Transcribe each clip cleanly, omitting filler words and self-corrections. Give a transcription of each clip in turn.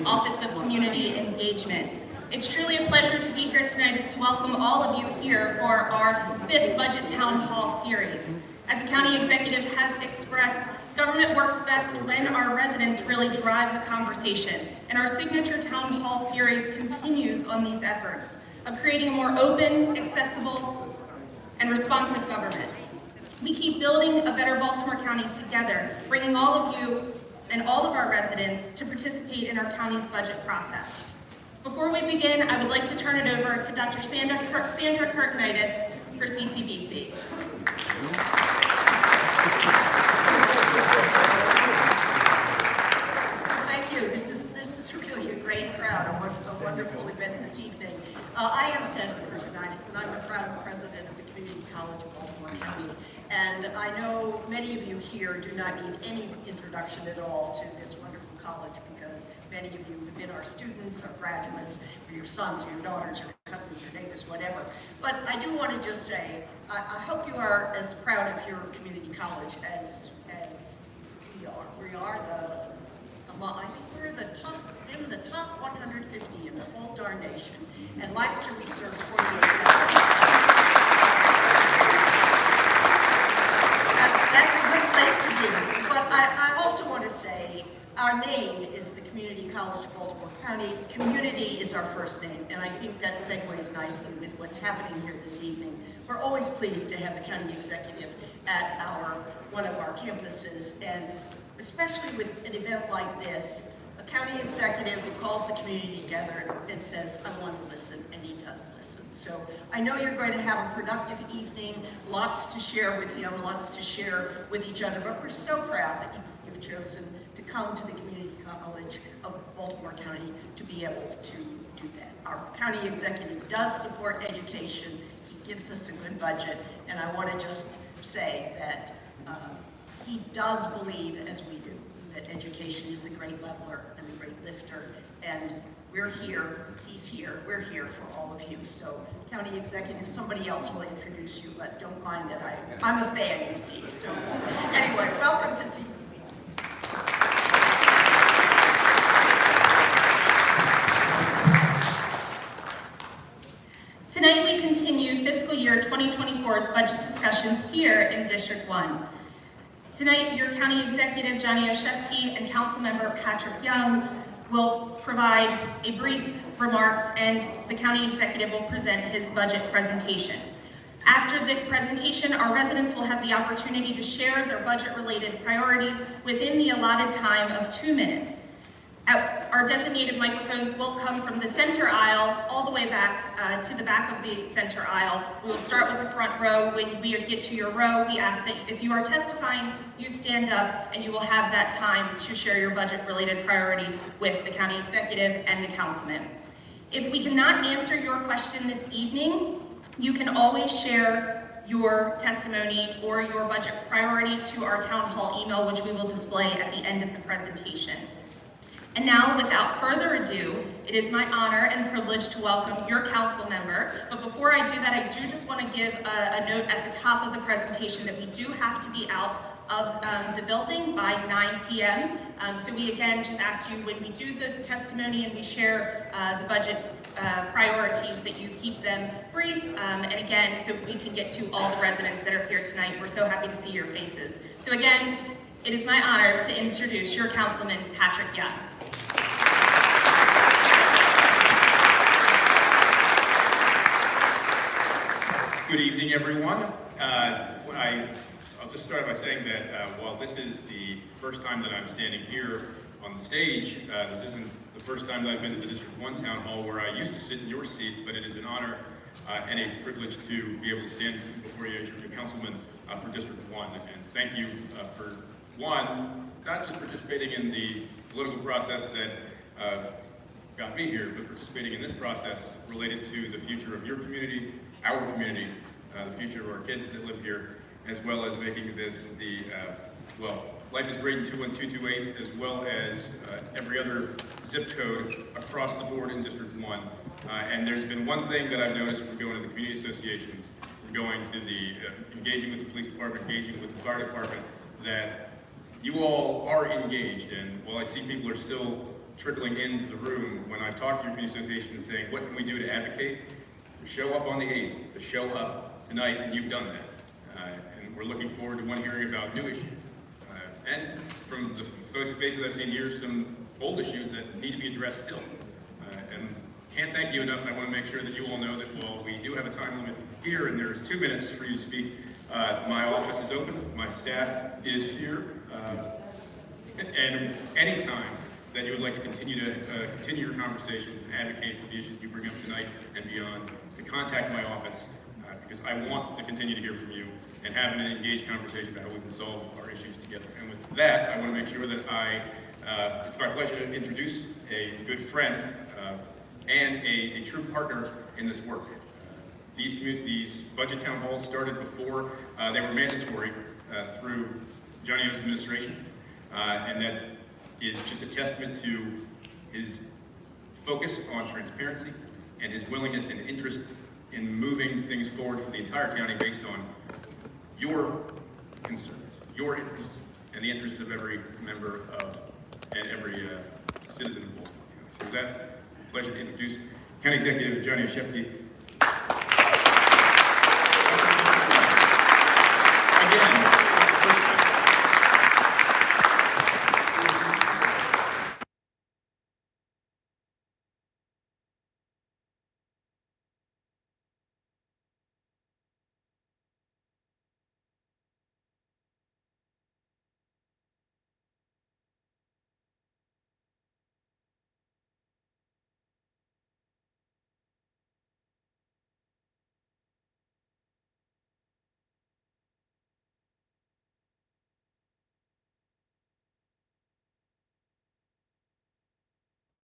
Office of Community Engagement. It's truly a pleasure to be here tonight as we welcome all of you here for our 5th Budget Town Hall series. As the County Executive has expressed, government works best when our residents really drive the conversation, and our signature Town Hall series continues on these efforts of creating a more open, accessible, and responsive government. We keep building a better Baltimore County together, bringing all of you and all of our residents to participate in our county's budget process. Before we begin, I would like to turn it over to Dr. Sandra Kirknitis for CCBC. Thank you. This is really a great crowd, a wonderful event this evening. I am Sandra Kirknitis, and I'm the proud president of the Community College of Baltimore County. And I know many of you here do not need any introduction at all to this wonderful college, because many of you have been our students, our graduates, or your sons, or your daughters, your cousins, your neighbors, whatever. But I do want to just say, I hope you are as proud of your community college as we are. We are I think we're in the top 150 in the whole darn nation. And last year we served 48,000. That's a good place to be. But I also want to say our name is the Community College of Baltimore County. Community is our first name, and I think that segues nicely with what's happening here this evening. We're always pleased to have the county executive at one of our campuses, and especially with an event like this, a county executive who calls the community together and says, I want to listen, and he does listen. So I know you're going to have a productive evening, lots to share with him, lots to share with each other, but we're so proud that you've chosen to come to the Community College of Baltimore County to be able to do that. Our county executive does support education. He gives us a good budget, and I want to just say that he does believe, as we do, that education is the great leveler and the great lifter, and we're here, he's here, we're here for all of you. So, county executive, somebody else will introduce you, but don't mind that I'm a fan, you see. So, anyway, welcome to CCBC. Tonight we continue fiscal year 2024's budget discussions here in District 1. Tonight, your County Executive, Johnny Olszewski, and Councilmember Patrick Young will provide a brief remarks, and the County Executive will present his budget presentation. After the presentation, our residents will have the opportunity to share their budget-related priorities within the allotted time of 2 minutes. Our designated microphones will come from the center aisle all the way back to the back of the center aisle. We will start with the front row. When we get to your row, we ask that if you are testifying, you stand up, and you will have that time to share your budget-related priority with the county executive and the councilman. If we cannot answer your question this evening, you can always share your testimony or your budget priority to our town hall email, which we will display at the end of the presentation. And now, without further ado, it is my honor and privilege to welcome your council member. But before I do that, I do just want to give a note at the top of the presentation that we do have to be out of the building by 9 p.m. So we again just ask you, when we do the testimony and we share the budget priorities, that you keep them brief, and again, so we can get to all the residents that are here tonight. We're so happy to see your faces. So again, it is my honor to introduce your Councilman, Patrick Young. Good evening, everyone. I'll just start by saying that while this is the first time that I'm standing here on the stage, this isn't the first time that I've been to the District 1 Town Hall, where I used to sit in your seat, but it is an honor and a privilege to be able to stand before you as your councilman for District 1. And thank you for, one, not just participating in the political process that got me here, but participating in this process related to the future of your community, our community, the future of our kids that live here, as well as making this the, well, Life is Great in 21228, as well as every other zip code across the board in District 1. And there's been one thing that I've noticed from going to the community associations, from going to the, engaging with the police department, engaging with the fire department, that you all are engaged. And while I see people are still trickling into the room, when I've talked to your community associations saying, what can we do to advocate? To show up on the 8th, to show up tonight, and you've done that. And we're looking forward to one hearing about new issues. And from the faces I've seen here, some old issues that need to be addressed still. And can't thank you enough, and I want to make sure that you all know that while we do have a time limit here, and there's 2 minutes for you to speak, my office is open, my staff is here, and anytime that you would like to continue your conversations and advocate for the issues you bring up tonight and beyond, to contact my office, because I want to continue to hear from you and have an engaged conversation about how we can solve our issues together. And with that, I want to make sure that it's my pleasure to introduce a good friend and a true partner in this work. These budget town halls started before they were mandatory through Johnny O's administration, and that is just a testament to his focus on transparency and his willingness and interest in moving things forward for the entire county based on your concerns, your interests, and the interests of every member of and every citizen of Baltimore County. So with that, pleasure to introduce County Executive Johnny Olszewski.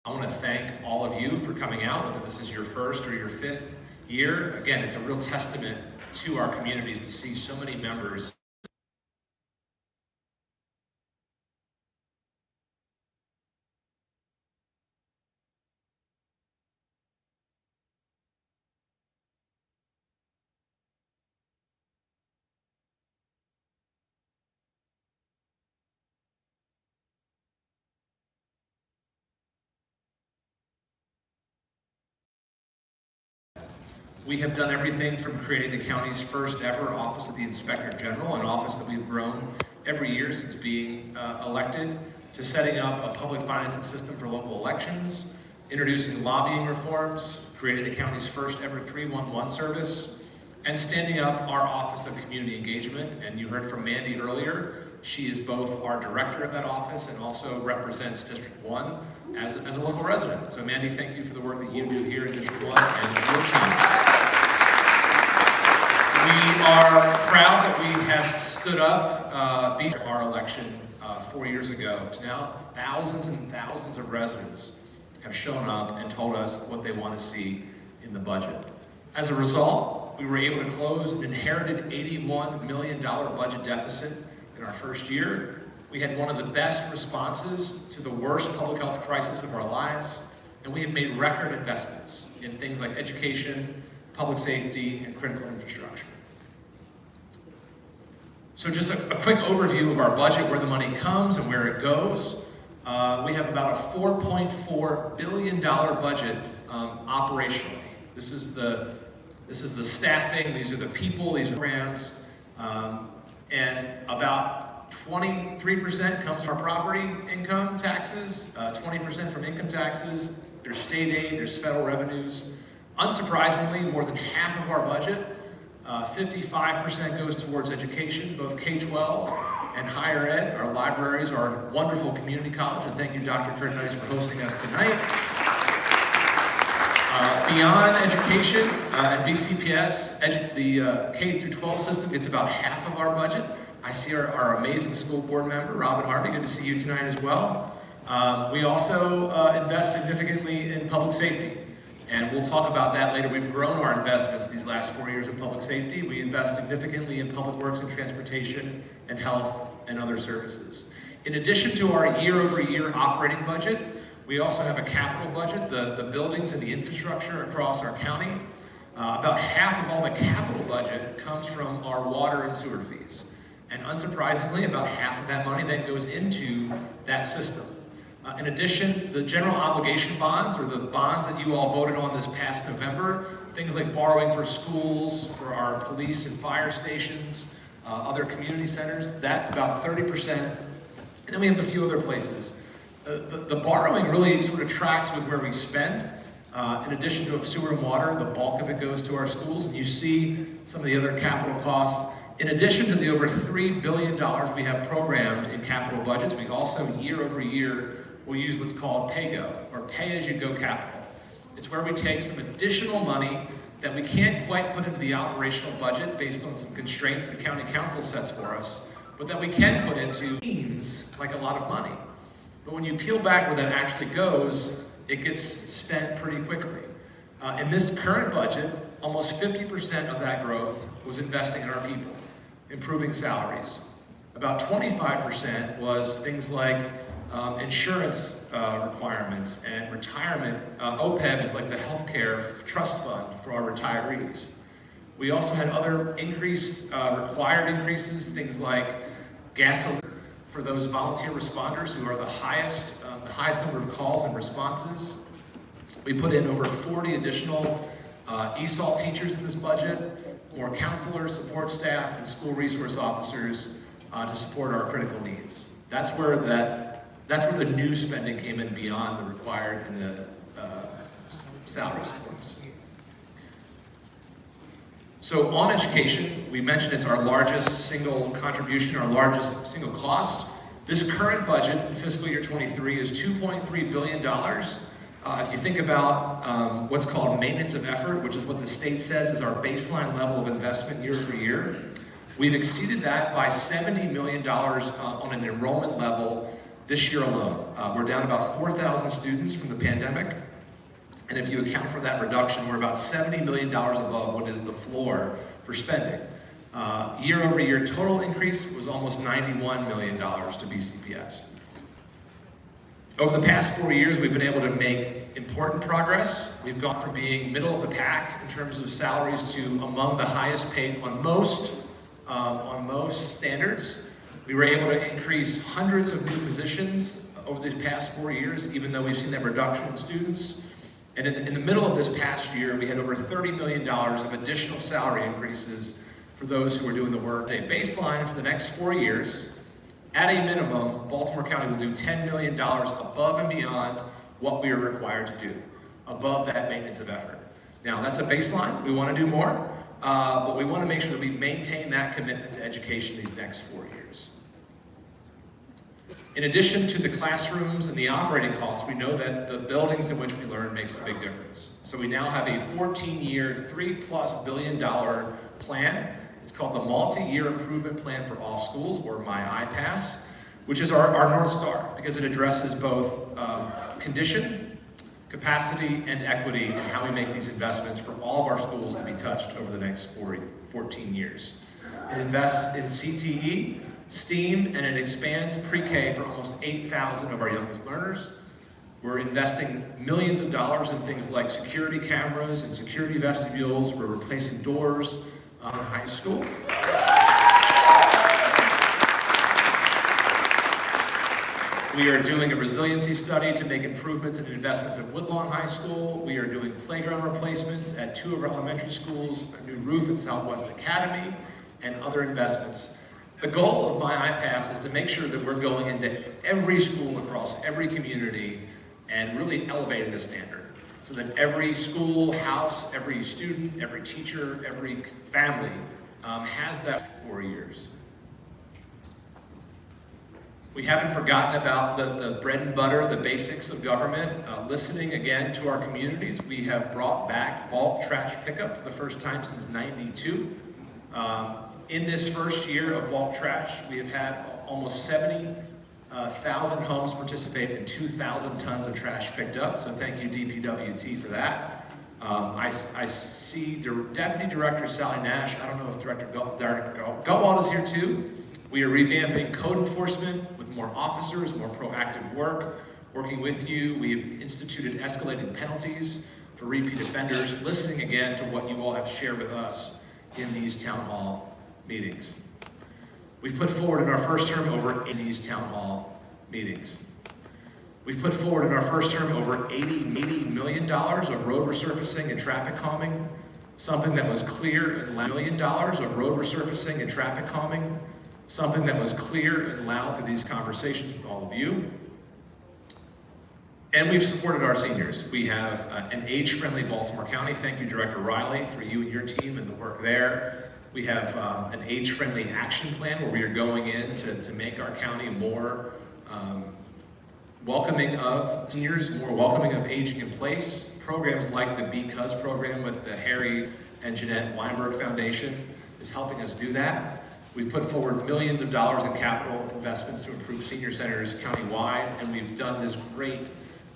I want to thank all of you for coming out, whether this is your first or your 5th year. Again, it's a real testament to our communities to see so many members We have done everything from creating the county's first ever Office of the Inspector General, an office that we've grown every year since being elected, to setting up a public financing system for local elections, introducing lobbying reforms, creating the county's first ever 311 service, and standing up our Office of Community Engagement. And you heard from Mandy earlier. She is both our director of that office and also represents District 1 as a local resident. So Mandy, thank you for the work that you do here in District 1 and your team. We are proud that we have stood up our election 4 years ago to now thousands and thousands of residents have shown up and told us what they want to see in the budget. As a result, we were able to close an inherited $81 million budget deficit in our first year. We had one of the best responses to the worst public health crisis of our lives, and we have made record investments in things like education, public safety, and critical infrastructure. So just a quick overview of our budget, where the money comes and where it goes. We have about a $4.4 billion budget operationally. This is the staffing, these are the people, these are programs, and about 23% comes from our property income taxes, 20% from income taxes, there's state aid, there's federal revenues. Unsurprisingly, more than half of our budget, 55% goes towards education, both K-12 and higher ed. Our libraries are a wonderful community college, and thank you, Dr. Curtis, for hosting us tonight. Beyond education and BCPS, the K-12 system gets about half of our budget. I see our amazing school board member, Robin Harvey, good to see you tonight as well. We also invest significantly in public safety. And we'll talk about that later. We've grown our investments these last 4 years in public safety. We invest significantly in public works and transportation and health and other services. In addition to our year-over-year operating budget, we also have a capital budget, the buildings and the infrastructure across our county. About half of all the capital budget comes from our water and sewer fees. And unsurprisingly, about half of that money then goes into that system. In addition, the general obligation bonds, or the bonds that you all voted on this past November, things like borrowing for schools, for our police and fire stations, other community centers, that's about 30%. And then we have a few other places. The borrowing really sort of tracks with where we spend. In addition to sewer and water, the bulk of it goes to our schools, and you see some of the other capital costs. In addition to the over $3 billion we have programmed in capital budgets, we also year over year will use what's called PAYGO, or pay-as-you-go capital. It's where we take some additional money that we can't quite put into the operational budget based on some constraints the county council sets for us, but that we can put into seems like a lot of money. But when you peel back where that actually goes, it gets spent pretty quickly. In this current budget, almost 50% of that growth was investing in our people, improving salaries. About 25% was things like insurance requirements and retirement. OPEB is like the healthcare trust fund for our retirees. We also had other required increases, things like gasoline for those volunteer responders who are the highest number of calls and responses. We put in over 40 additional ESOL teachers in this budget, more counselors, support staff, and school resource officers to support our critical needs. That's where the new spending came in beyond the required and the salary supports. So on education, we mentioned it's our largest single contribution, our largest single cost. This current budget in fiscal year 23 is $2.3 billion. If you think about what's called maintenance of effort, which is what the state says is our baseline level of investment year over year, we've exceeded that by $70 million on an enrollment level this year alone. We're down about 4,000 students from the pandemic. And if you account for that reduction, we're about $70 million above what is the floor for spending. Year over year total increase was almost $91 million to BCPS. Over the past 4 years, we've been able to make important progress. We've gone from being middle of the pack in terms of salaries to among the highest paid on most standards. We were able to increase hundreds of new positions over these past 4 years, even though we've seen that reduction in students. And in the middle of this past year, we had over $30 million of additional salary increases for those who are doing the work. A baseline for the next 4 years, at a minimum, Baltimore County will do $10 million above and beyond what we are required to do, above that maintenance of effort. Now, that's a baseline. We want to do more, but we want to make sure that we maintain that commitment to education these next 4 years. In addition to the classrooms and the operating costs, we know that the buildings in which we learn makes a big difference. So we now have a 14-year, $3+ billion plan. It's called the Multi-Year Improvement Plan for All Schools, or MyIPASS, which is our North Star, because it addresses both condition, capacity, and equity in how we make these investments for all of our schools to be touched over the next 14 years. It invests in CTE, STEAM, and it expands pre-K for almost 8,000 of our youngest learners. We're investing millions of dollars in things like security cameras and security vestibules. We're replacing doors in high school. We are doing a resiliency study to make improvements and investments at Woodlawn High School. We are doing playground replacements at 2 of our elementary schools, a new roof at Southwest Academy, and other investments. The goal of my iPass is to make sure that we're going into every school across every community and really elevating the standard so that every school, house, every student, every teacher, every family has that 4 years. We haven't forgotten about the bread and butter, the basics of government, listening again to our communities. We have brought back bulk trash pickup for the first time since '92. In this first year of bulk trash, we have had almost 70,000 homes participate in 2,000 tons of trash picked up, so thank you DPWT for that. I see Deputy Director Sally Nash. I don't know if Director Gutwald is here too. We are revamping code enforcement with more officers, more proactive work. Working with you, we've instituted escalated penalties for repeat offenders, listening again to what you all have shared with us in these town hall meetings. We've put forward in our first term over these town hall meetings. We've put forward in our first term over $80 million of road resurfacing and traffic calming, something that was clear and loud. $1 million of road resurfacing and traffic calming, something that was clear and loud through these conversations with all of you. And we've supported our seniors. We have an age-friendly Baltimore County. Thank you, Director Riley, for you and your team and the work there. We have an age-friendly action plan where we are going in to make our county more welcoming of seniors, more welcoming of aging in place. Programs like the Because program with the Harry and Jeanette Weinberg Foundation is helping us do that. We've put forward millions of dollars in capital investments to improve senior centers countywide, and we've done this great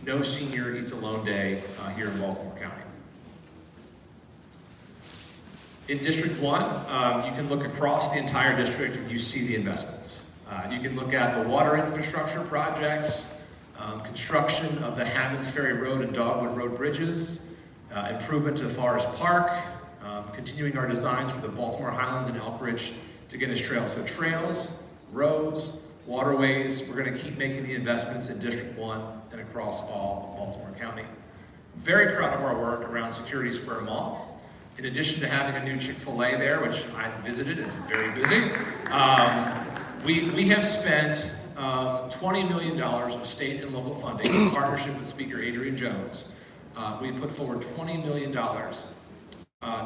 No Senior Eats Alone Day here in Baltimore County. In District 1, you can look across the entire district and you see the investments. You can look at the water infrastructure projects, construction of the Hammonds Ferry Road and Dogwood Road bridges, improvement to Forest Park, continuing our designs for the Baltimore Highlands and Elkridge to get us trails. So trails, roads, waterways, we're gonna keep making the investments in District 1 and across all of Baltimore County. Very proud of our work around Security Square Mall. In addition to having a new Chick-fil-A there, which I visited, it's very busy, we have spent $20 million of state and local funding in partnership with Speaker Adrian Jones. We put forward $20 million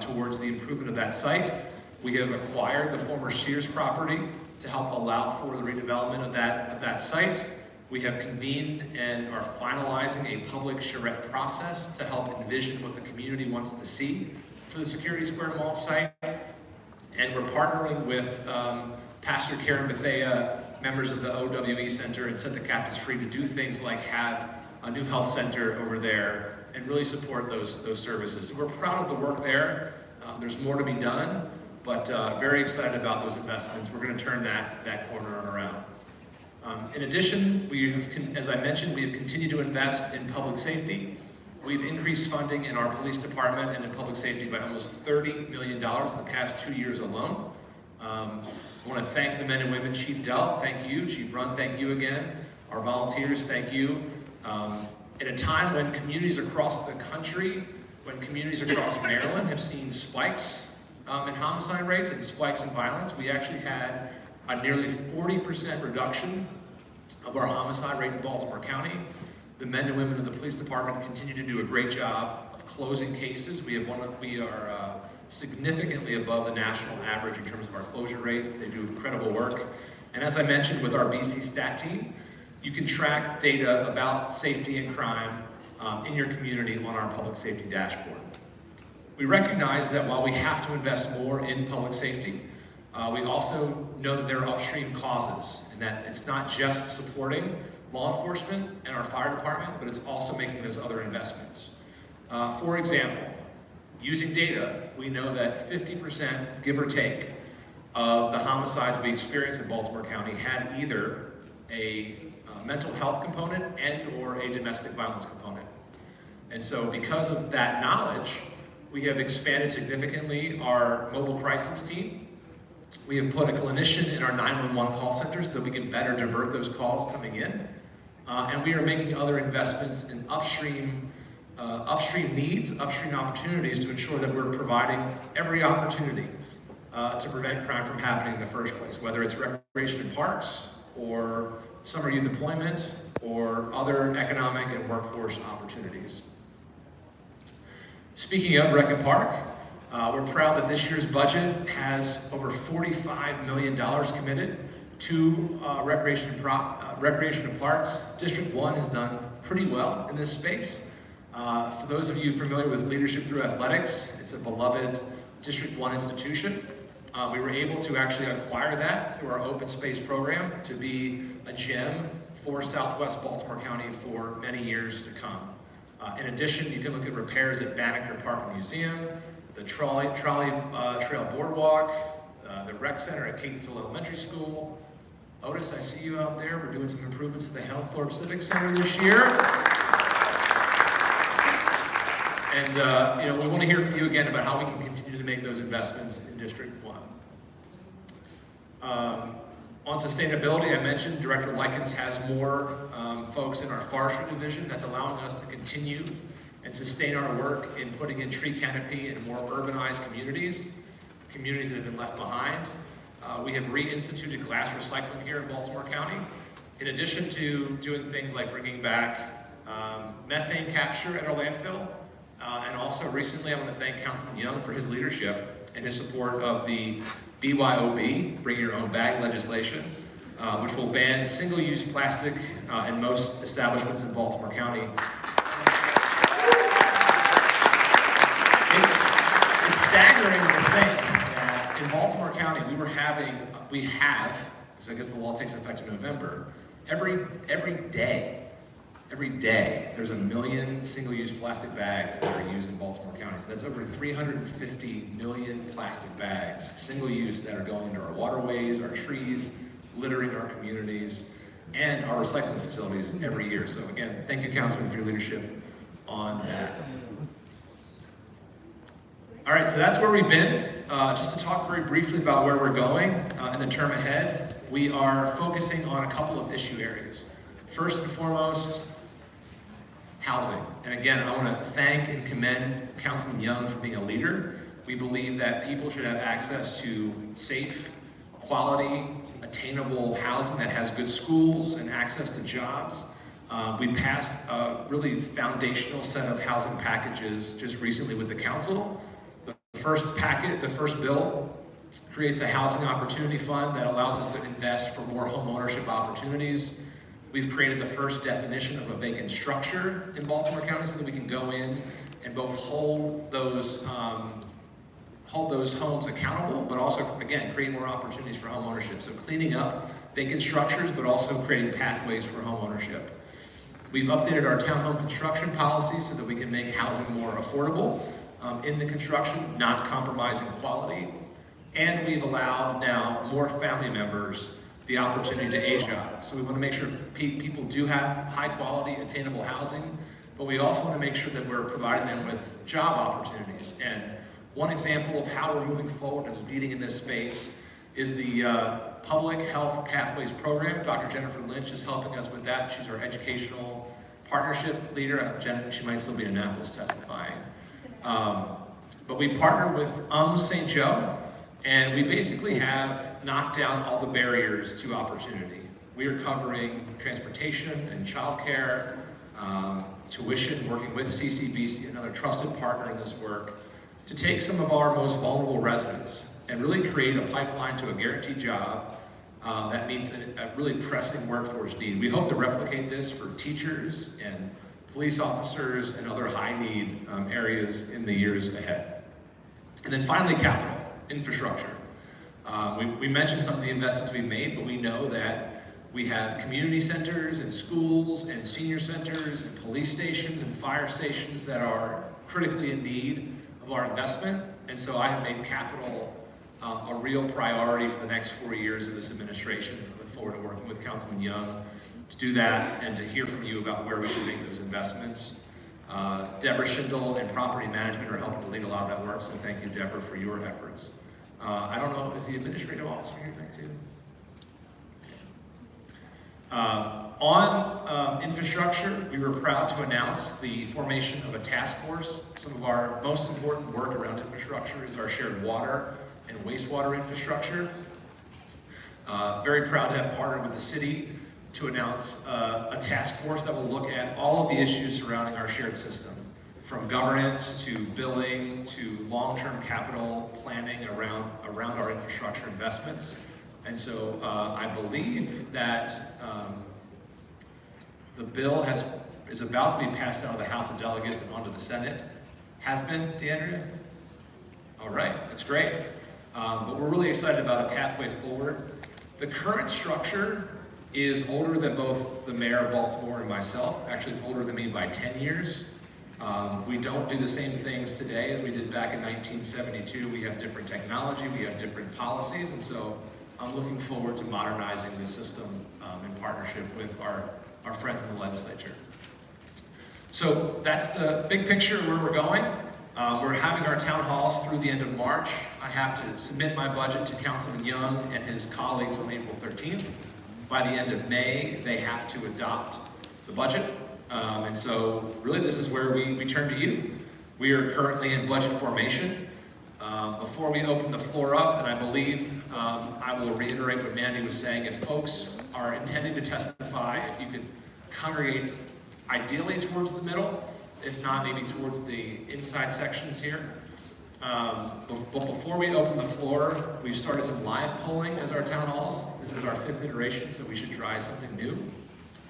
towards the improvement of that site. We have acquired the former Sears property to help allow for the redevelopment of that site. We have convened and are finalizing a public charrette process to help envision what the community wants to see for the Security Square Mall site. And we're partnering with Pastor Karen Bethea, members of the OWE Center, and Set the Captives Free to do things like have a new health center over there and really support those services. So we're proud of the work there. There's more to be done, but very excited about those investments. We're going to turn that corner around. In addition, as I mentioned, we have continued to invest in public safety. We've increased funding in our police department and in public safety by almost $30 million in the past 2 years alone. I want to thank the men and women. Chief Dell, thank you. Chief Run, thank you again. Our volunteers, thank you. At a time when communities across the country, when communities across Maryland have seen spikes in homicide rates and spikes in violence, we actually had a nearly 40% reduction of our homicide rate in Baltimore County. The men and women of the police department continue to do a great job of closing cases. We are significantly above the national average in terms of our closure rates. They do incredible work. And as I mentioned with our BC Stat team, you can track data about safety and crime in your community on our public safety dashboard. We recognize that while we have to invest more in public safety, we also know that there are upstream causes and that it's not just supporting law enforcement and our fire department, but it's also making those other investments. For example, using data, we know that 50%, give or take, of the homicides we experience in Baltimore County had either a mental health component and or a domestic violence component. And so because of that knowledge, we have expanded significantly our mobile crisis team. We have put a clinician in our 911 call centers so that we can better divert those calls coming in. and we are making other investments in upstream needs, upstream opportunities to ensure that we're providing every opportunity to prevent crime from happening in the first place, whether it's recreation and parks, or summer youth employment, or other economic and workforce opportunities. Speaking of Rec and Park, we're proud that this year's budget has over $45 million committed to recreation and parks. District 1 has done pretty well in this space. For those of you familiar with Leadership Through Athletics, it's a beloved District 1 institution. We were able to actually acquire that through our open space program to be a gem for Southwest Baltimore County for many years to come. In addition, you can look at repairs at Banneker Park Museum, the trolley trail boardwalk, the rec center at Catonsville Elementary School. Otis, I see you out there. We're doing some improvements to the Helmthorpe Civic Center this year. And we want to hear from you again about how we can continue to make those investments in District 1. On sustainability, I mentioned Director Likens has more folks in our forestry division. That's allowing us to continue and sustain our work in putting in tree canopy in more urbanized communities that have been left behind. We have reinstituted glass recycling here in Baltimore County, in addition to doing things like bringing back methane capture at our landfill. And also recently, I want to thank Councilman Young for his leadership and his support of the BYOB, Bring Your Own Bag legislation, which will ban single-use plastic in most establishments in Baltimore County. It's staggering to think that in Baltimore County, we have, because I guess the law takes effect in November, every day, there's 1 million single-use plastic bags that are used in Baltimore County. So that's over 350 million plastic bags, single-use, that are going into our waterways, our trees, littering our communities, and our recycling facilities every year. So again, thank you, Councilman, for your leadership on that. All right, so that's where we've been. Just to talk very briefly about where we're going in the term ahead, we are focusing on a couple of issue areas. First and foremost, housing. And again, I want to thank and commend Councilman Young for being a leader. We believe that people should have access to safe, quality, attainable housing that has good schools and access to jobs. We passed a really foundational set of housing packages just recently with the council. The first bill creates a housing opportunity fund that allows us to invest for more home ownership opportunities. We've created the first definition of a vacant structure in Baltimore County so that we can go in and both hold those homes accountable, but also, again, create more opportunities for home ownership. So cleaning up vacant structures, but also creating pathways for home ownership. We've updated our townhome construction policy so that we can make housing more affordable in the construction, not compromising quality. And we've allowed now more family members the opportunity to age out. So we want to make sure people do have high quality, attainable housing, but we also want to make sure that we're providing them with job opportunities. And one example of how we're moving forward and leading in this space is the Public Health Pathways Program. Dr. Jennifer Lynch is helping us with that. She's our educational partnership leader. She might still be in Annapolis testifying. But we partner with St. Joe, and we basically have knocked down all the barriers to opportunity. We are covering transportation and childcare, tuition, working with CCBC, another trusted partner in this work, to take some of our most vulnerable residents and really create a pipeline to a guaranteed job that meets a really pressing workforce need. We hope to replicate this for teachers and police officers and other high-need areas in the years ahead. And then finally, capital. Infrastructure. We mentioned some of the investments we've made, but we know that we have community centers and schools and senior centers and police stations and fire stations that are critically in need of our investment. And so I have made capital a real priority for the next 4 years of this administration. I look forward to working with Councilman Young to do that and to hear from you about where we should make those investments. Deborah Schindel and Property Management are helping to lead a lot of that work, so thank you, Deborah, for your efforts. I don't know, is the administrative officer here tonight too? On infrastructure, we were proud to announce the formation of a task force. Some of our most important work around infrastructure is our shared water and wastewater infrastructure. Very proud to have partnered with the city to announce a task force that will look at all of the issues surrounding our shared system, from governance to billing to long-term capital planning around our infrastructure investments. And so I believe that the bill is about to be passed out of the House of Delegates and onto the Senate. Has been, DeAndrea? All right, that's great. But we're really excited about a pathway forward. The current structure is older than both the mayor of Baltimore and myself. Actually, it's older than me by 10 years. We don't do the same things today as we did back in 1972. We have different technology, we have different policies, and so I'm looking forward to modernizing the system in partnership with our friends in the legislature. So that's the big picture of where we're going. We're having our town halls through the end of March. I have to submit my budget to Councilman Young and his colleagues on April 13th. By the end of May, they have to adopt the budget. And so really this is where we turn to you. We are currently in budget formation. Before we open the floor up, and I believe I will reiterate what Mandy was saying, if folks are intending to testify, if you could congregate ideally towards the middle, if not maybe towards the inside sections here. But before we open the floor, we've started some live polling as our town halls. This is our 5th iteration, so we should try something new.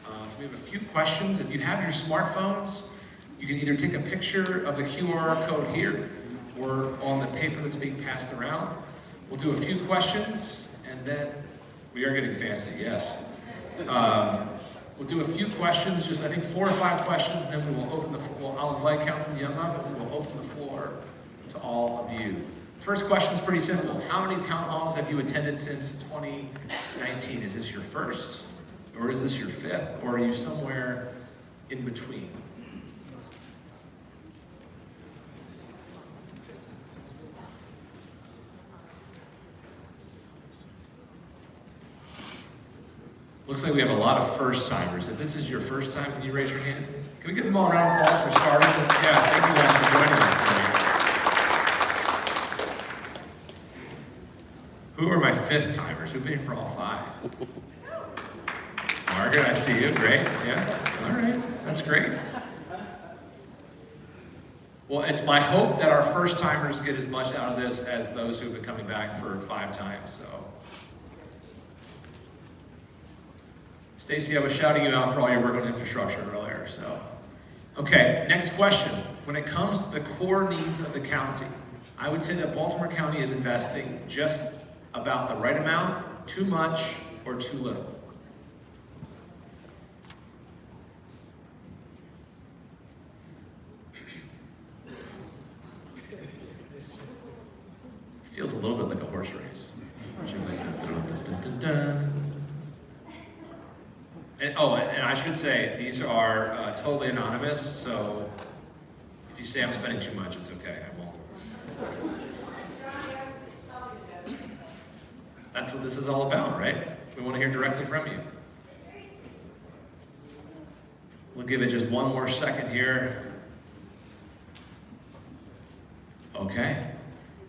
So we have a few questions. If you have your smartphones, you can either take a picture of the QR code here or on the paper that's being passed around. We'll do a few questions, and then we are getting fancy, yes. We'll do a few questions, just I think 4 or 5 questions, and then we will open the floor. I'll invite Councilman Young up, and we will open the floor to all of you. First question is pretty simple. How many town halls have you attended since 2019? Is this your first, or is this your 5th, or are you somewhere in between? Looks like we have a lot of first-timers. If this is your first time, can you raise your hand? Can we give them all a round of applause for starting? Yeah, thank you guys for joining us today. Who are my 5th-timers? Who've been here for all 5? Margaret, I see you. Great. Yeah. All right. That's great. Well, it's my hope that our first-timers get as much out of this as those who've been coming back for 5 times. So. Stacy, I was shouting you out for all your work on infrastructure earlier, so. Okay, next question. When it comes to the core needs of the county, I would say that Baltimore County is investing just about the right amount, too much, or too little. Feels a little bit like a horse race. She's like, dun, dun, dun, dun, dun. And I should say, these are totally anonymous, so if you say I'm spending too much, it's okay, I won't. That's what this is all about, right? We want to hear directly from you. We'll give it just one more second here. Okay.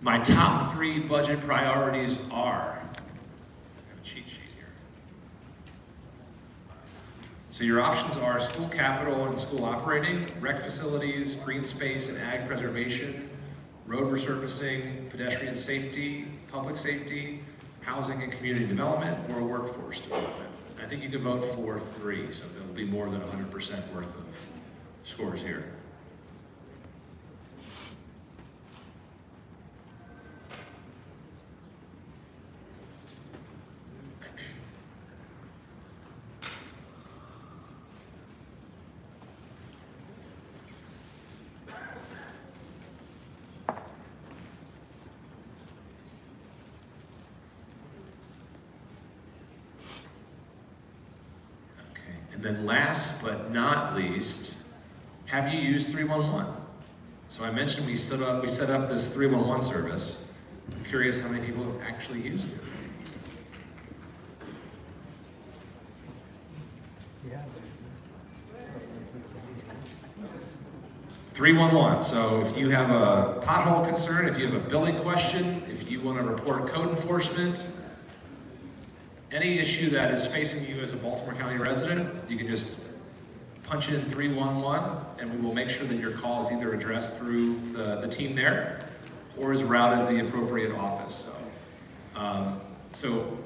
My top 3 budget priorities are, so your options are school capital and school operating, rec facilities, green space and ag preservation, road resurfacing, pedestrian safety, public safety, housing and community development, or workforce development. I think you can vote for 3, so there'll be more than 100% worth of scores here. And then last but not least, have you used 311? So I mentioned we set up this 311 service. I'm curious how many people have actually used it. 311. So if you have a pothole concern, if you have a billing question, if you want to report code enforcement, any issue that is facing you as a Baltimore County resident, you can just punch in 311 and we will make sure that your call is either addressed through the team there or is routed to the appropriate office. So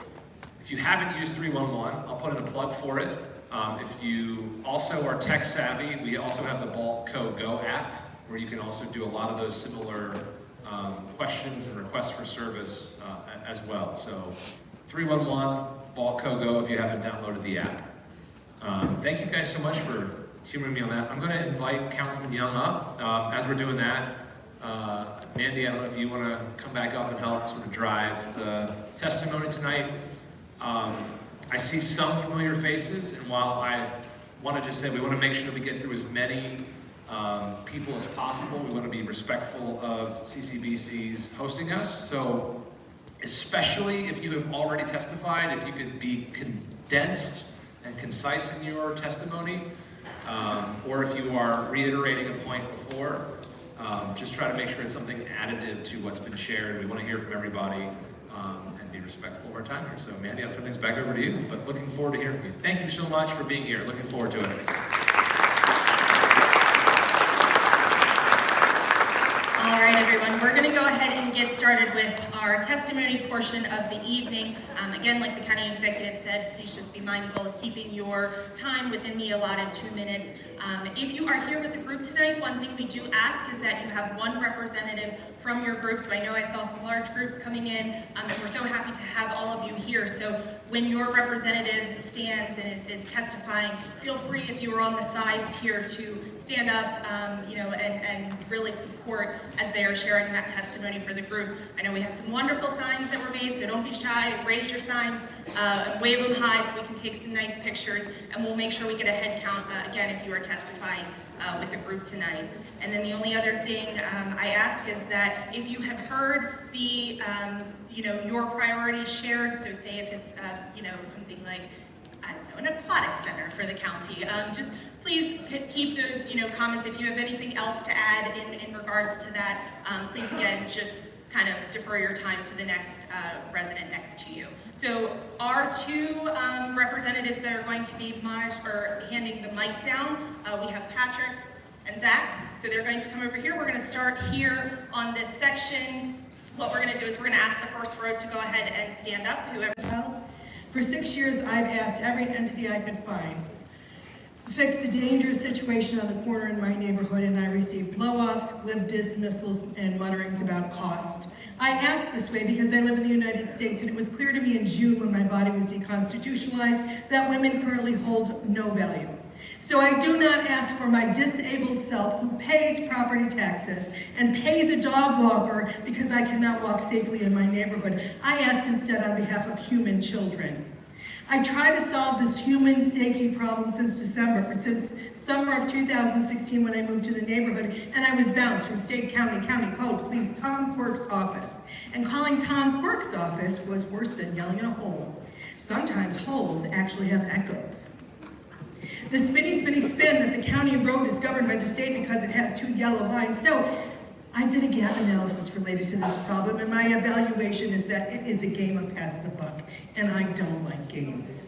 if you haven't used 311, I'll put in a plug for it. If you also are tech savvy, we also have the Baltco Go app where you can also do a lot of those similar questions and requests for service as well. So 311, Baltco Go if you haven't downloaded the app. Thank you guys so much for humoring me on that. I'm going to invite Councilman Young up. As we're doing that, Mandy, I don't know if you want to come back up and help sort of drive the testimony tonight. I see some familiar faces, and while I want to just say we want to make sure that we get through as many people as possible, we want to be respectful of CCBC's hosting us. So especially if you have already testified, if you could be condensed and concise in your testimony, or if you are reiterating a point before, just try to make sure it's something additive to what's been shared. We want to hear from everybody and be respectful of our time here. So Mandy, I'll turn things back over to you, but looking forward to hearing from you. Thank you so much for being here. Looking forward to it. All right, everyone, we're going to go ahead and get started with our testimony portion of the evening. Again, like the county executive said, please just be mindful of keeping your time within the allotted 2 minutes. If you are here with a group tonight, one thing we do ask is that you have one representative from your group. So I know I saw some large groups coming in, and we're so happy to have all of you here. So when your representative stands and is testifying, feel free, if you are on the sides here, to stand up, and really support as they are sharing that testimony for the group. I know we have some wonderful signs that were made, so don't be shy. Raise your signs, wave them high so we can take some nice pictures, and we'll make sure we get a head count, again, if you are testifying with the group tonight. And then the only other thing I ask is that if you have heard the, your priorities shared, so say if it's, something like, I don't know, an aquatic center for the county, just please keep those, comments. If you have anything else to add in regards to that, please again, just kind of defer your time to the next resident next to you. So our two representatives that are going to be handing the mic down, we have Patrick and Zach. So they're going to come over here. We're going to start here on this section. What we're going to do is we're going to ask the first row to go ahead and stand up, whoever. For 6 years, I've asked every entity I could find to fix the dangerous situation on the corner in my neighborhood, and I received blow-offs, glib dismissals, and mutterings about cost. I asked this way because I live in the United States, and it was clear to me in June when my body was deconstitutionalized that women currently hold no value. So I do not ask for my disabled self, who pays property taxes and pays a dog walker because I cannot walk safely in my neighborhood. I ask instead on behalf of human children. I tried to solve this human safety problem since summer of 2016 when I moved to the neighborhood, and I was bounced from state, county code, please, Tom Quirk's office. And calling Tom Quirk's office was worse than yelling in a hole. Sometimes holes actually have echoes. The spin that the county road is governed by the state because it has 2 yellow lines. So I did a gap analysis related to this problem, and my evaluation is that it is a game of pass the buck, and I don't like games.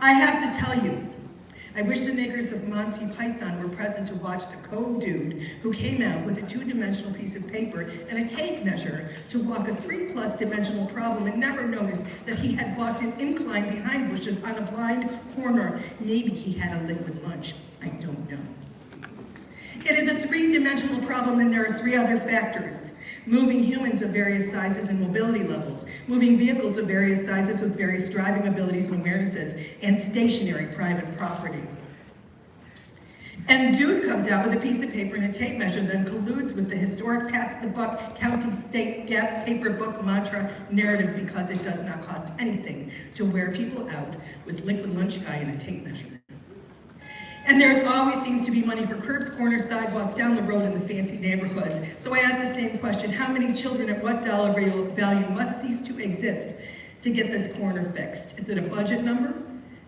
I have to tell you, I wish the makers of Monty Python were present to watch the code dude who came out with a 2-dimensional piece of paper and a tape measure to walk a 3+ dimensional problem and never noticed that he had walked an incline behind bushes on a blind corner. Maybe he had a liquid lunch. I don't know. It is a 3-dimensional problem, and there are 3 other factors. Moving humans of various sizes and mobility levels, moving vehicles of various sizes with various driving abilities and awarenesses, and stationary private property. And dude comes out with a piece of paper and a tape measure, then colludes with the historic pass-the-buck county state gap paper book mantra narrative because it does not cost anything to wear people out with liquid lunch guy and a tape measure. And there's always seems to be money for curbs, corners, sidewalks, down the road in the fancy neighborhoods. So I ask the same question: how many children at what dollar value must cease to exist to get this corner fixed? Is it a budget number?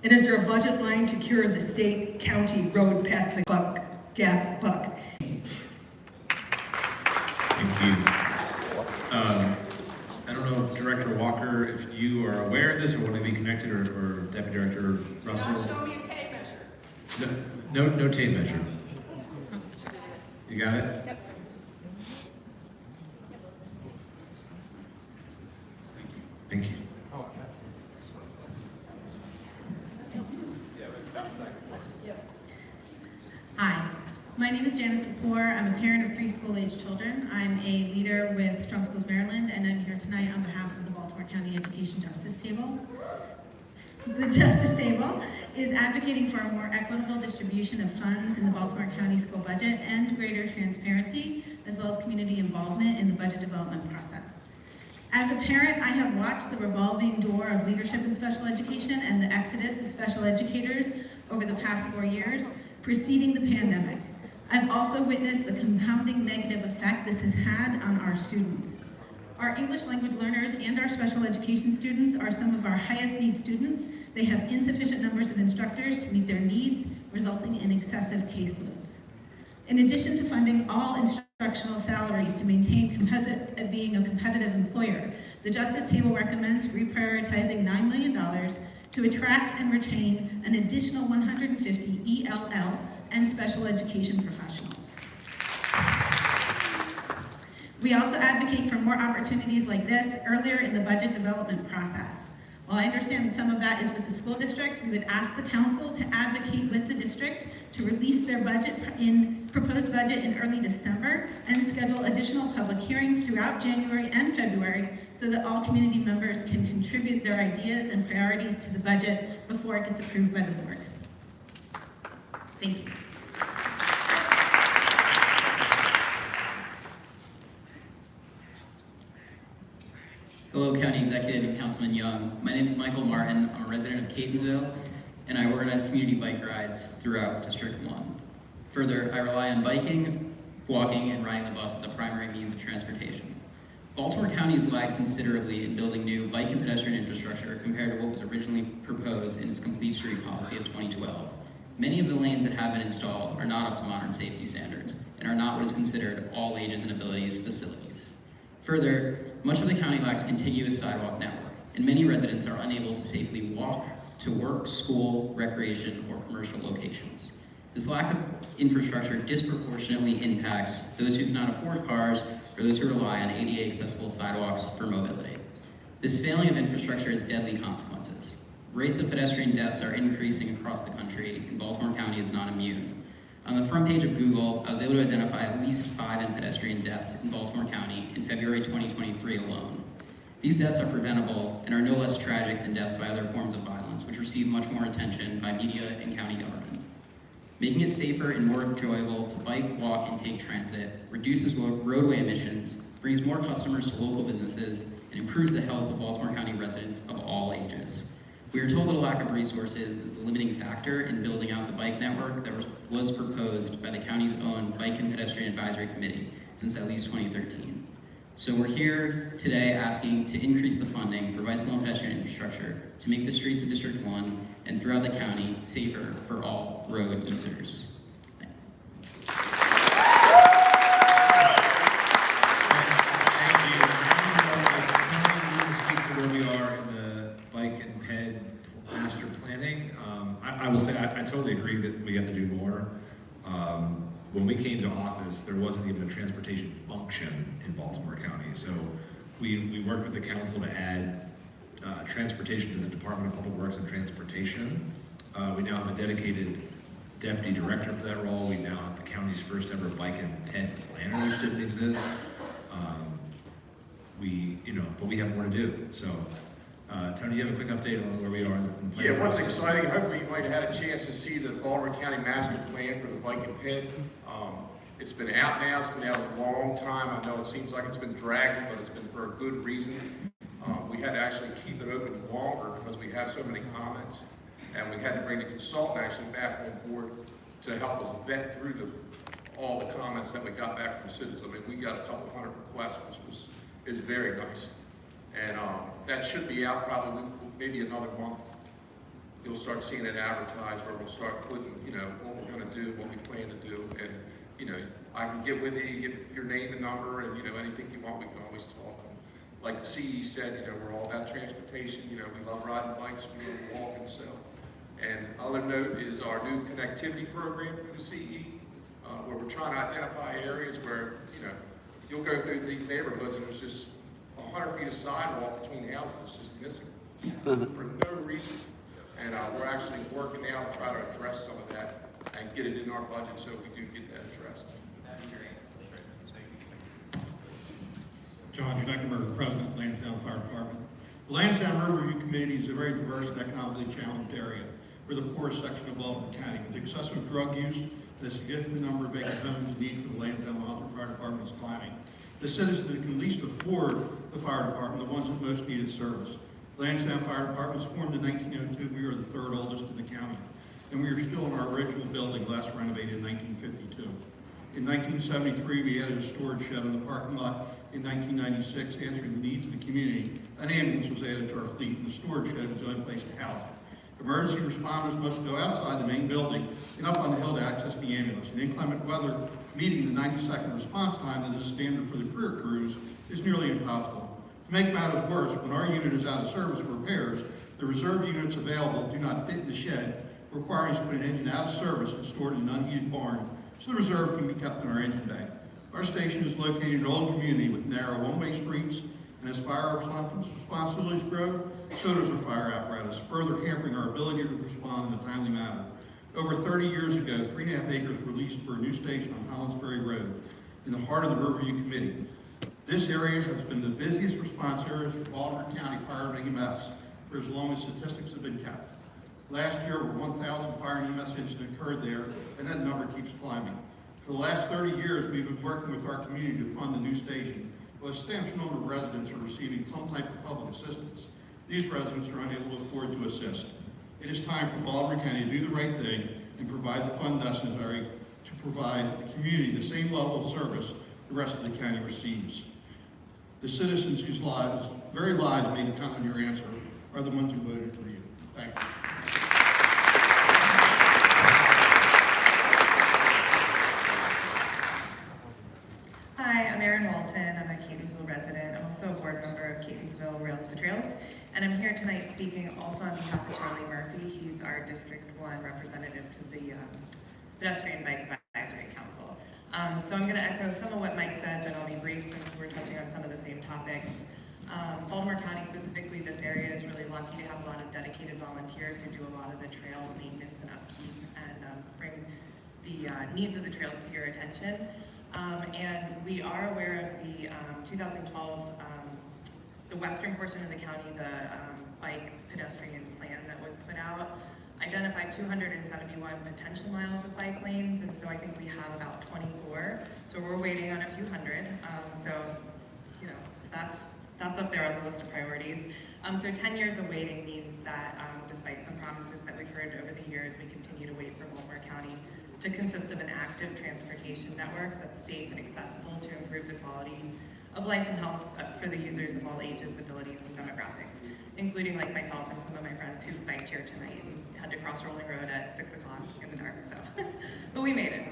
And is there a budget line to cure the state county road past the gap buck? Thank you. I don't know if Director Walker, if you are aware of this or want to be connected, or Deputy Director Russell? Now show me a tape measure. No tape measure. You got it? Yep. Thank you. Hi, my name is Janice Lepore. I'm a parent of 3 school-aged children. I'm a leader with Strong Schools Maryland, and I'm here tonight on behalf of the Baltimore County Education Justice Table. The Justice Table is advocating for a more equitable distribution of funds in the Baltimore County school budget and greater transparency, as well as community involvement in the budget development process. As a parent, I have watched the revolving door of leadership in special education and the exodus of special educators over the past 4 years, preceding the pandemic. I've also witnessed the compounding negative effect this has had on our students. Our English language learners and our special education students are some of our highest need students. They have insufficient numbers of instructors to meet their needs, resulting in excessive caseloads. In addition to funding all instructional salaries to maintain being a competitive employer, the Justice Table recommends reprioritizing $9 million to attract and retain an additional 150 ELL and special education professionals. We also advocate for more opportunities like this earlier in the budget development process. While I understand some of that is with the school district, we would ask the council to advocate with the district to release their proposed budget in early December and schedule additional public hearings throughout January and February so that all community members can contribute their ideas and priorities to the budget before it gets approved by the board. Thank you. Hello, County Executive and Councilman Young. My name is Michael Martin. I'm a resident of Catonsville, and I organize community bike rides throughout District 1. Further, I rely on biking, walking, and riding the bus as a primary means of transportation. Baltimore County has lagged considerably in building new bike and pedestrian infrastructure compared to what was originally proposed in its Complete Street Policy of 2012. Many of the lanes that have been installed are not up to modern safety standards and are not what is considered all ages and abilities facilities. Further, much of the county lacks continuous sidewalk network, and many residents are unable to safely walk to work, school, recreation, or commercial locations. This lack of infrastructure disproportionately impacts those who cannot afford cars or those who rely on ADA accessible sidewalks for mobility. This failing of infrastructure has deadly consequences. Rates of pedestrian deaths are increasing across the country, and Baltimore County is not immune. On the front page of Google, I was able to identify at least 5 pedestrian deaths in Baltimore County in February 2023 alone. These deaths are preventable and are no less tragic than deaths by other forms of violence, which receive much more attention by media and county government. Making it safer and more enjoyable to bike, walk, and take transit reduces roadway emissions, brings more customers to local businesses, and improves the health of Baltimore County residents of all ages. We are told that a lack of resources is the limiting factor in building out the bike network that was proposed by the county's own Bike and Pedestrian Advisory Committee since at least 2013. So we're here today asking to increase the funding for bicycle and pedestrian infrastructure to make the streets of District 1 and throughout the county safer for all road users. Thanks. Thank you. Can you speak to where we are in the bike and ped master planning? I will say I totally agree that we have to do more. When we came to office, there wasn't even a transportation function in Baltimore County. So we worked with the council to add transportation to the Department of Public Works and Transportation. We now have a dedicated deputy director for that role. We now have the county's first ever bike and ped planner, which didn't exist. But we have more to do. So, Tony, you have a quick update on where we are in the planning Yeah, what's process? exciting, hopefully you might have had a chance to see the Baltimore County Master Plan for the bike and ped. It's been out now, it's been out a long time. I know it seems like it's been dragging, but it's been for a good reason. We had to actually keep it open longer because we had so many comments. And we had to bring the consultant actually back on board to help us vet through all the comments that we got back from citizens. I mean, we got a couple hundred requests, which is very nice. And that should be out probably maybe another month. you'll start seeing it advertised where we'll start putting, what we're gonna do, what we plan to do. And, I can get with you, get your name and number, and, anything you want, we can always talk. And like the CE said, we're all about transportation. We love riding bikes, we love walking, so. And other note is our new connectivity program for the CE, where we're trying to identify areas where, you'll go through these neighborhoods and there's just 100 feet of sidewalk between houses that's just missing for no reason. And we're actually working now to try to address some of that and get it in our budget so we do get that addressed. John Schmeckenberger, President, Lansdowne Fire Department. The Lansdowne Riverview Community is a very diverse and economically challenged area. We're the poorest section of Baltimore County. With excessive drug use, the significant number of vacant homes, the need for the Lansdowne Fire Department is climbing. The citizens that can least afford the fire department, the ones that most needed service. Lansdowne Fire Department was formed in 1902. We are the third oldest in the county. And we are still in our original building, last renovated in 1952. In 1973, we added a storage shed in the parking lot. In 1996, answering the needs of the community, an ambulance was added to our fleet, and the storage shed was the only place to house it. Emergency responders must go outside the main building and up on the hill to access the ambulance. In inclement weather, meeting the 90-second response time that is standard for the career crews is nearly impossible. To make matters worse, when our unit is out of service for repairs, the reserve units available do not fit in the shed, requiring us to put an engine out of service and stored in an unheated barn so the reserve can be kept in our engine bay. Our station is located in an old community with narrow one-way streets, and as fire responsibilities grow, so does our fire apparatus, further hampering our ability to respond in a timely manner. Over 30 years ago, 3.5 acres were leased for a new station on Hollands Ferry Road, in the heart of the Riverview Committee. This area has been the busiest response area for Baltimore County fire and EMS for as long as statistics have been kept. Last year, over 1,000 fire and EMS incidents occurred there, and that number keeps climbing. For the last 30 years, we've been working with our community to fund the new station, but a substantial number of residents are receiving some type of public assistance. These residents are unable to afford to assist. It is time for Baltimore County to do the right thing and provide the fund necessary to provide the community the same level of service the rest of the county receives. The citizens whose very lives may depend on your answer, are the ones who voted for you. Thank you. Hi, I'm Erin Walton. I'm a Catonsville resident. I'm also a board member of Catonsville Rails for Trails. And I'm here tonight speaking also on behalf of Charlie Murphy. He's our District 1 representative to the Pedestrian Bike Advisory Council. So I'm going to echo some of what Mike said, but I'll be brief since we're touching on some of the same topics. Baltimore County, specifically this area, is really lucky to have a lot of dedicated volunteers who do a lot of the trail maintenance and upkeep and bring the needs of the trails to your attention. And we are aware of the 2012, the western portion of the county, the bike pedestrian plan that was put out, identified 271 potential miles of bike lanes, and so I think we have about 24. So we're waiting on a few hundred. So, you know, that's up there on the list of priorities. So 10 years of waiting means that despite some promises that we've heard over the years, we continue to wait for Baltimore County to consist of an active transportation network that's safe and accessible to improve the quality of life and health for the users of all ages, abilities, and demographics, including like myself and some of my friends who biked here tonight and had to cross Rolling Road at 6 o'clock in the dark, so, but we made it.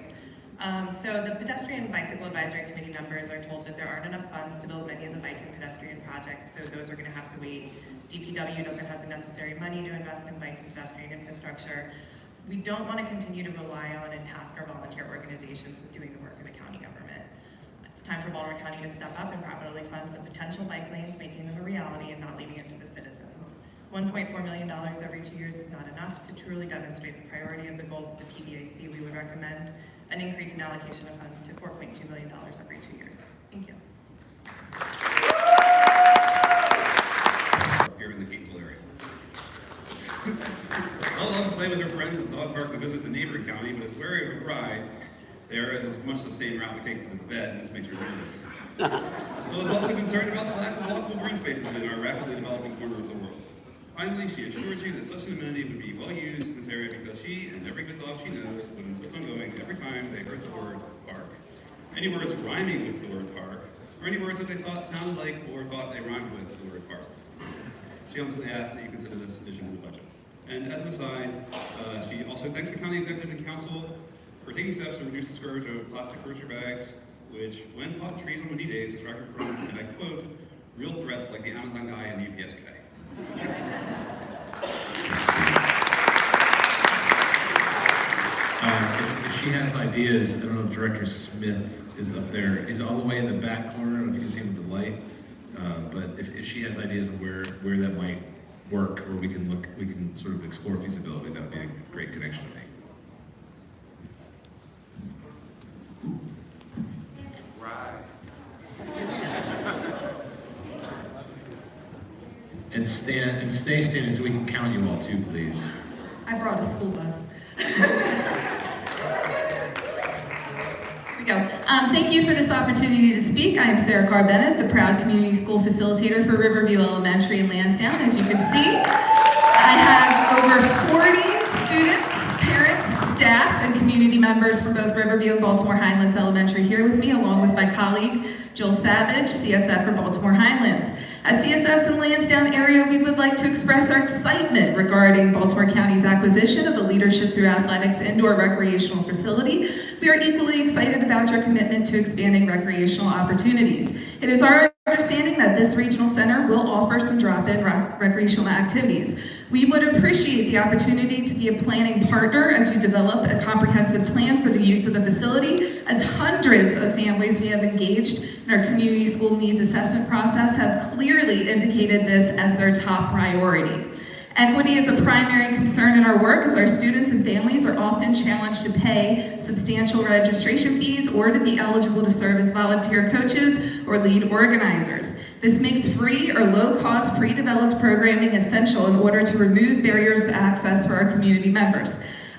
So the Pedestrian Bicycle Advisory Committee members are told that there aren't enough funds to build many of the bike and pedestrian projects, so those are going to have to wait. DPW doesn't have the necessary money to invest in bike and pedestrian infrastructure. We don't want to continue to rely on and task our volunteer organizations with doing the work of the county government. It's time for Baltimore County to step up and properly fund the potential bike lanes, making them a reality and not leaving it to the citizens. $1.4 million every 2 years is not enough. To truly demonstrate the priority of the goals of the PBAC, we would recommend an increase in allocation of funds to $4.2 million every 2 years. Thank you. Here in the Catonsville area. I love to play with their friends at the dog park to visit the neighboring county, but it's where we ride there is as much the same route we take to the bed, and this makes you nervous. So I was also concerned about the lack of walkable green spaces in our rapidly developing corner of the world. Finally, she assures you that such an amenity would be well used in this area because she and every good dog she knows would insist on going every time they heard the word park. Any words rhyming with the word park, or any words that they thought sounded like or thought they rhymed with the word park. She humbly asks that you consider this addition to the budget. And as an aside, she also thanks the county executive and council for taking steps to reduce the scourge of plastic grocery bags, which, when caught in trees on windy days, distract from, and I quote, real threats like the Amazon guy and the UPS guy. If she has ideas, I don't know if Director Smith is up there. He's all the way in the back corner. I don't know if you can see him with the light. But if she has ideas of where that might work, or we can sort of explore feasibility, that would be a great connection to make. And stay standing so we can count you all too, please. I brought a school bus. Here we go. Thank you for this opportunity to speak. I am Sarah Carr Bennett, the proud community school facilitator for Riverview Elementary in Lansdowne. As you can see, I have over 40 students, parents, staff, and community members from both Riverview and Baltimore Highlands Elementary here with me, along with my colleague, Jill Savage, CSF for Baltimore Highlands. As CSFs in Lansdowne area, we would like to express our excitement regarding Baltimore County's acquisition of a Leadership Through Athletics indoor recreational facility. We are equally excited about your commitment to expanding recreational opportunities. It is our understanding that this regional center will offer some drop-in recreational activities. We would appreciate the opportunity to be a planning partner as you develop a comprehensive plan for the use of the facility, as hundreds of families we have engaged in our community school needs assessment process have clearly indicated this as their top priority. Equity is a primary concern in our work, as our students and families are often challenged to pay substantial registration fees or to be eligible to serve as volunteer coaches or lead organizers. This makes free or low-cost pre-developed programming essential in order to remove barriers to access for our community members.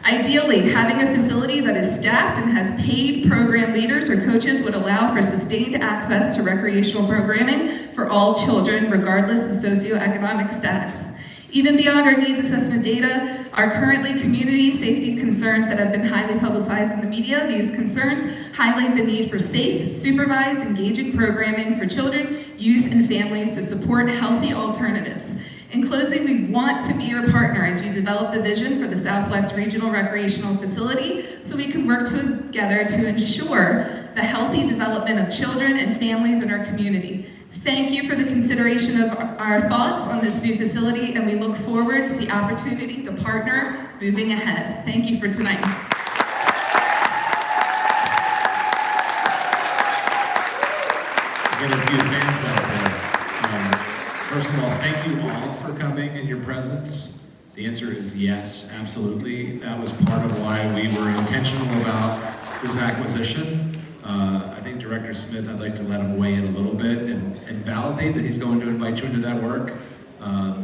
Ideally, having a facility that is staffed and has paid program leaders or coaches would allow for sustained access to recreational programming for all children, regardless of socioeconomic status. Even beyond our needs assessment data, are currently community safety concerns that have been highly publicized in the media. These concerns highlight the need for safe, supervised, engaging programming for children, youth, and families to support healthy alternatives. In closing, we want to be your partner as you develop the vision for the Southwest Regional Recreational Facility so we can work together to ensure the healthy development of children and families in our community. Thank you for the consideration of our thoughts on this new facility, and we look forward to the opportunity to partner moving ahead. Thank you for tonight. Get a few fans out there. First of all, thank you all for coming and your presence. The answer is yes, absolutely. That was part of why we were intentional about this acquisition. I think Director Smith, I'd like to let him weigh in a little bit and validate that he's going to invite you into that work.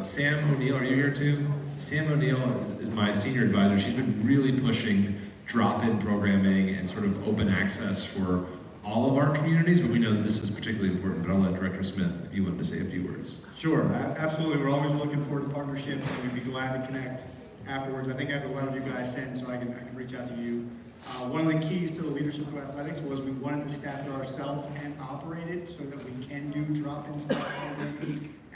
Sam O'Neill, are you here too? Sam O'Neill is my senior advisor. She's been really pushing drop-in programming and sort of open access for all of our communities, but we know that this is particularly important. But I'll let Director Smith, if you wanted to say a few words. Sure, absolutely. We're always looking forward to partnerships, and we'd be glad to connect afterwards. I think I have the letter you guys sent, so I can reach out to you. One of the keys to the Leadership Through Athletics was we wanted to staff it ourselves and operate it so that we can do drop-in stuff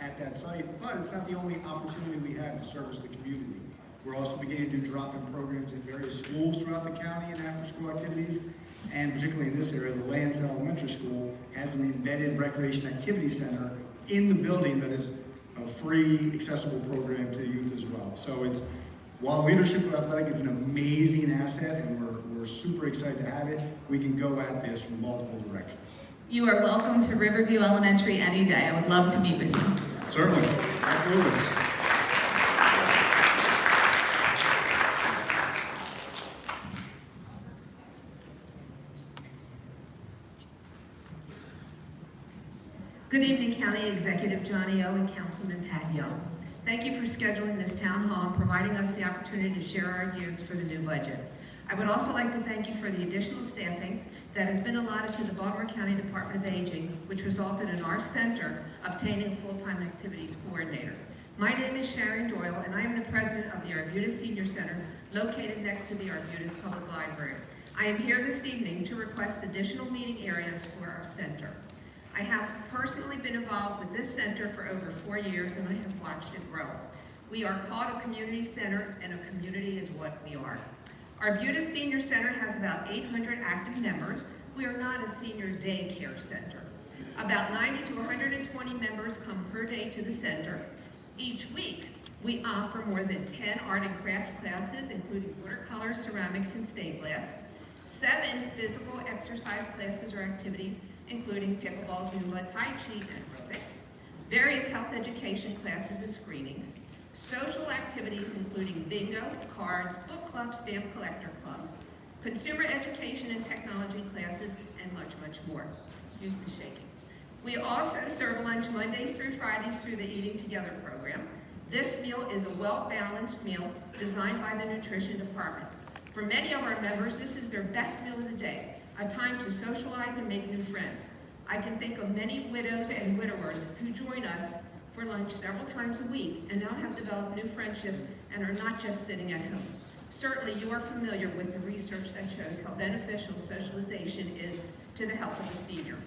at that site. But it's not the only opportunity we have to service the community. We're also beginning to do drop-in programs in various schools throughout the county and after-school activities. And particularly in this area, the Lansdowne Elementary School has an embedded recreation activity center in the building that is a free, accessible program to youth as well. So it's, while Leadership Through Athletic is an amazing asset and we're super excited to have it, we can go at this from multiple directions. You are welcome to Riverview Elementary any day. I would love to meet with you. Certainly, absolutely. Good evening, County Executive Johnny O and Councilman Pat Young. Thank you for scheduling this town hall and providing us the opportunity to share our ideas for the new budget. I would also like to thank you for the additional staffing that has been allotted to the Baltimore County Department of Aging, which resulted in our center obtaining a full-time activities coordinator. My name is Sharon Doyle, and I am the president of the Arbutus Senior Center, located next to the Arbutus Public Library. I am here this evening to request additional meeting areas for our center. I have personally been involved with this center for over 4 years, and I have watched it grow. We are called a community center, and a community is what we are. Our Buda Senior Center has about 800 active members. We are not a senior daycare center. About 90 to 120 members come per day to the center. Each week, we offer more than 10 art and craft classes, including watercolor, ceramics, and stained glass, 7 physical exercise classes or activities, including pickleball, Zumba, Tai Chi, and aerobics, various health education classes and screenings, social activities including bingo, cards, book club, stamp collector club, consumer education and technology classes, and much, much more. Excuse the shaking. We also serve lunch Mondays through Fridays through the Eating Together program. This meal is a well-balanced meal designed by the nutrition department. For many of our members, this is their best meal of the day, a time to socialize and make new friends. I can think of many widows and widowers who join us for lunch several times a week and now have developed new friendships and are not just sitting at home. Certainly you are familiar with the research that shows how beneficial socialization is to the health of the senior.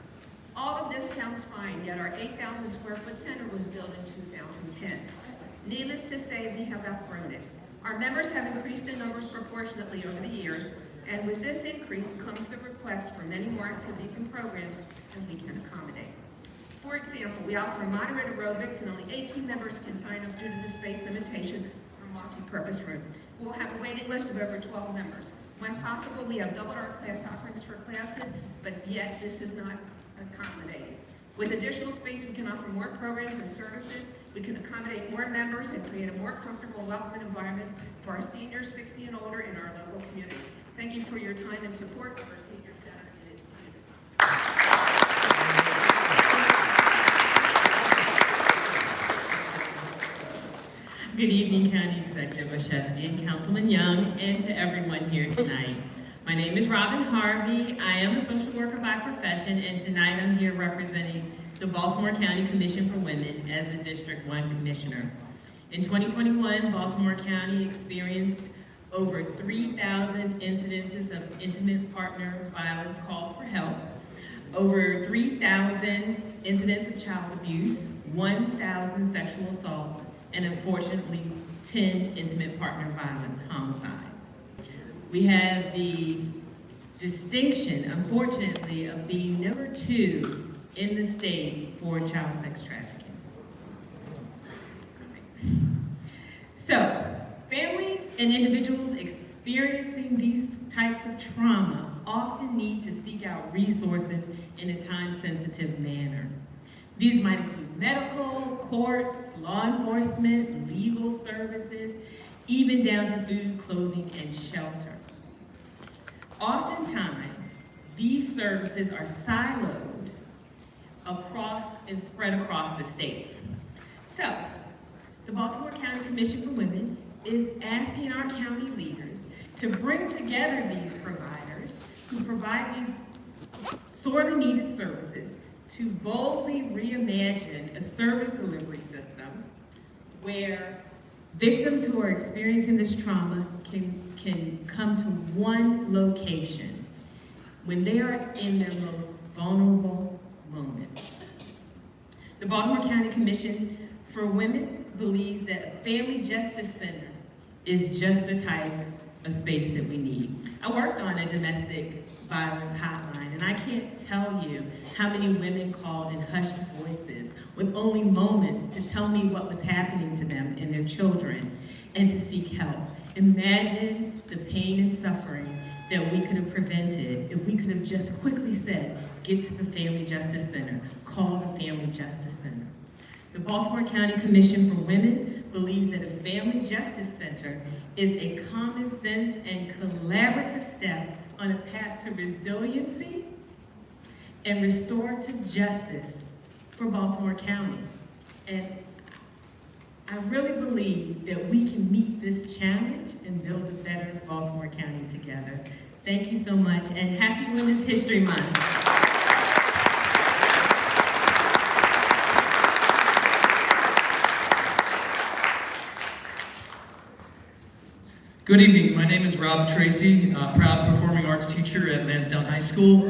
All of this sounds fine, yet our 8,000 square foot center was built in 2010. Needless to say, we have outgrown it. Our members have increased in numbers proportionately over the years, and with this increase comes the request for many more activities and programs than we can accommodate. For example, we offer moderate aerobics and only 18 members can sign up due to the space limitation for multi-purpose room. We'll have a waiting list of over 12 members. When possible, we have doubled our class offerings for classes, but yet this is not accommodated. With additional space, we can offer more programs and services. We can accommodate more members and create a more comfortable, welcoming environment for our seniors 60 and older in our local community. Thank you for your time and support of our senior center and its community. Good evening, County Executive Olszewski and Councilman Young, and to everyone here tonight. My name is Robin Harvey. I am a social worker by profession, and tonight I'm here representing the Baltimore County Commission for Women as the District 1 Commissioner. In 2021, Baltimore County experienced over 3,000 incidences of intimate partner violence calls for help, over 3,000 incidents of child abuse, 1,000 sexual assaults, and unfortunately 10 intimate partner violence homicides. We have the distinction, unfortunately, of being number 2 in the state for child sex trafficking. So, families and individuals experiencing these types of trauma often need to seek out resources in a time-sensitive manner. These might include medical, courts, law enforcement, legal services, even down to food, clothing, and shelter. Oftentimes, these services are siloed across and spread across the state. So, the Baltimore County Commission for Women is asking our county leaders to bring together these providers who provide these sorely needed services to boldly reimagine a service delivery system where victims who are experiencing this trauma can come to one location when they are in their most vulnerable moment. The Baltimore County Commission for Women believes that a family justice center is just the type of space that we need. I worked on a domestic violence hotline, and I can't tell you how many women called in hushed voices with only moments to tell me what was happening to them and their children and to seek help. Imagine the pain and suffering that we could have prevented if we could have just quickly said, get to the Family Justice Center, call the Family Justice Center. The Baltimore County Commission for Women believes that a Family Justice Center is a common sense and collaborative step on a path to resiliency and restorative justice for Baltimore County. And I really believe that we can meet this challenge and build a better Baltimore County together. Thank you so much, and happy Women's History Month. Good evening, my name is Rob Tracy, proud performing arts teacher at Lansdowne High School.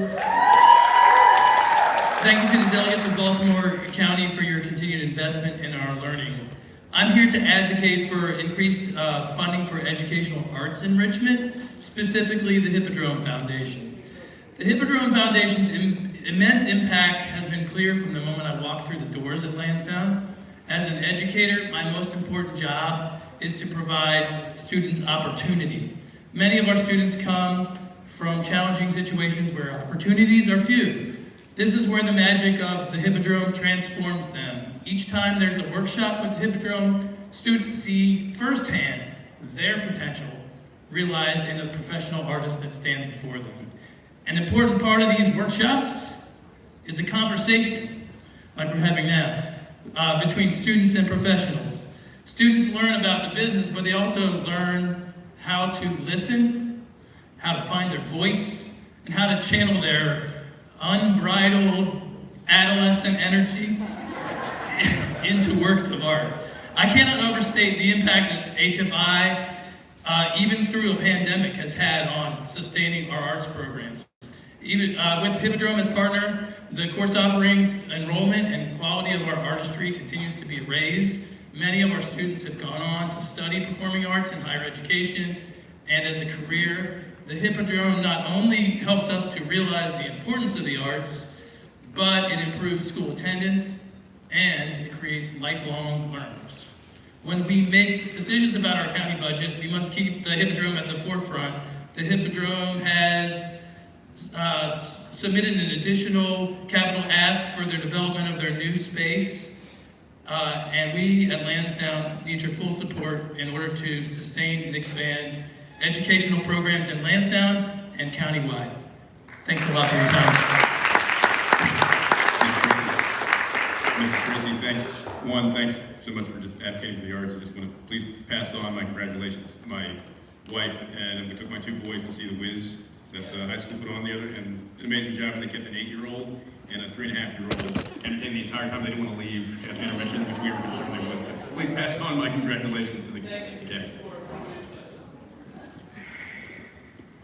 Thank you to the delegates of Baltimore County for your continued investment in our learning. I'm here to advocate for increased funding for educational arts enrichment, specifically the Hippodrome Foundation. The Hippodrome Foundation's immense impact has been clear from the moment I walked through the doors at Lansdowne. As an educator, my most important job is to provide students opportunity. Many of our students come from challenging situations where opportunities are few. This is where the magic of the Hippodrome transforms them. Each time there's a workshop with the Hippodrome, students see firsthand their potential realized in the professional artist that stands before them. An important part of these workshops is a conversation, like we're having now, between students and professionals. Students learn about the business, but they also learn how to listen, how to find their voice, and how to channel their unbridled adolescent energy into works of art. I cannot overstate the impact that HFI, even through a pandemic, has had on sustaining our arts programs. Even with Hippodrome as partner, the course offerings, enrollment, and quality of our artistry continues to be raised. Many of our students have gone on to study performing arts in higher education and as a career. The Hippodrome not only helps us to realize the importance of the arts, but it improves school attendance and it creates lifelong learners. When we make decisions about our county budget, we must keep the Hippodrome at the forefront. The Hippodrome has submitted an additional capital ask for their development of their new space. And we at Lansdowne need your full support in order to sustain and expand educational programs in Lansdowne and countywide. Thanks a lot for your time. Mr. Tracy, thanks so much for just advocating for the arts. I just want to please pass on my congratulations to my wife, and we took my 2 boys to see The Wiz that the high school put on the other, and an amazing job. They kept an 8-year-old and a 3.5-year-old entertained the entire time. They didn't want to leave at intermission, which we were concerned they would. So please pass on my congratulations to the guests.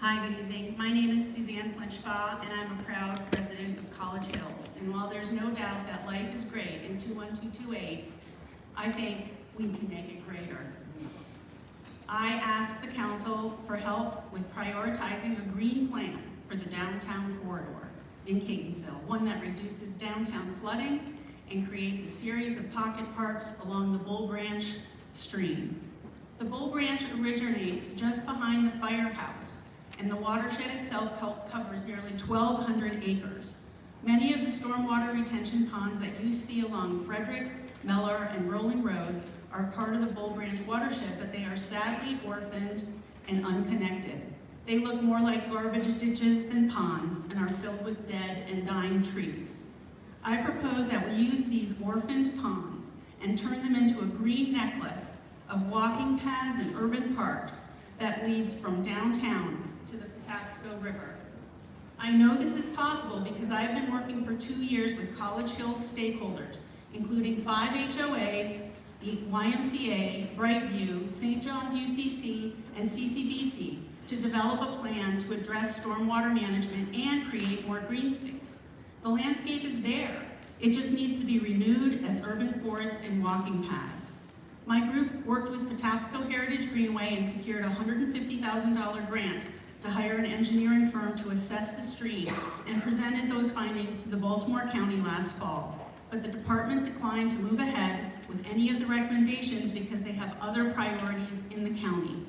Hi, good evening. My name is Suzanne Flinchbaugh, and I'm a proud resident of College Hills. And while there's no doubt that life is great in 21228, I think we can make it greater. I ask the council for help with prioritizing a green plan for the downtown corridor in Catonsville, one that reduces downtown flooding and creates a series of pocket parks along the Bull Branch stream. The Bull Branch originates just behind the firehouse, and the watershed itself covers nearly 1,200 acres. Many of the stormwater retention ponds that you see along Frederick, Meller, and Rolling Roads are part of the Bull Branch watershed, but they are sadly orphaned and unconnected. They look more like garbage ditches than ponds and are filled with dead and dying trees. I propose that we use these orphaned ponds and turn them into a green necklace of walking paths and urban parks that leads from downtown to the Patapsco River. I know this is possible because I have been working for 2 years with College Hills stakeholders, including 5 HOAs, the YMCA, Brightview, St. John's UCC, and CCBC to develop a plan to address stormwater management and create more green space. The landscape is there. It just needs to be renewed as urban forest and walking paths. My group worked with Patapsco Heritage Greenway and secured a $150,000 grant to hire an engineering firm to assess the stream and presented those findings to the Baltimore County last fall. But the department declined to move ahead with any of the recommendations because they have other priorities in the county.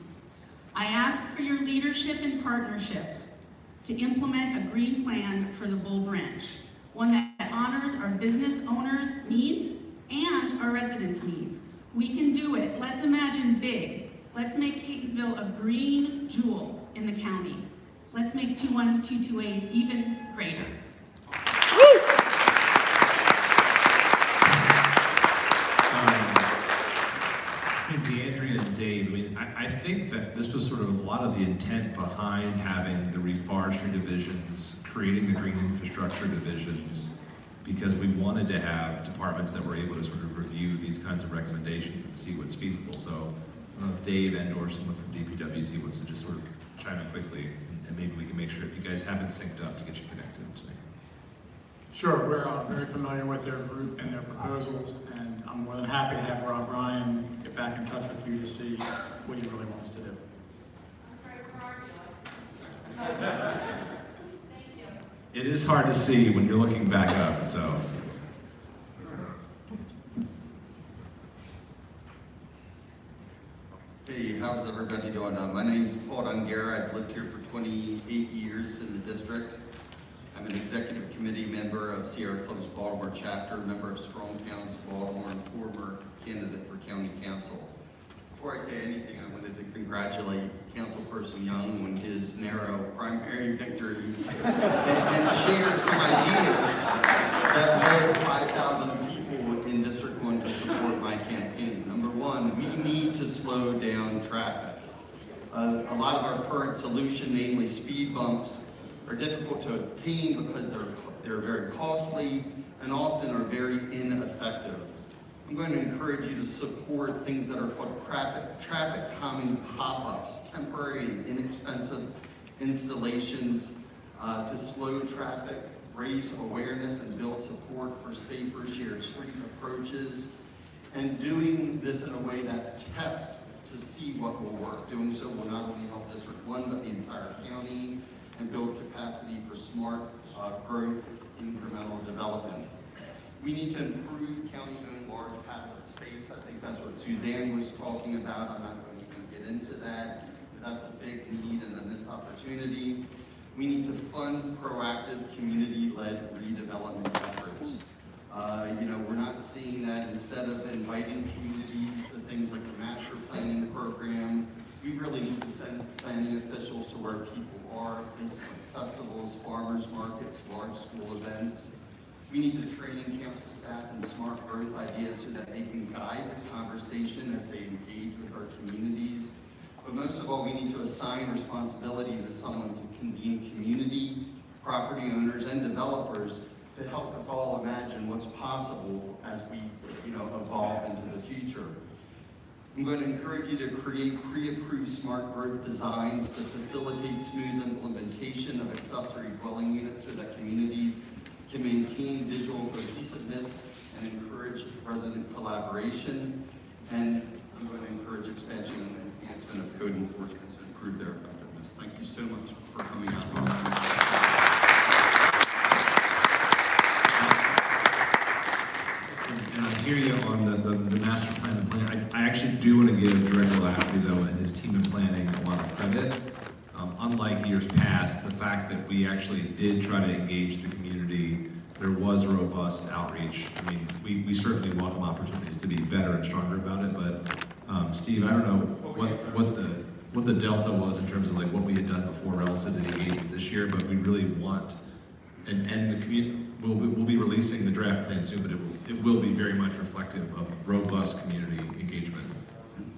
I ask for your leadership and partnership to implement a green plan for the Bull Branch, one that honors our business owners' needs and our residents' needs. We can do it. Let's imagine big. Let's make Catonsville a green jewel in the county. Let's make 21228 even greater. Andrea and Dave, I mean, I think that this was sort of a lot of the intent behind having the reforestry divisions, creating the green infrastructure divisions, because we wanted to have departments that were able to sort of review these kinds of recommendations and see what's feasible. So I don't know if Dave and or someone from DPWT wants to just sort of chime in quickly, and maybe we can make sure if you guys haven't synced up to get you connected today. Sure, we're very familiar with their group and their proposals, and I'm more than happy to have Rob Ryan get back in touch with you to see what he really wants to do. It is hard to see when you're looking back up, so. Hey, how's everybody doing? My name's Paul Dungera. I've lived here for 28 years in the district. I'm an executive committee member of Sierra Club's Baltimore chapter, member of Strong Towns Baltimore, and former candidate for county council. Before I say anything, I wanted to congratulate Councilperson Young on his narrow primary victory and share some ideas that led 5,000 people in District 1 to support my campaign. Number one, we need to slow down traffic. A lot of our current solution, namely speed bumps, are difficult to obtain because they're very costly and often are very ineffective. I'm going to encourage you to support things that are called traffic calming pop-ups, temporary and inexpensive installations to slow traffic, raise awareness, and build support for safer shared street approaches, and doing this in a way that tests to see what will work. Doing so will not only help District 1, but the entire county, and build capacity for smart growth, incremental development. We need to improve county-owned large passive space. I think that's what Suzanne was talking about. I'm not going to even get into that. But that's a big need and a missed opportunity. We need to fund proactive community-led redevelopment efforts. We're not seeing that. Instead of inviting communities to things like the master planning program, we really need to send planning officials to where people are, places like festivals, farmers markets, large school events. We need to train campus staff in smart growth ideas so that they can guide the conversation as they engage with our communities. But most of all, we need to assign responsibility to someone to convene community, property owners, and developers to help us all imagine what's possible as we evolve into the future. I'm going to encourage you to create pre-approved smart growth designs to facilitate smooth implementation of accessory dwelling units so that communities can maintain visual cohesiveness and encourage resident collaboration. And I'm going to encourage expansion and enhancement of code enforcement to improve their effectiveness. Thank you so much for coming out. And I hear you on the master plan and plan. I actually do want to give Director Lafferty, though, and his team in planning a lot of credit. Unlike years past, the fact that we actually did try to engage the community, there was robust outreach. I mean, we certainly welcome opportunities to be better and stronger about it, but Steve, I don't know what the delta was in terms of like what we had done before relative to the engagement this year, but we really want, and the community, we'll be releasing the draft plan soon, but it will be very much reflective of robust community engagement.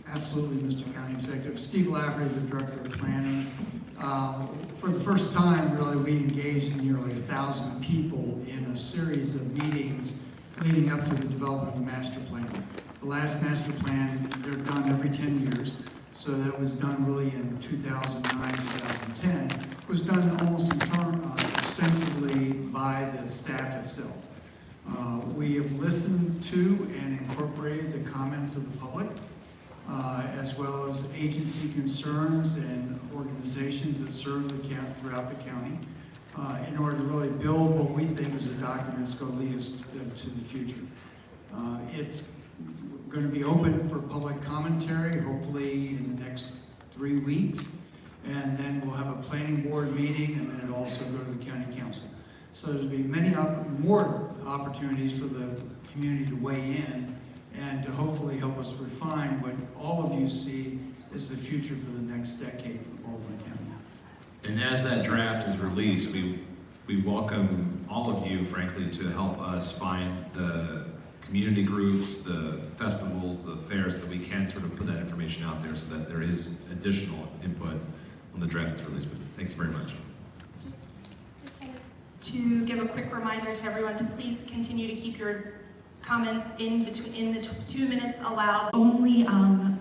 Absolutely, Mr. County Executive. Steve Lafferty, the Director of Planning. For the first time, really, we engaged nearly 1,000 people in a series of meetings leading up to the development of the master plan. The last master plan, they're done every 10 years, so that was done really in 2009, 2010. It was done almost extensively by the staff itself. We have listened to and incorporated the comments of the public, as well as agency concerns and organizations that serve the county throughout the county, in order to really build what we think is a document that's going to lead us to the future. It's going to be open for public commentary, hopefully in the next 3 weeks, and then we'll have a planning board meeting, and then it'll also go to the county council. So there'll be many more opportunities for the community to weigh in and to hopefully help us refine what all of you see as the future for the next decade for Baltimore County. And as that draft is released, we welcome all of you, frankly, to help us find the community groups, the festivals, the fairs, that we can sort of put that information out there so that there is additional input when the draft is released. But thank you very much. To give a quick reminder to everyone to please continue to keep your comments in the 2 minutes allowed. Only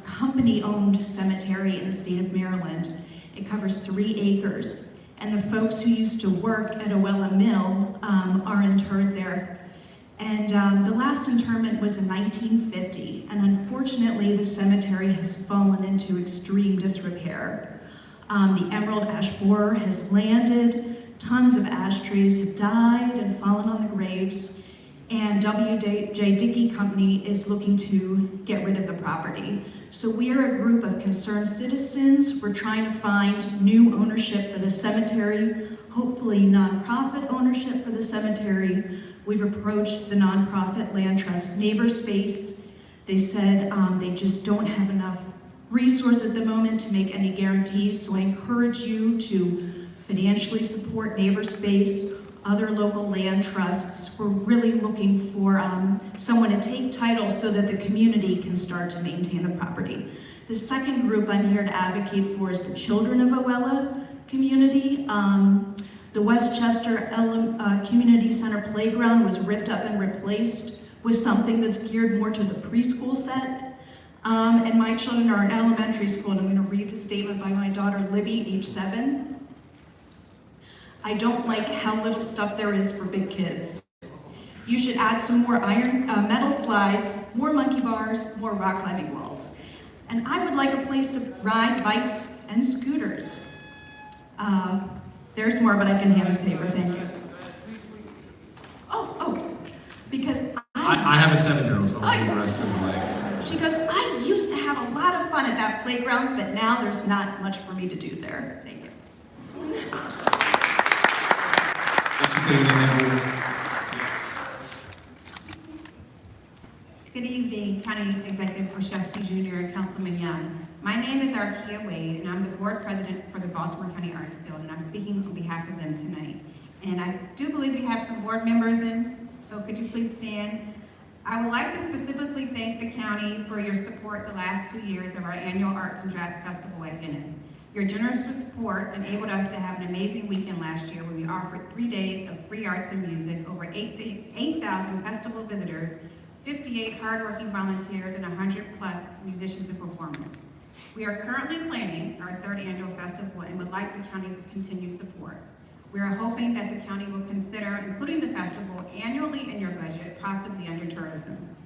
company-owned cemetery in the state of Maryland. It covers 3 acres, and the folks who used to work at Owella Mill are interred there. And the last interment was in 1950, and unfortunately the cemetery has fallen into extreme disrepair. The emerald ash borer has landed, tons of ash trees have died and fallen on the graves, and W.J. Dickey Company is looking to get rid of the property. So we are a group of concerned citizens. We're trying to find new ownership for the cemetery, hopefully nonprofit ownership for the cemetery. We've approached the nonprofit Land Trust Neighborspace. They said they just don't have enough resources at the moment to make any guarantees, so I encourage you to financially support Neighborspace, other local land trusts. We're really looking for someone to take title so that the community can start to maintain the property. The second group I'm here to advocate for is the Children of Owella community. The Westchester Community Center playground was ripped up and replaced with something that's geared more to the preschool set. And my children are in elementary school, and I'm going to read the statement by my daughter Libby, age 7. I don't like how little stuff there is for big kids. You should add some more metal slides, more monkey bars, more rock climbing walls. And I would like a place to ride bikes and scooters. There's more, but I can hand this paper, thank you. Because I have a 7-year-old, so I'll do the rest of the leg. She goes, I used to have a lot of fun at that playground, but now there's not much for me to do there. Thank you. Good evening, County Executive Olszewski Jr. and Councilman Young. My name is Arkia Wade, and I'm the board president for the Baltimore County Arts Guild, and I'm speaking on behalf of them tonight. And I do believe we have some board members in, so could you please stand? I would like to specifically thank the county for your support the last 2 years of our annual Arts and Drafts Festival at Guinness. Your generous support enabled us to have an amazing weekend last year where we offered 3 days of free arts and music, over 8,000 festival visitors, 58 hardworking volunteers, and 100 plus musicians and performers. We are currently planning our 3rd annual festival and would like the county's continued support. We are hoping that the county will consider including the festival annually in your budget, possibly under tourism.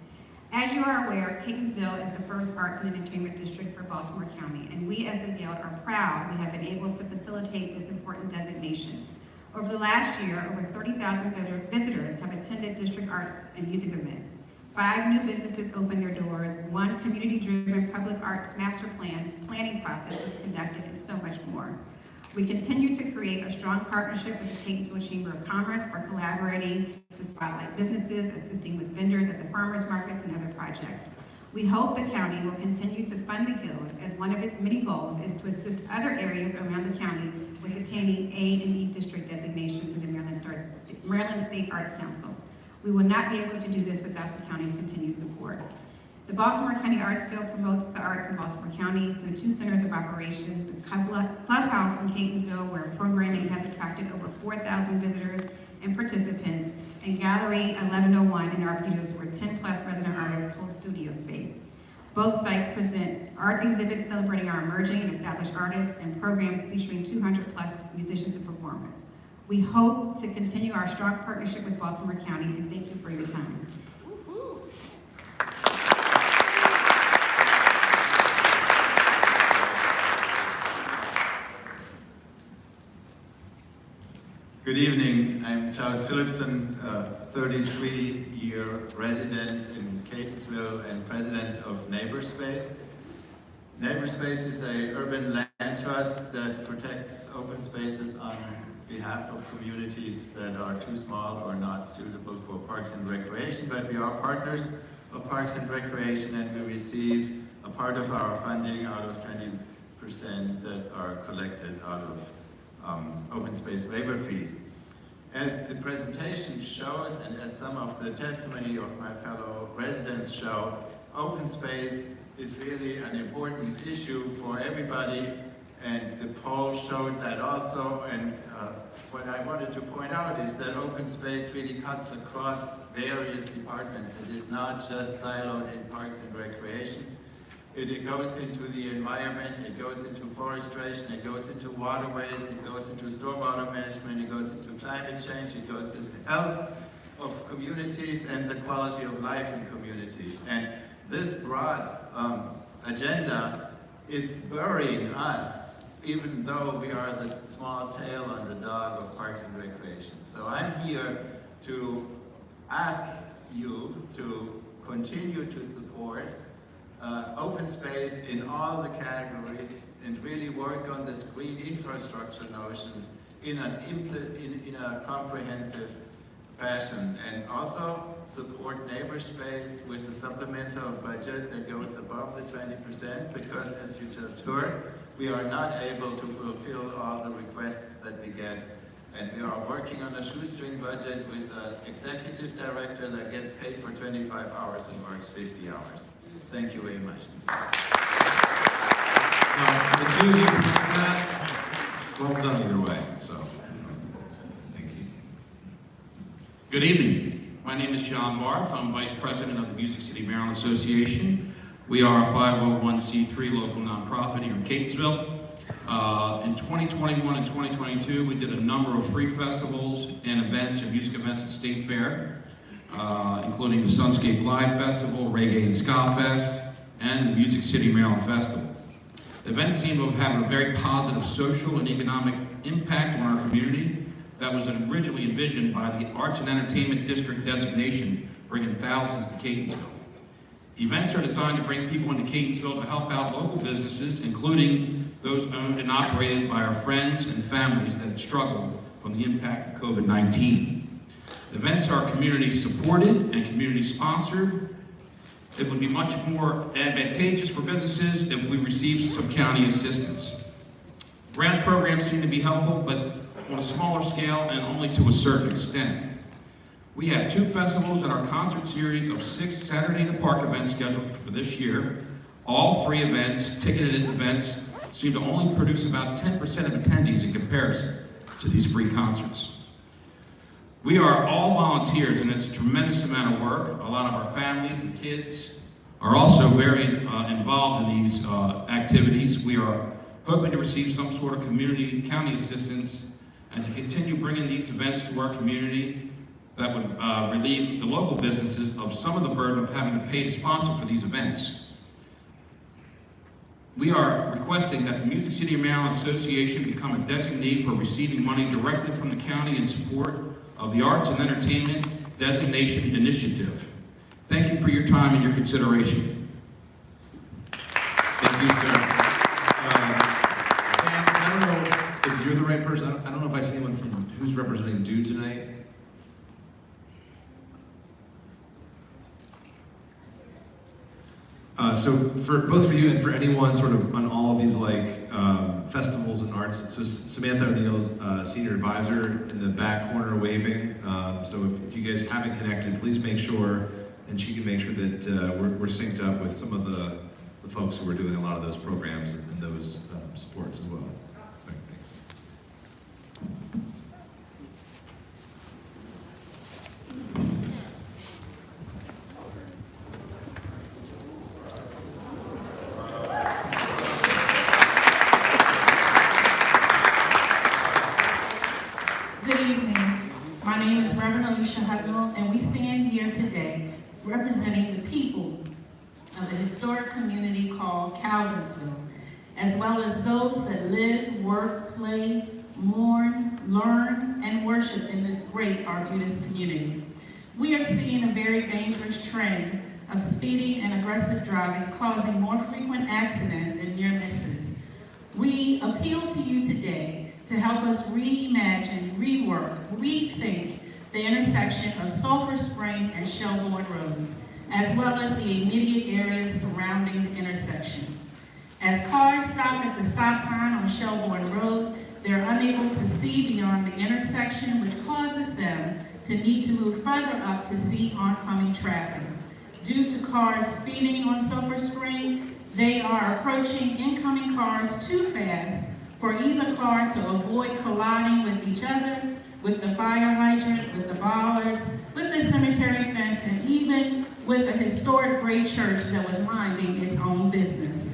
As you are aware, Catonsville is the first arts and entertainment district for Baltimore County, and we as the Guild are proud we have been able to facilitate this important designation. Over the last year, over 30,000 visitors have attended district arts and music events. 5 new businesses opened their doors, 1 community-driven public arts master planning process was conducted, and so much more. We continue to create a strong partnership with the Catonsville Chamber of Commerce for collaborating to spotlight businesses, assisting with vendors at the farmers markets and other projects. We hope the county will continue to fund the Guild as one of its many goals is to assist other areas around the county with attaining A and E district designation through the Maryland State Arts Council. We will not be able to do this without the county's continued support. The Baltimore County Arts Guild promotes the arts in Baltimore County through 2 centers of operation, the Clubhouse in Catonsville, where programming has attracted over 4,000 visitors and participants, and Gallery 1101 in Arbutus, where 10 plus resident artists hold studio space. Both sites present art exhibits celebrating our emerging and established artists and programs featuring 200 plus musicians and performers. We hope to continue our strong partnership with Baltimore County, and thank you for your time. Good evening, I'm Charles Philipson, 33-year resident in Catonsville and president of Neighborspace. Neighborspace is an urban land trust that protects open spaces on behalf of communities that are too small or not suitable for parks and recreation, but we are partners of Parks and Recreation, and we receive a part of our funding out of 20% that are collected out of open space waiver fees. As the presentation shows, and as some of the testimony of my fellow residents show, open space is really an important issue for everybody, and the poll showed that also. And what I wanted to point out is that open space really cuts across various departments. It is not just siloed in Parks and Recreation. It goes into the environment, it goes into forestation, it goes into waterways, it goes into stormwater management, it goes into climate change, it goes into health, of communities and the quality of life in communities. And this broad agenda is burying us, even though we are the small tail on the dog of Parks and Recreation. So I'm here to ask you to continue to support open space in all the categories and really work on this green infrastructure notion in a comprehensive fashion, and also support neighbor space with a supplemental budget that goes above the 20%, because as you just heard, we are not able to fulfill all the requests that we get. And we are working on a shoestring budget with an executive director that gets paid for 25 hours and works 50 hours. Thank you very much. The two of you, well done either way, so thank you. Good evening. My name is John Barth. I'm Vice President of the Music City Maryland Association. We are a 501c3 local nonprofit here in Catonsville. In 2021 and 2022, we did a number of free festivals and events and music events at State Fair, including the Sunscape Live Festival, Reggae and Ska Fest, and the Music City Maryland Festival. The events seem to have a very positive social and economic impact on our community that was originally envisioned by the Arts and Entertainment District designation, bringing thousands to Catonsville. Events are designed to bring people into Catonsville to help out local businesses, including those owned and operated by our friends and families that have struggled from the impact of COVID-19. Events are community supported and community sponsored. It would be much more advantageous for businesses if we received some county assistance. Grant programs seem to be helpful, but on a smaller scale and only to a certain extent. We have 2 festivals and our concert series of 6 Saturday in the Park events scheduled for this year. All 3 events, ticketed events, seem to only produce about 10% of attendees in comparison to these free concerts. We are all volunteers, and it's a tremendous amount of work. A lot of our families and kids are also very involved in these activities. We are hoping to receive some sort of county assistance and to continue bringing these events to our community that would relieve the local businesses of some of the burden of having to pay to sponsor for these events. We are requesting that the Music City of Maryland Association become a designee for receiving money directly from the county in support of the Arts and Entertainment Designation Initiative. Thank you for your time and your consideration. Thank you, sir. Sam, I don't know if you're the right person. I don't know if I see anyone from who's representing DO tonight. So for both for you and for anyone sort of on all of these festivals and arts, so Samantha O'Neill, Senior Advisor in the back corner waving. So if you guys haven't connected, please make sure, and she can make sure that we're synced up with some of the folks who are doing a lot of those programs and those supports as well. Right, thanks. Good evening. My name is Reverend Alicia Hutnell, and we stand here today representing the people of the historic community called Cowdersville, as well as those that live, work, play, mourn, learn, and worship in this great Arbutus community. We are seeing a very dangerous trend of speeding and aggressive driving causing more frequent accidents and near misses. We appeal to you today to help us reimagine, rework, rethink the intersection of Sulphur Spring and Shelbourne Roads, as well as the immediate areas surrounding the intersection. As cars stop at the stop sign on Shelbourne Road, they're unable to see beyond the intersection, which causes them to need to move further up to see oncoming traffic. Due to cars speeding on Sulphur Spring, they are approaching incoming cars too fast for either car to avoid colliding with each other, with the fire hydrant, with the bollards, with the cemetery fence, and even with a historic great church that was minding its own business.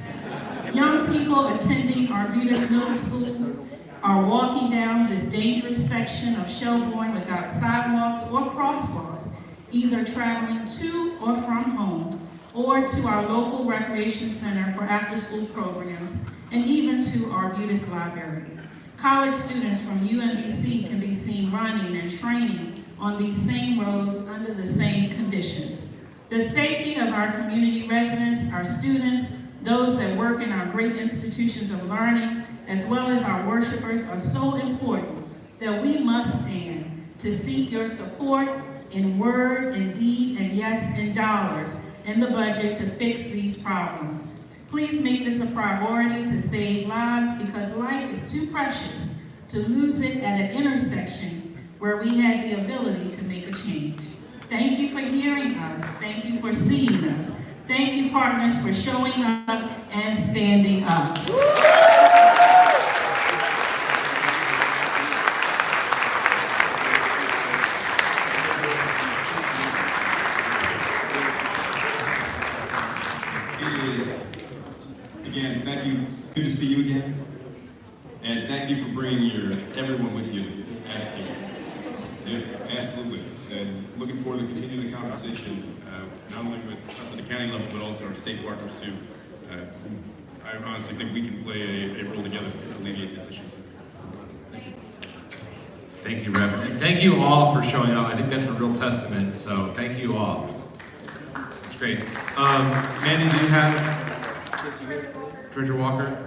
Young people attending Arbutus Middle School are walking down this dangerous section of Shelbourne without sidewalks sidewalks, or crosswalks, either traveling to or from home, or to our local recreation center for after-school programs, and even to our Arbutus Library. College students from UMBC can be seen running and training on these same roads under the same conditions. The safety of our community residents, our students, those that work in our great institutions of learning, as well as our worshipers, are so important that we must stand to seek your support in word, in deed, and yes, in dollars in the budget to fix these problems. Please make this a priority to save lives, because life is too precious to lose it at an intersection where we had the ability to make a change. Thank you for hearing us. Thank you for seeing us. Thank you, partners, for showing up and standing up. Again, thank you. Good to see you again. And thank you for bringing everyone with you. Yeah, absolutely. And looking forward to continuing the conversation, not only with us at the county level, but also our state partners too. I honestly think we can play a role together to alleviate this issue. Thank you, Reverend. And thank you all for showing up. I think that's a real testament, so thank you all. It's great. Mandy, do you have Treasurer Walker?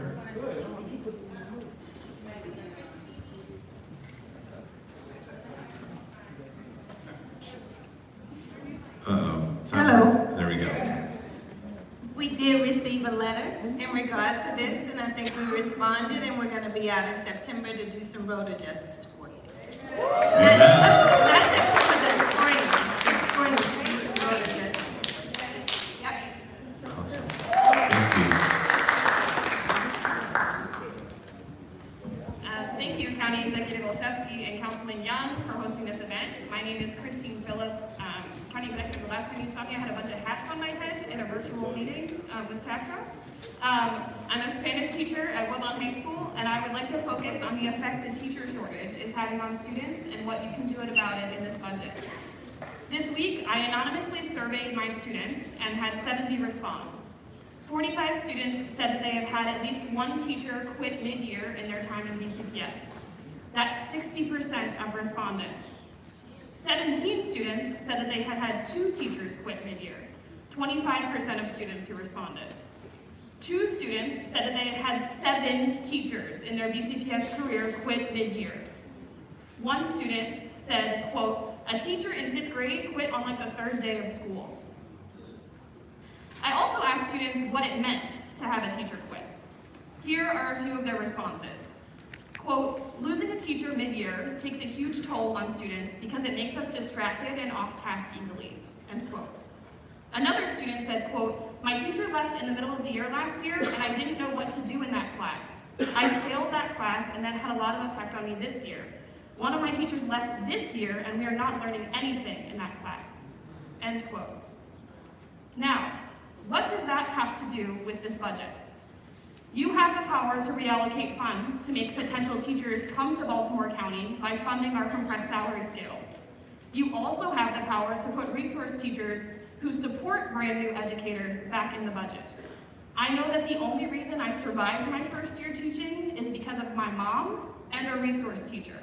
Hello. There we go. We did receive a letter in regards to this, and I think we responded, and we're going to be out in September to do some road adjustments for you. Not September, the spring. The spring, to do some road adjustments for you. Yep. Awesome. Thank you. Thank you, County Executive Olszewski and Councilman Young, for hosting this event. My name is Christine Phillips. County Executive, the last time you saw me, I had a bunch of hats on my head in a virtual meeting with TACTRA. I'm a Spanish teacher at Woodlawn High School, and I would like to focus on the effect the teacher shortage is having on students and what you can do about it in this budget. This week, I anonymously surveyed my students and had 70 respond. 45 students said that they have had at least one teacher quit mid-year in their time in BCPS. That's 60% of respondents. 17 students said that they had had 2 teachers quit mid-year, 25% of students who responded. 2 students said that they had had 7 teachers in their BCPS career quit mid-year. 1 student said, quote, a teacher in 5th grade quit on like the 3rd day of school. I also asked students what it meant to have a teacher quit. Here are a few of their responses. Quote, losing a teacher mid-year takes a huge toll on students because it makes us distracted and off task easily, end quote. Another student said, quote, my teacher left in the middle of the year last year and I didn't know what to do in that class. I failed that class and that had a lot of effect on me this year. One of my teachers left this year and we are not learning anything in that class, end quote. Now, what does that have to do with this budget? You have the power to reallocate funds to make potential teachers come to Baltimore County by funding our compressed salary scales. You also have the power to put resource teachers who support brand new educators back in the budget. I know that the only reason I survived my first year teaching is because of my mom and a resource teacher.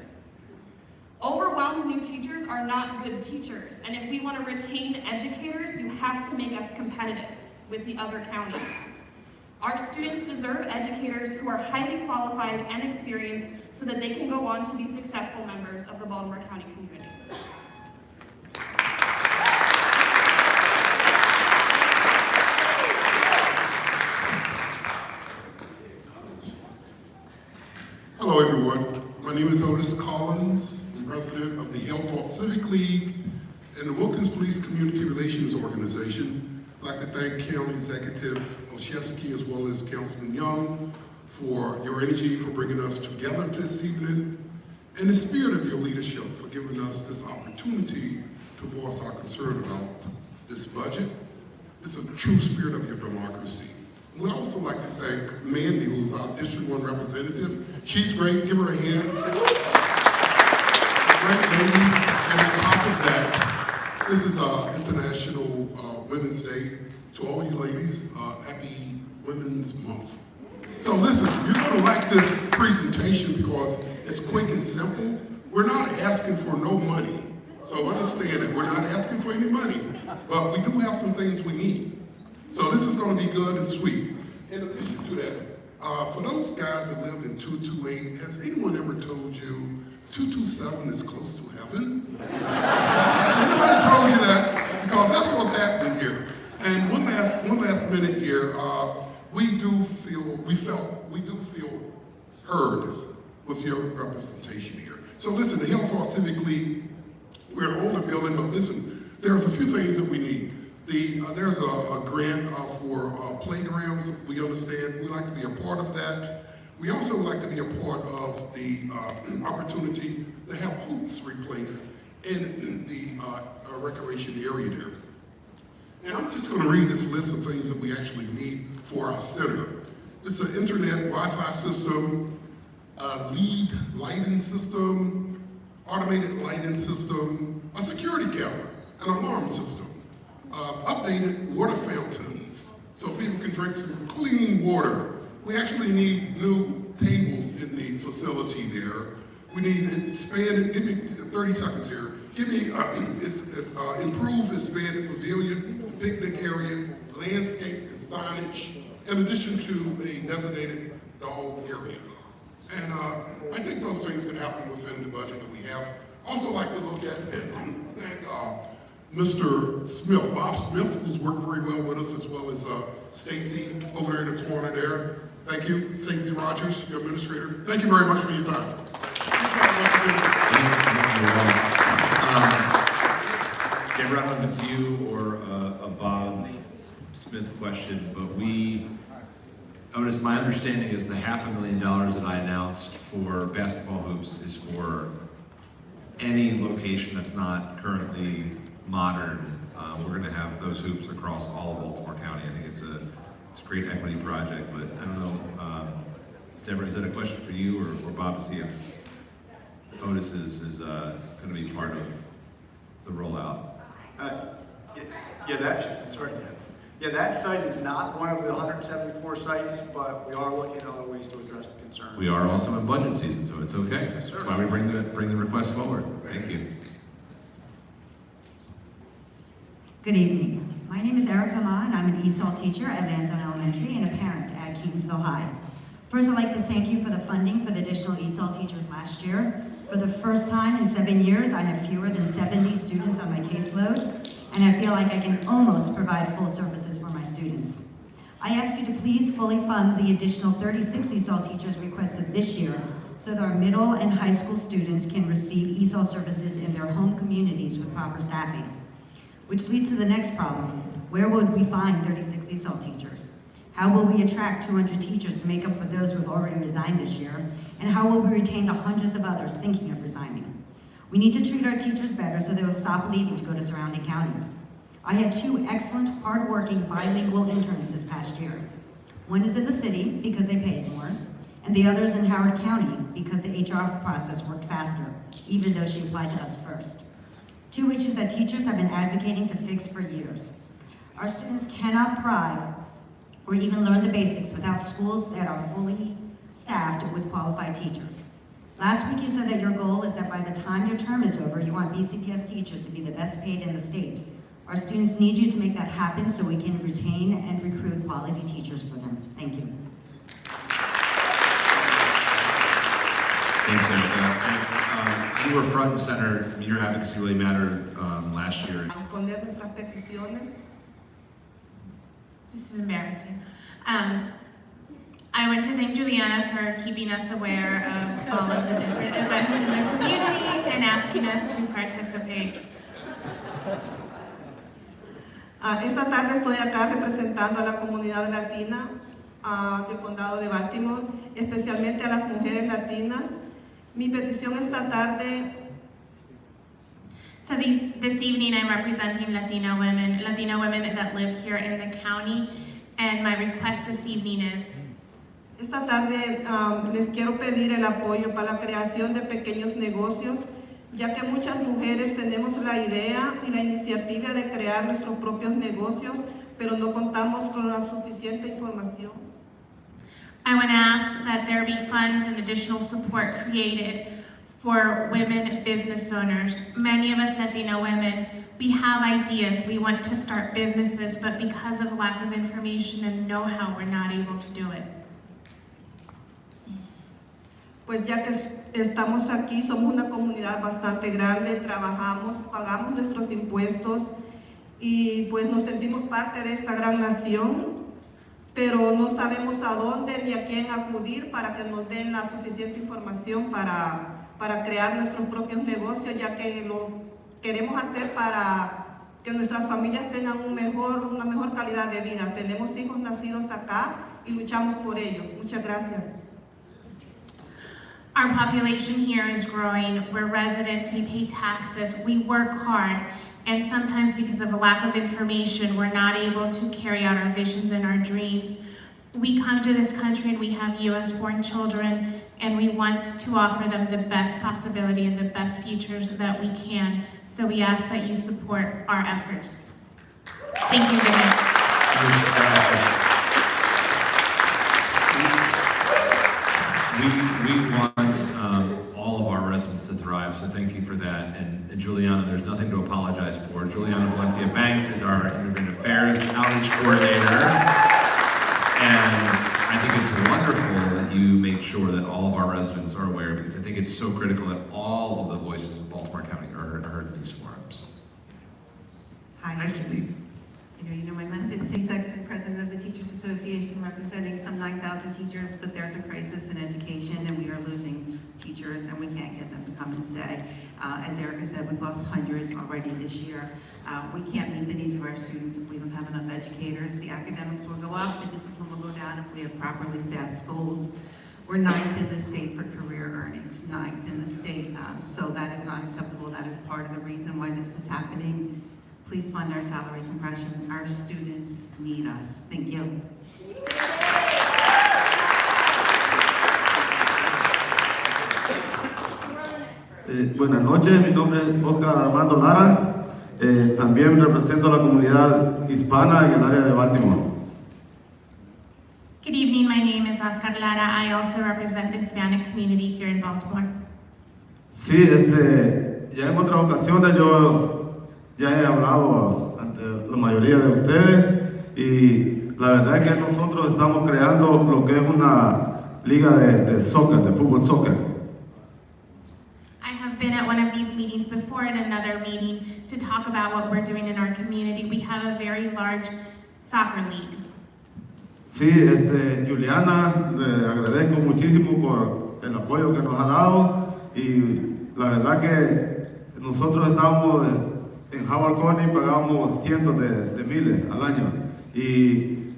Overwhelmed new teachers are not good teachers, and if we want to retain educators, you have to make us competitive with the other counties. Our students deserve educators who are highly qualified and experienced so that they can go on to be successful members of the Baltimore County community. Hello everyone, my name is Otis Collins, I'm president of the Helmholtz Civic League and the Wilkins Police Community Relations Organization. I'd like to thank County Executive Olszewski as well as Councilman Young for your energy, for bringing us together this evening, and the spirit of your leadership for giving us this opportunity to voice our concern about this budget. It's a true spirit of your democracy. We'd also like to thank Mandy, who's our District 1 representative. She's great, give her a hand. Great lady, and on top of This is International Women's Day. To all you ladies, happy Women's Month. So listen, you're gonna like this presentation because it's quick and simple. We're not asking for no money. So understand that we're not asking for any money, but we do have some things we need. So this is gonna be good and sweet. In addition to that, for those guys that live in 228, has anyone ever told you 227 is close to heaven? Anybody told you that? Because that's what's happening here. And one last minute here, we do feel heard with your representation here. So listen, the Hilltop Civic League, we're an older building, but listen, there's a few things that we need. There's a grant for playgrounds. We understand. We like to be a part of that. We also like to be a part of the opportunity to have hoops replaced in the recreation area there. And I'm just going to read this list of things that we actually need for our center. It's an internet Wi-Fi system, a LED lighting system, automated lighting system, a security camera, an alarm system, updated water fountains so people can drink some clean water. We actually need new tables in the facility there. We need expanded, give me 30 seconds here. Give me improved expanded pavilion, picnic area, landscape and signage, in addition to a designated dog area. And I think those things can happen within the budget that we have. Also like to look at and thank Mr. Smith, Bob Smith, who's worked very well with us, as well as Stacy over there in the corner there. Thank you, Stacy Rogers, your administrator. Thank you very much for your time. I don't know if it's you or a Bob Smith question, but Otis, my understanding is the $500,000 that I announced for basketball hoops is for any location that's not currently modern. We're going to have those hoops across all of Baltimore County. I think it's a great equity project, but I don't know, Deborah, is that a question for you or Bob to see if Otis is going to be part of the rollout? That site is not one of the 174 sites, but we are looking at other ways to address the concern. We are also in budget season, so it's okay. Yes, sir. That's why we bring the request forward. Thank you. Good evening. My name is Erica Ma, and I'm an ESOL teacher at Lansdowne Elementary and a parent at Keatonsville High. First, I'd like to thank you for the funding for the additional ESOL teachers last year. For the first time in 7 years, I have fewer than 70 students on my caseload, and I feel like I can almost provide full services for my students. I ask you to please fully fund the additional 36 ESOL teachers requested this year so that our middle and high school students can receive ESOL services in their home communities with proper staffing. Which leads to the next problem. Where would we find 36 ESOL teachers? How will we attract 200 teachers to make up for those who have already resigned this year? And how will we retain the hundreds of others thinking of resigning? We need to treat our teachers better so they will stop leaving to go to surrounding counties. I had 2 excellent, hardworking, bilingual interns this past year. One is in the city because they paid more, and the other is in Howard County because the HR process worked faster, even though she applied to us first. 2 issues that teachers have been advocating to fix for years. Our students cannot thrive or even learn the basics without schools that are fully staffed with qualified teachers. Last week you said that your goal is that by the time your term is over, you want BCPS teachers to be the best paid in the state. Our students need you to make that happen so we can retain and recruit quality teachers for them. Thank you. Thanks, Erica. You were front and center. Your advocacy really mattered last year. This is embarrassing. I want to thank Juliana for keeping us aware of all of the different events in the community and asking us to participate. Esta tarde estoy acá representando a la comunidad latina del condado de Baltimore, especialmente a las mujeres latinas. Mi petición esta tarde. So this evening I'm representing Latina women that live here in the county, and my request this evening is Esta tarde les quiero pedir el apoyo para la creación de pequeños negocios. ya que muchas mujeres tenemos la idea y la iniciativa de crear nuestros propios negocios, pero no contamos con la suficiente información. I want to ask that there be funds and additional support created for women business owners. Many of us Latino women, we have ideas, we want to start businesses, but because of lack of information and know-how, we're not able to do it. Pues ya que estamos aquí, somos una comunidad bastante grande, trabajamos, pagamos nuestros impuestos y pues nos sentimos parte de esta gran nación, pero no sabemos a dónde ni a quién acudir para que nos den la suficiente información para crear nuestros propios negocios, ya que lo queremos hacer para que nuestras familias tengan una mejor calidad de vida. Tenemos hijos nacidos acá y luchamos por ellos. Muchas gracias. Our population here is growing. We're residents, we pay taxes, we work hard, and sometimes because of a lack of information, we're not able to carry out our visions and our dreams. We come to this country and we have US-born children, and we want to offer them the best possibility and the best futures that we can. So we ask that you support our efforts. Thank you very much. We want all of our residents to thrive, so thank you for that. And Juliana, there's nothing to apologize for. Juliana Valencia Banks is our Immigrant Affairs Outreach Coordinator. And I think it's wonderful that you make sure that all of our residents are aware, because I think it's so critical that all of the voices of Baltimore County are heard in these forums. Hi. Nice to meet you. You know my message. Sue Sexton, President of the Teachers Association, representing some 9,000 teachers, but there's a crisis in education and we are losing teachers and we can't get them to come and stay. As Erica said, we've lost hundreds already this year. We can't meet the needs of our students if we don't have enough educators. The academics will go up, the discipline will go down if we have properly staffed schools. We're 9th in the state for career earnings, 9th in the state, so that is not acceptable. That is part of the reason why this is happening. Please fund our salary compression. Our students need us. Thank you. Buenas noches, mi nombre es Oscar Armando Lara. También represento a la comunidad hispana en el área de Baltimore. Good evening, my name is Oscar Lara. I also represent the Hispanic community here in Baltimore. Sí, ya en otras ocasiones yo ya he hablado ante la mayoría de ustedes y la verdad es que nosotros estamos creando lo que es una liga de soccer, de fútbol soccer. I have been at one of these meetings before at another meeting to talk about what we're doing in our community. We have a very large soccer league. Sí, Juliana, le agradezco muchísimo por el apoyo que nos ha dado y la verdad que nosotros estamos en Howard County, pagamos cientos de miles al año y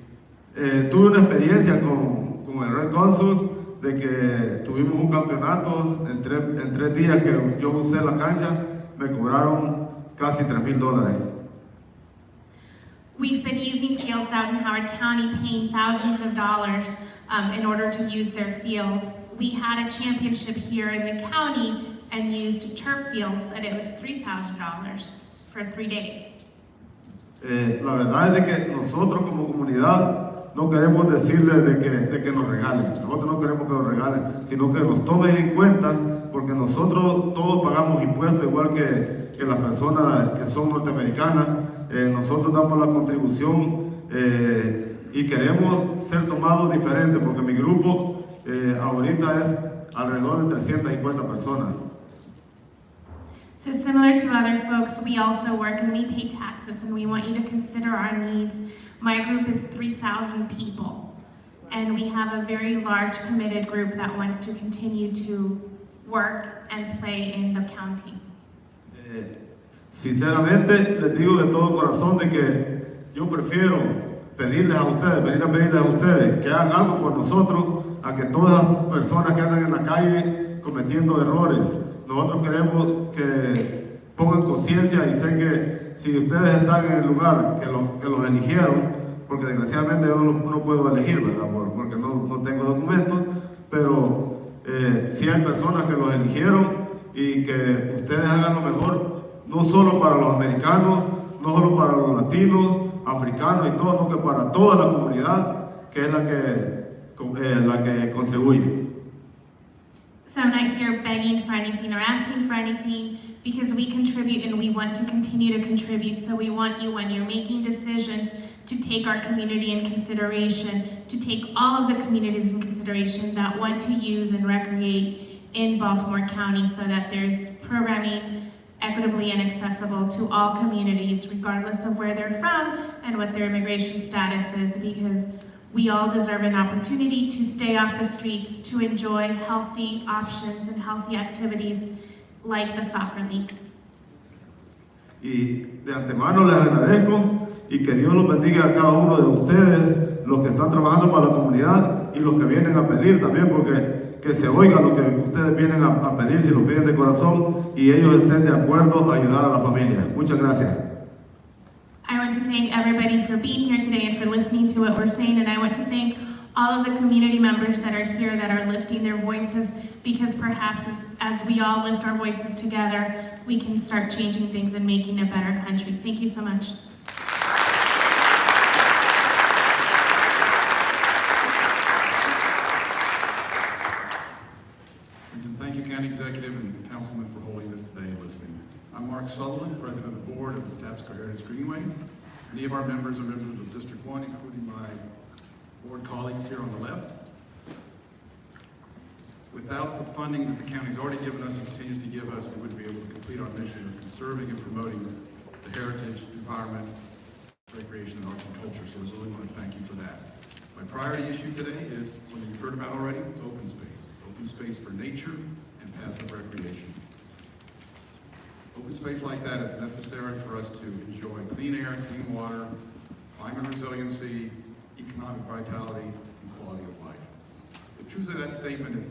tuve una experiencia con el Red Consul de que tuvimos un campeonato en tres días que yo usé la cancha, me cobraron casi $3,000. We've been using fields out in Howard County, paying thousands of dollars in order to use their fields. We had a championship here in the county and used turf fields, and it was $3,000 for 3 days. La verdad es de que nosotros como comunidad no queremos decirles de que nos regalen. Nosotros no queremos que nos regalen, sino que nos tomen en cuenta, porque nosotros todos pagamos impuestos igual que las personas que son norteamericanas. Nosotros damos la contribución y queremos ser tomados diferentes, porque mi grupo ahorita es alrededor de 350 personas. So similar to other folks, we also work and we pay taxes, and we want you to consider our needs. My group is 3,000 people, and we have a very large committed group that wants to continue to work and play in the county. Sinceramente, les digo de todo corazón de que yo prefiero pedirles a ustedes, venir a pedirles a ustedes que hagan algo por nosotros, a que todas las personas que andan en la calle cometiendo errores. Nosotros queremos que pongan conciencia y sé que si ustedes están en el lugar que los eligieron, porque desgraciadamente yo no puedo elegir, ¿verdad? Porque no tengo documentos, pero si hay personas que los eligieron y que ustedes hagan lo mejor, no solo para los americanos, no solo para los latinos, africanos y todo, sino que para toda la comunidad, que es la que contribuye. So I'm not here begging for anything or asking for anything, because we contribute and we want to continue to contribute. So we want you, when you're making decisions, to take our community in consideration, to take all of the communities in consideration that want to use and recreate in Baltimore County, so that there's programming equitably and accessible to all communities, regardless of where they're from and what their immigration status is, because we all deserve an opportunity to stay off the streets, to enjoy healthy options and healthy activities like the soccer leagues. Y de antemano les agradezco y que Dios los bendiga a cada uno de ustedes, los que están trabajando para la comunidad y los que vienen a pedir también, porque que se oiga lo que ustedes vienen a pedir, si lo piden de corazón y ellos estén de acuerdo a ayudar a la familia. Muchas gracias. I want to thank everybody for being here today and for listening to what we're saying, and I want to thank all of the community members that are here that are lifting their voices, because perhaps as we all lift our voices together, we can start changing things and making a better country. Thank you so much. Thank you, County Executive and Councilman, for holding this today and listening. I'm Mark Sullivan, President of the Board of the Tapsco Heritage Greenway. Many of our members are members of District 1, including my board colleagues here on the left. Without the funding that the county's already given us and continues to give us, we wouldn't be able to complete our mission of conserving and promoting the heritage, environment, recreation, and arts and culture. So I really want to thank you for that. My priority issue today is something you've heard about already: open space. Open space for nature and passive recreation. Open space like that is necessary for us to enjoy clean air, clean water, climate resiliency, economic vitality, and quality of life. The truth of that statement is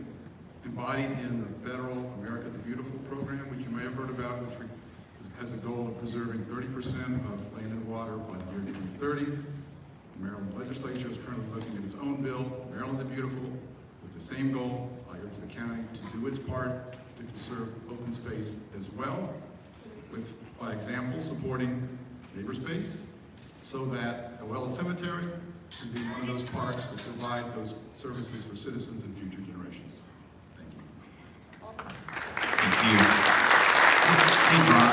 embodied in the federal America the Beautiful program, which you may have heard about, which has a goal of preserving 30% of land and water by the year 2030. The Maryland legislature is currently looking at its own bill, Maryland the Beautiful, with the same goal. I urge the county to do its part to conserve open space as well, with, by example, supporting neighbor space, so that Oella Cemetery can be one of those parks that provide those services for citizens and future generations. Thank you. Thank you. Hey, Bob.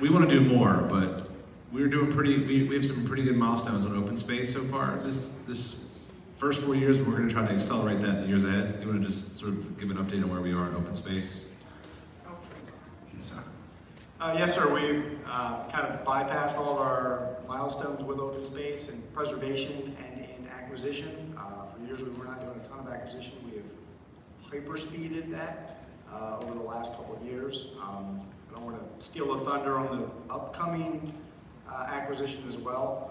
We want to do more, but we're doing we have some pretty good milestones on open space so far. This first 4 years, we're going to try to accelerate that in the years ahead. You want to just sort of give an update on where we are in open space? Yes, sir. Yes, sir. We've kind of bypassed all of our milestones with open space and preservation and in acquisition. For years, we were not doing a ton of acquisition. We have hyper-speeded that over the last couple of years. I don't want to steal the thunder on the upcoming acquisition as well.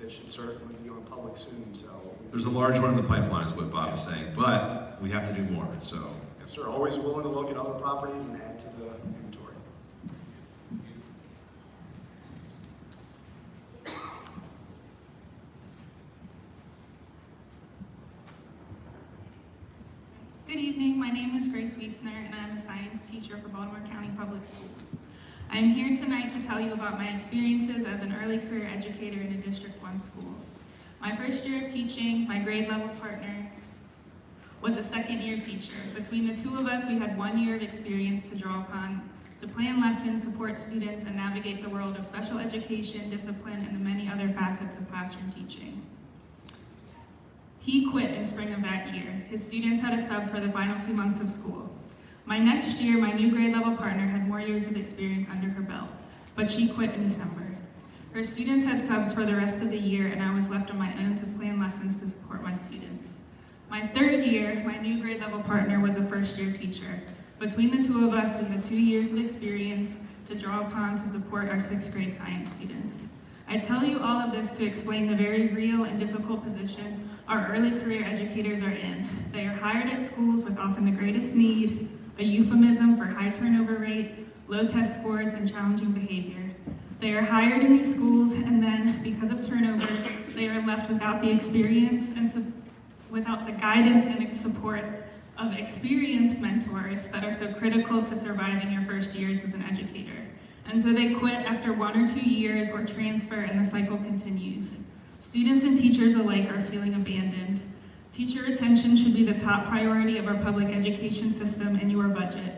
That should certainly be going public soon. So There's a large one in the pipeline, is what Bob is saying, but we have to do more. So yes, sir. Always willing to look at other properties and add to the inventory. Good evening, my name is Grace Wiesner and I'm a science teacher for Baltimore County Public Schools. I am here tonight to tell you about my experiences as an early career educator in a District 1 school. My first year of teaching, my grade level partner was a second year teacher. Between the two of us, we had 1 year of experience to draw upon to plan lessons, support students, and navigate the world of special education, discipline, and the many other facets of classroom teaching. He quit in spring of that year. His students had a sub for the final 2 months of school. My next year, my new grade level partner had more years of experience under her belt, but she quit in December. Her students had subs for the rest of the year, and I was left on my own to plan lessons to support my students. My third year, my new grade level partner was a first year teacher. Between the two of us and the 2 years of experience to draw upon to support our 6th grade science students. I tell you all of this to explain the very real and difficult position our early career educators are in. They are hired at schools with often the greatest need, a euphemism for high turnover rate, low test scores, and challenging behavior. They are hired in these schools, and then, because of turnover, they are left without the experience and without the guidance and support of experienced mentors that are so critical to surviving your first years as an educator. And so they quit after 1 or 2 years or transfer, and the cycle continues. Students and teachers alike are feeling abandoned. Teacher retention should be the top priority of our public education system in your budget.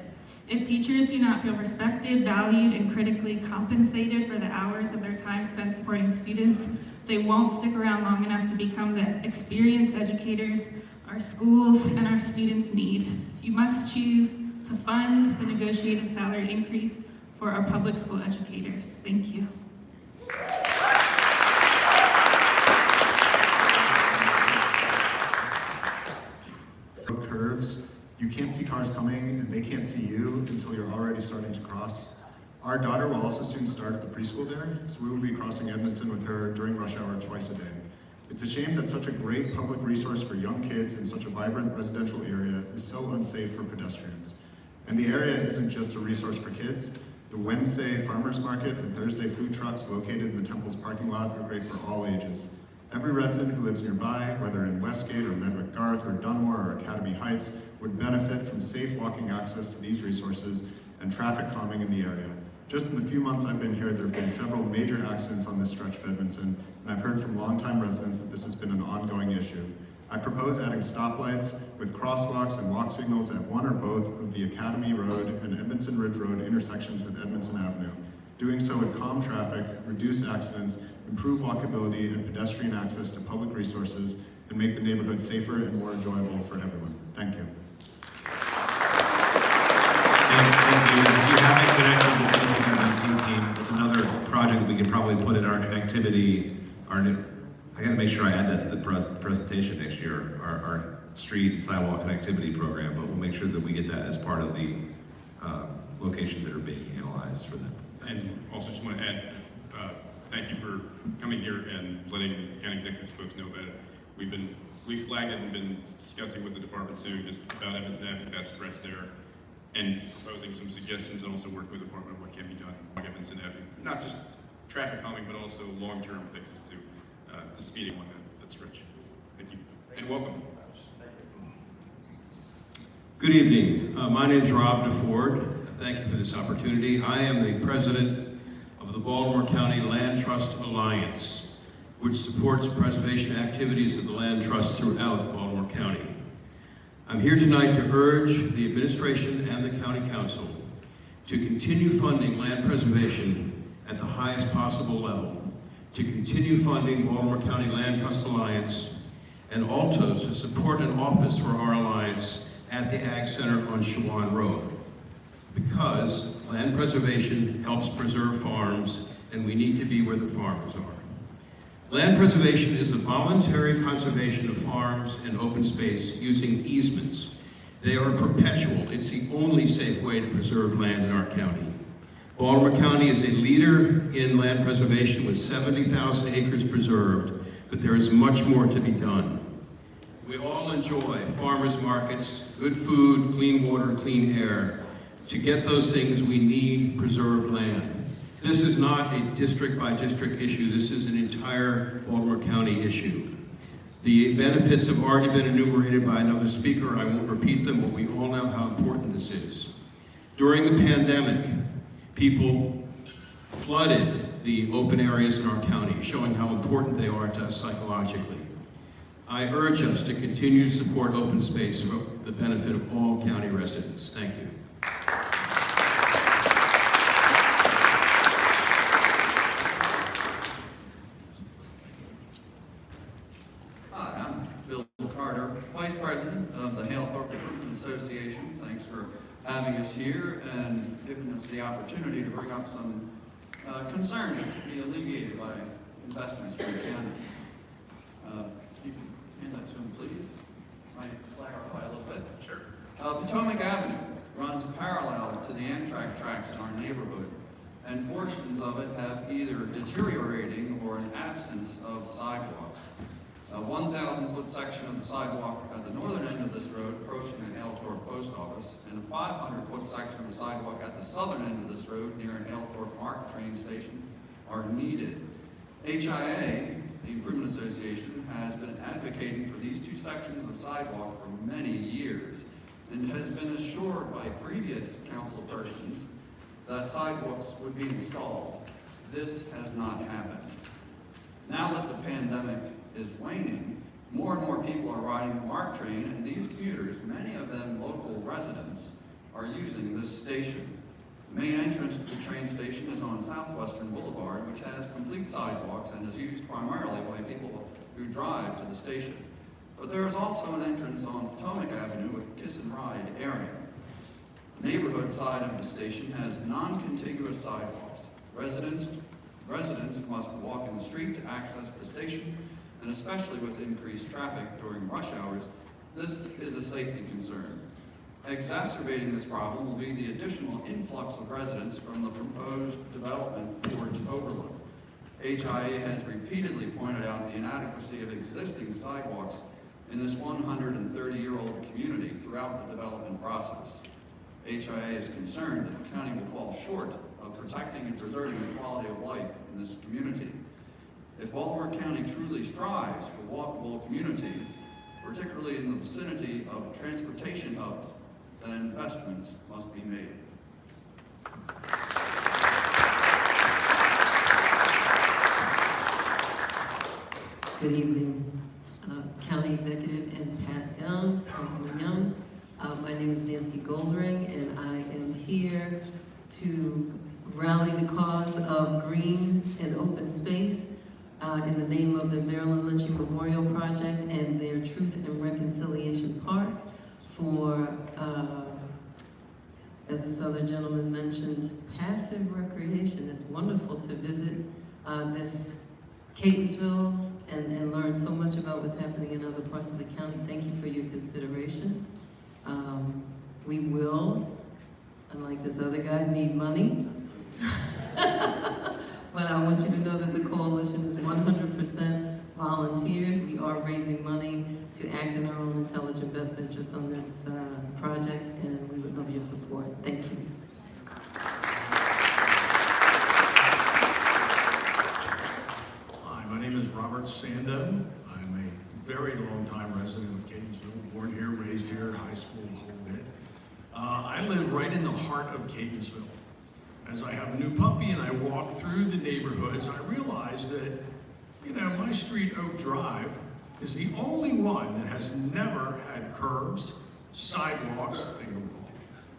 If teachers do not feel respected, valued, and critically compensated for the hours of their time spent supporting students, they won't stick around long enough to become the experienced educators our schools and our students need. You must choose to fund the negotiated salary increase for our public school educators. Thank you. Curves, you can't see cars coming and they can't see you until you're already starting to cross. Our daughter will also soon start at the preschool there, so we will be crossing Edmondson with her during rush hour twice a day. It's a shame that such a great public resource for young kids in such a vibrant residential area is so unsafe for pedestrians. And the area isn't just a resource for kids. The Wednesday farmers market and Thursday food trucks located in the temple's parking lot are great for all ages. Every resident who lives nearby, whether in Westgate or Medwick Garth or Dunmore or Academy Heights, would benefit from safe walking access to these resources and traffic calming in the area. Just in the few months I've been here, there have been several major accidents on this stretch of Edmondson, and I've heard from longtime residents that this has been an ongoing issue. I propose adding stoplights with crosswalks and walk signals at one or both of the Academy Road and Edmondson Ridge Road intersections with Edmondson Avenue. Doing so would calm traffic, reduce accidents, improve walkability and pedestrian access to public resources, and make the neighborhood safer and more enjoyable for everyone. Thank you. Thank you. If you haven't connected with the 2019 team, it's another project we can probably put in our connectivity. I gotta make sure I add that to the presentation next year, our street and sidewalk connectivity program, but we'll make sure that we get that as part of the locations that are being analyzed for them. And also just want to add, thank you for coming here and letting county executives folks know about it. We flagged it and been discussing with the department too, just about Edmondson Avenue, that stretch there, and proposing some suggestions and also working with the department on what can be done on Edmondson Avenue. Not just traffic calming, but also long-term fixes to the speeding on that stretch. Thank you, and welcome. Good evening. My name is Rob DeFord. Thank you for this opportunity. I am the president of the Baltimore County Land Trust Alliance, which supports preservation activities of the land trust throughout Baltimore County. I'm here tonight to urge the administration and the county council to continue funding land preservation at the highest possible level, to continue funding Baltimore County Land Trust Alliance, and also to support an office for our alliance at the Ag Center on Shawan Road. Because land preservation helps preserve farms, and we need to be where the farmers are. Land preservation is the voluntary conservation of farms and open space using easements. They are perpetual. It's the only safe way to preserve land in our county. Baltimore County is a leader in land preservation with 70,000 acres preserved, but there is much more to be done. We all enjoy farmers markets, good food, clean water, clean air. To get those things, we need preserved land. This is not a district-by-district issue. This is an entire Baltimore County issue. The benefits have already been enumerated by another speaker. I won't repeat them, but we all know how important this is. During the pandemic, people flooded the open areas in our county, showing how important they are to us psychologically. I urge us to continue to support open space for the benefit of all county residents. Thank you. Hi, I'm Bill Carter, Vice President of the Health Recruitment Association. Thanks for having us here and giving us the opportunity to bring up some concerns that can be alleviated by investments from the county. You can hand that to him, please. Might clarify a little bit. Sure. Potomac Avenue runs parallel to the Amtrak tracks in our neighborhood, and portions of it have either deteriorating or an absence of sidewalks. A 1,000-foot section of the sidewalk at the northern end of this road approaching the Elthorpe Post Office, and a 500-foot section of the sidewalk at the southern end of this road near an Elthorpe Mark train station are needed. HIA, the Improvement Association, has been advocating for these two sections of the sidewalk for many years. and has been assured by previous council persons that sidewalks would be installed. This has not happened. Now that the pandemic is waning, more and more people are riding the MARC train, and these commuters, many of them local residents, are using this station. The main entrance to the train station is on Southwestern Boulevard, which has complete sidewalks and is used primarily by people who drive to the station. But there is also an entrance on Potomac Avenue with Kiss and Ride area. The neighborhood side of the station has non-contiguous sidewalks. Residents must walk in the street to access the station, and especially with increased traffic during rush hours, this is a safety concern. Exacerbating this problem will be the additional influx of residents from the proposed development Forge Overlook. HIA has repeatedly pointed out the inadequacy of existing sidewalks in this 130-year-old community throughout the development process. HIA is concerned that the county will fall short of protecting and preserving the quality of life in this community. If Baltimore County truly strives for walkable communities, particularly in the vicinity of transportation hubs, then investments must be made. Good evening, County Executive and Pat Young, Councilman Young. My name is Nancy Goldring, and I am here to rally the cause of green and open space in the name of the Marilyn Lynching Memorial Project and their Truth and Reconciliation Park for, as this other gentleman mentioned, passive recreation. It's wonderful to visit this Catonsville and learn so much about what's happening in other parts of the county. Thank you for your consideration. We will, unlike this other guy, need money. But I want you to know that the coalition is 100% volunteers. We are raising money to act in our own intelligent best interest on this project, and we would love your support. Thank you. Hi, my name is Robert Sando. I'm a very long-time resident of Catonsville, born here, raised here, high school, the whole bit. I live right in the heart of Catonsville. As I have a new puppy and I walk through the neighborhoods, I realize that, you know, my street, Oak Drive, is the only one that has never had curbs, sidewalks.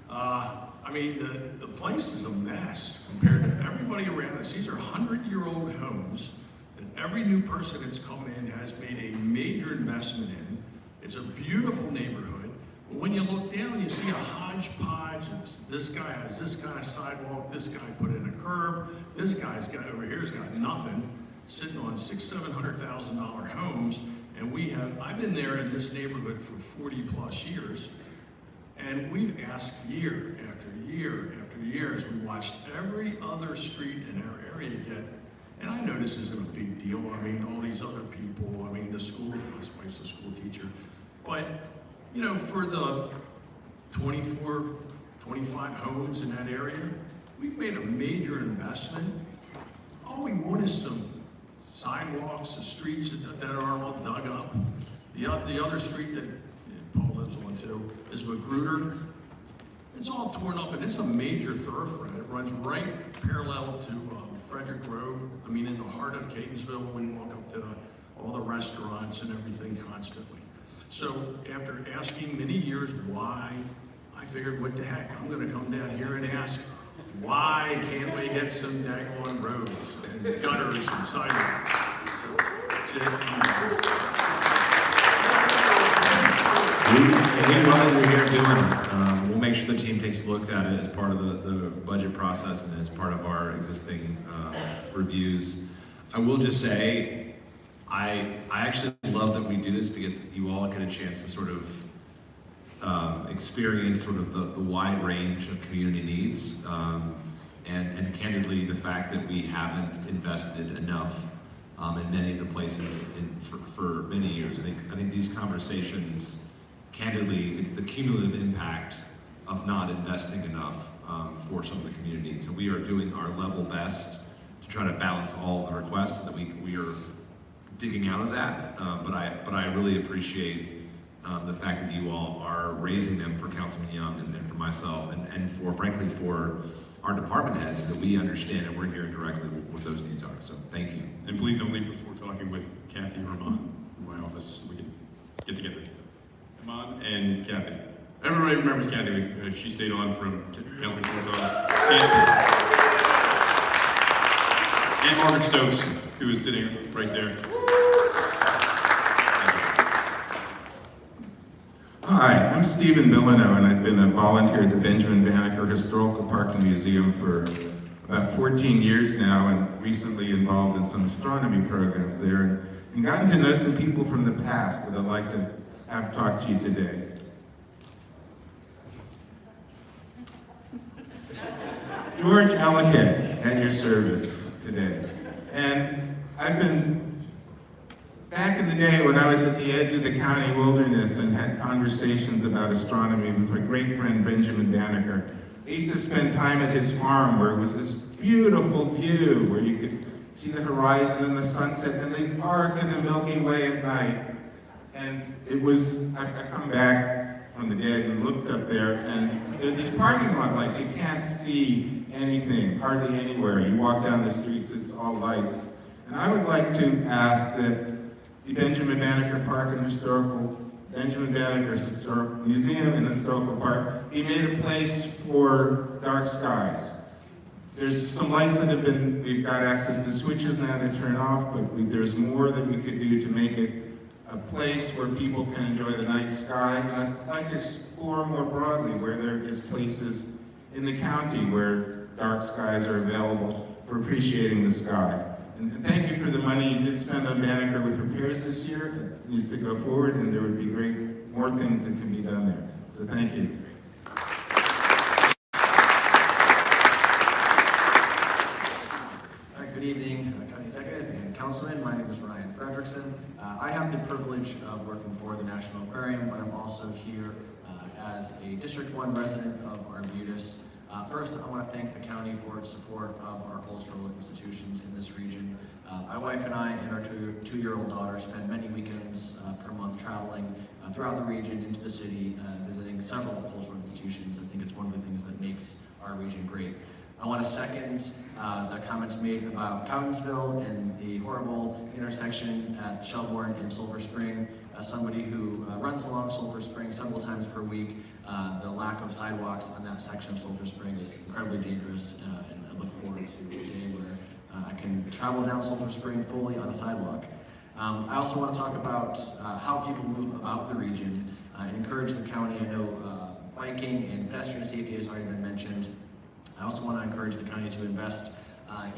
I mean, the place is a mess compared to everybody around us. These are 100-year-old homes that every new person that's come in has made a major investment in. It's a beautiful neighborhood. But when you look down, you see a hodgepodge of this guy has this kind of sidewalk, this guy put in a curb, this guy's got over here's got nothing, sitting on $600,000-700,000 homes. And I've been there in this neighborhood for 40 plus years, and we've asked year after year after year as we watched every other street in our area get, and I know this isn't a big deal, I mean, all these other people, I mean, the school, my wife's a school teacher, but, you know, for the 24, 25 homes in that area, we've made a major investment. All we want is some sidewalks, the streets that are all dug up. The other street that Paul lives on too is Magruder. It's all torn up, and it's a major thoroughfare. It runs right parallel to Frederick Road. I mean, in the heart of Catonsville, when you walk up to all the restaurants and everything constantly. So after asking many years why, I figured, what the heck, I'm gonna come down here and ask, why can't we get some daggone roads and gutters and sidewalks? That's it. What we're here doing, we'll make sure the team takes a look at it as part of the budget process and as part of our existing reviews. I will just say, I actually love that we do this because you all get a chance to sort of experience sort of the wide range of community needs, and candidly the fact that we haven't invested enough in many of the places for many years. I think these conversations, candidly, it's the cumulative impact of not investing enough for some of the community. So we are doing our level best to try to balance all the requests so that we are digging out of that. But I really appreciate the fact that you all are raising them for Councilman Young and for myself, and for, frankly, for our department heads, that we understand and we're hearing directly what those needs are. So thank you. And please don't leave before talking with Kathy or Iman in my office. We can get together. Iman and Kathy. Everybody remembers Kathy. She stayed on from Councilman Cortez. And Margaret Stokes, who is sitting right there. Hi, I'm Stephen Milano, and I've been a volunteer at the Benjamin Banneker Historical Park and Museum for about 14 years now, and recently involved in some astronomy programs there, and gotten to know some people from the past that I'd like to have talk to you today. George Ellicott at your service today. And I've been, back in the day when I was at the edge of the county wilderness and had conversations about astronomy with my great friend Benjamin Banneker, I used to spend time at his farm where it was this beautiful view where you could see the horizon and the sunset and the arc of the Milky Way at night. And it was, I come back from the dead and looked up there, and there are these parking lot lights. You can't see anything, hardly anywhere. You walk down the streets, it's all lights. And I would like to ask that the Benjamin Banneker Museum and Historical Park be made a place for dark skies. There's some lights that have been, we've got access to switches now to turn off, but there's more that we could do to make it a place where people can enjoy the night sky. And I'd like to explore more broadly where there is places in the county where dark skies are available for appreciating the sky. And thank you for the money you did spend on Banneker with repairs this year. It needs to go forward, and there would be more things that can be done there. So thank you. Good evening, County Executive and Councilman. My name is Ryan Fredrickson. I have the privilege of working for the National Aquarium, but I'm also here as a District 1 resident of Arbutus. First, I want to thank the county for its support of our cultural institutions in this region. My wife and I and our two-year-old daughter spend many weekends per month traveling throughout the region into the city, visiting several cultural institutions. I think it's one of the things that makes our region great. I want to second the comments made about Cowdensville and the horrible intersection at Shelbourne and Sulphur Spring. As somebody who runs along Sulphur Spring several times per week, the lack of sidewalks on that section of Sulphur Spring is incredibly dangerous, and I look forward to a day where I can travel down Sulphur Spring fully on a sidewalk. I also want to talk about how people move about the region and encourage the county. I know biking and pedestrian safety has already been mentioned. I also want to encourage the county to invest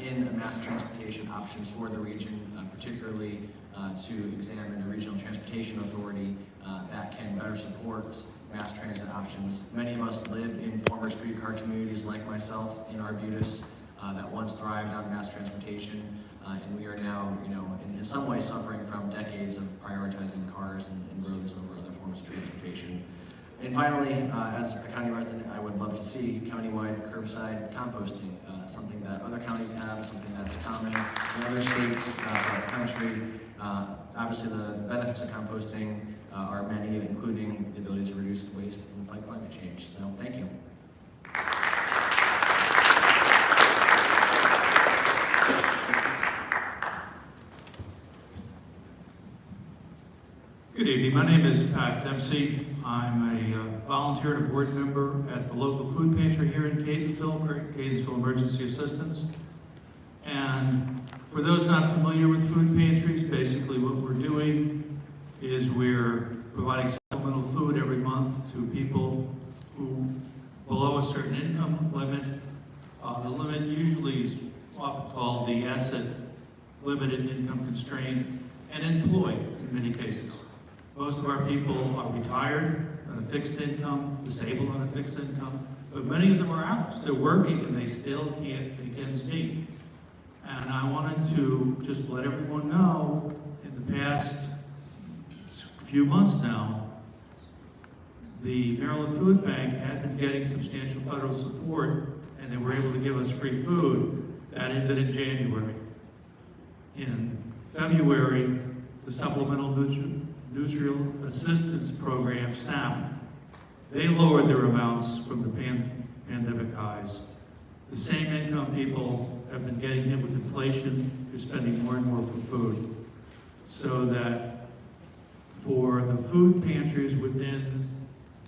in mass transportation options for the region, particularly to examine a regional transportation authority that can better support mass transit options. Many of us live in former streetcar communities like myself in Arbutus that once thrived on mass transportation, and we are now, in some ways suffering from decades of prioritizing cars and roads over other forms of transportation. And finally, as a county resident, I would love to see countywide curbside composting, something that other counties have, something that's common in other states throughout the country. Obviously, the benefits of composting are many, including the ability to reduce waste and fight climate change. So, thank you. Good evening. My name is Pat Dempsey. I'm a volunteer and a board member at the local food pantry here in Catonsville Emergency Assistance. And for those not familiar with food pantries, basically what we're doing is we're providing supplemental food every month to people who below a certain income limit. The limit usually is often called the asset limited, income constrained, and employed in many cases. Most of our people are retired on a fixed income, disabled on a fixed income, but many of them are out. They're working and they still can't make ends meet. And I wanted to just let everyone know, in the past few months now, the Maryland Food Bank had been getting substantial federal support, and they were able to give us free food. That ended in January. In February, the Supplemental nutritional assistance program staff, they lowered their amounts from the pandemic highs. The same income people have been getting hit with inflation, they're spending more and more for food. So that for the food pantries within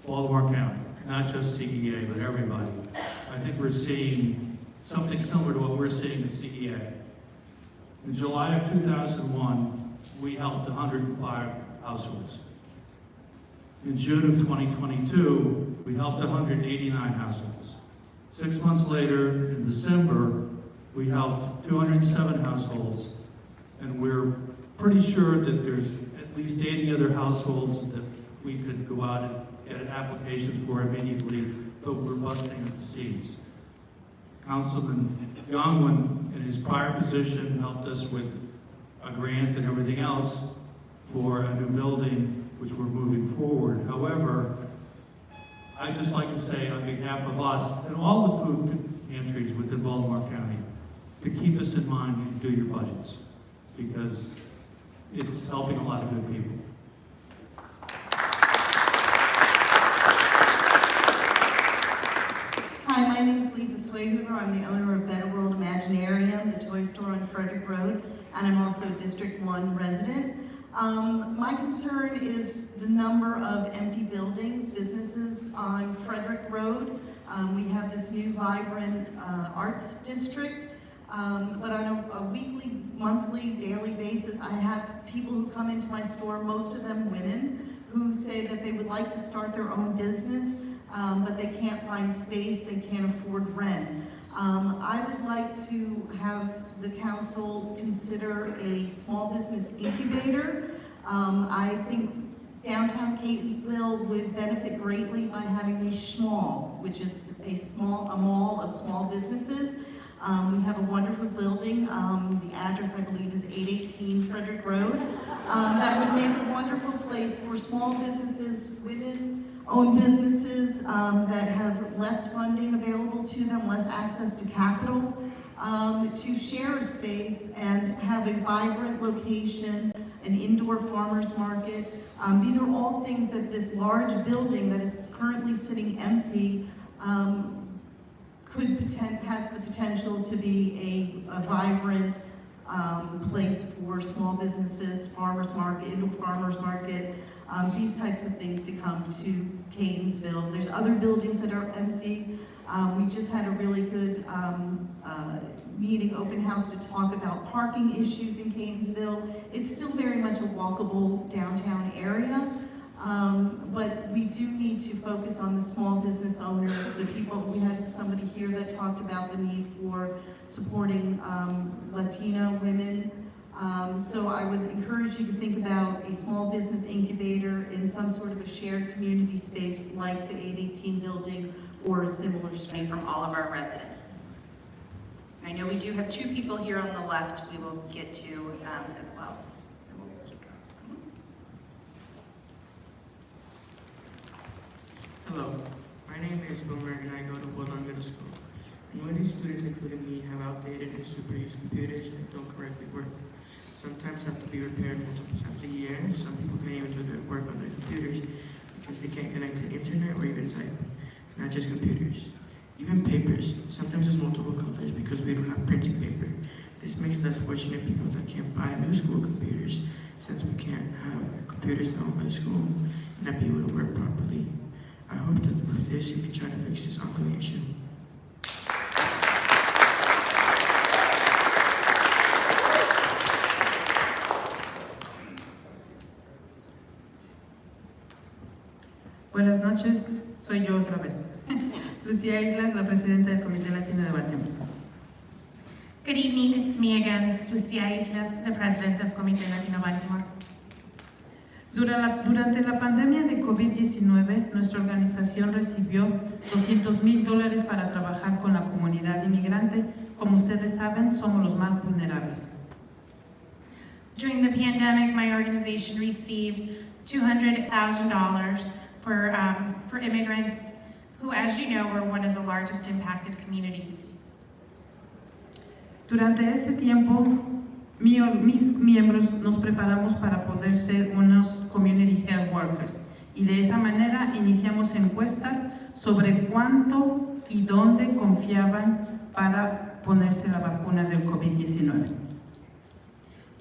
Baltimore County, not just CEA, but everybody, I think we're seeing something similar to what we're seeing at CEA. In July of 2001, we helped 105 households. In June of 2022, we helped 189 households. 6 months later, in December, we helped 207 households, and we're pretty sure that there's at least 80 other households that we could go out and get applications for immediately, but we're busting at the seams. Councilman Young, in his prior position, helped us with a grant and everything else for a new building, which we're moving forward. However, I'd just like to say on behalf of us and all the food pantries within Baltimore County, to keep us in mind when you do your budgets, because it's helping a lot of good people. Hi, my name is Lisa Swayhoover. I'm the owner of Better World Imaginarium, the toy store on Frederick Road, and I'm also a District 1 resident. My concern is the number of empty buildings, businesses on Frederick Road. We have this new vibrant arts district, but on a weekly, monthly, daily basis, I have people who come into my store, most of them women, who say that they would like to start their own business, but they can't find space, they can't afford rent. I would like to have the council consider a small business incubator. I think downtown Catonsville would benefit greatly by having a SHMAL, which is a mall of small businesses. We have a wonderful building. The address, I believe, is 818 Frederick Road. That would make a wonderful place for small businesses, women-owned businesses that have less funding available to them, less access to capital, to share a space and have a vibrant location, an indoor farmers market. These are all things that this large building that is currently sitting empty has the potential to be a vibrant place for small businesses, farmers market, indoor farmers market, these types of things to come to Catonsville. There's other buildings that are empty. We just had a really good meeting, open house, to talk about parking issues in Catonsville. It's still very much a walkable downtown area. But we do need to focus on the small business owners, the people. We had somebody here that talked about the need for supporting Latino women. So I would encourage you to think about a small business incubator in some sort of a shared community space like the 818 building or a similar space. From all of our residents. I know we do have two people here on the left we will get to as well. Hello, my name is Boomer and I go to Woodlawn Middle School. And many students, including me, have outdated and superused computers that don't correctly work. Sometimes have to be repaired multiple times a year, and some people can't even do their work on their computers because they can't connect to the internet or even type. Not just computers, even papers. Sometimes there's multiple colors because we don't have printing paper. This makes us fortunate people that can't buy new school computers, since we can't have computers owned by school and not be able to work properly. I hope that with this you can try to fix this ongoing issue. Buenas noches, soy yo otra vez. Lucía Islas, la presidenta del Comité Latino de Baltimore. Good evening, it's me again, Lucia Islas, the president of Comité Latino Baltimore. Durante la pandemia de COVID-19, nuestra organización recibió $200,000 para trabajar con la comunidad inmigrante. Como ustedes saben, somos los más vulnerables. During the pandemic, my organization received $200,000 for immigrants who, as you know, were one of the largest impacted communities. Durante este tiempo, mis miembros nos preparamos para poder ser unos community health workers y de esa manera iniciamos encuestas sobre cuánto y dónde confiaban para ponerse la vacuna del COVID-19.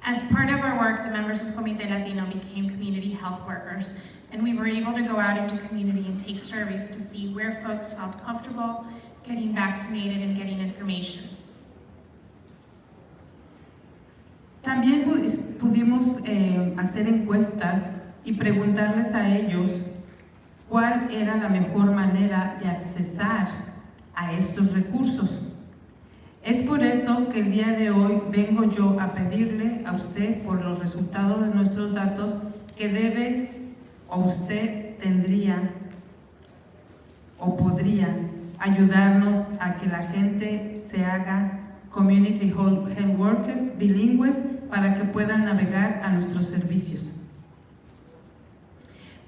As part of our work, the members of Comité Latino became community health workers, and we were able to go out into community and take surveys to see where folks felt comfortable getting vaccinated and getting information. También pudimos hacer encuestas y preguntarles a ellos cuál era la mejor manera de accesar a estos recursos. Es por eso que el día de hoy vengo yo a pedirle a usted por los resultados de nuestros datos que debe o usted tendría o podría ayudarnos a que la gente se haga community health workers bilingües para que puedan navegar a nuestros servicios.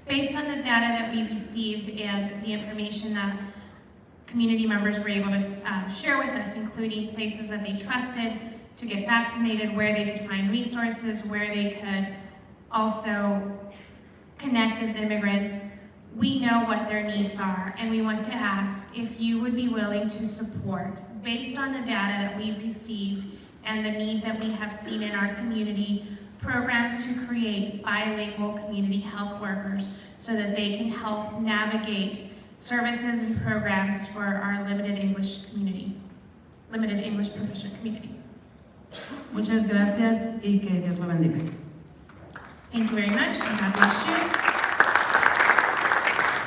Based on the data that we received and the information that community members were able to share with us, including places that they trusted to get vaccinated, where they could find resources, where they could also connect as immigrants, we know what their needs are, and we want to ask if you would be willing to support, based on the data that we've received and the need that we have seen in our community, programs to create bilingual community health workers so that they can help navigate services and programs for our limited English proficient community. Muchas gracias y que Dios lo bendiga. Thank you very much, and God bless you.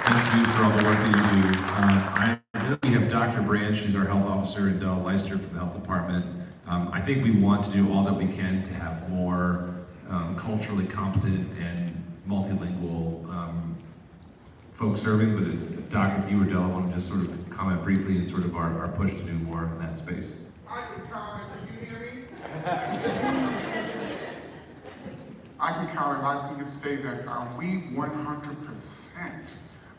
Thank you for all the work that you do. I know we have Dr. Branch, who's our health officer, and Dell Leister from the health department. I think we want to do all that we can to have more culturally competent and multilingual folks serving, but if Dr. you or Dell want to just sort of comment briefly and sort of our push to do more in that space. I can comment, can you hear me? I can comment, I can just say that we 100%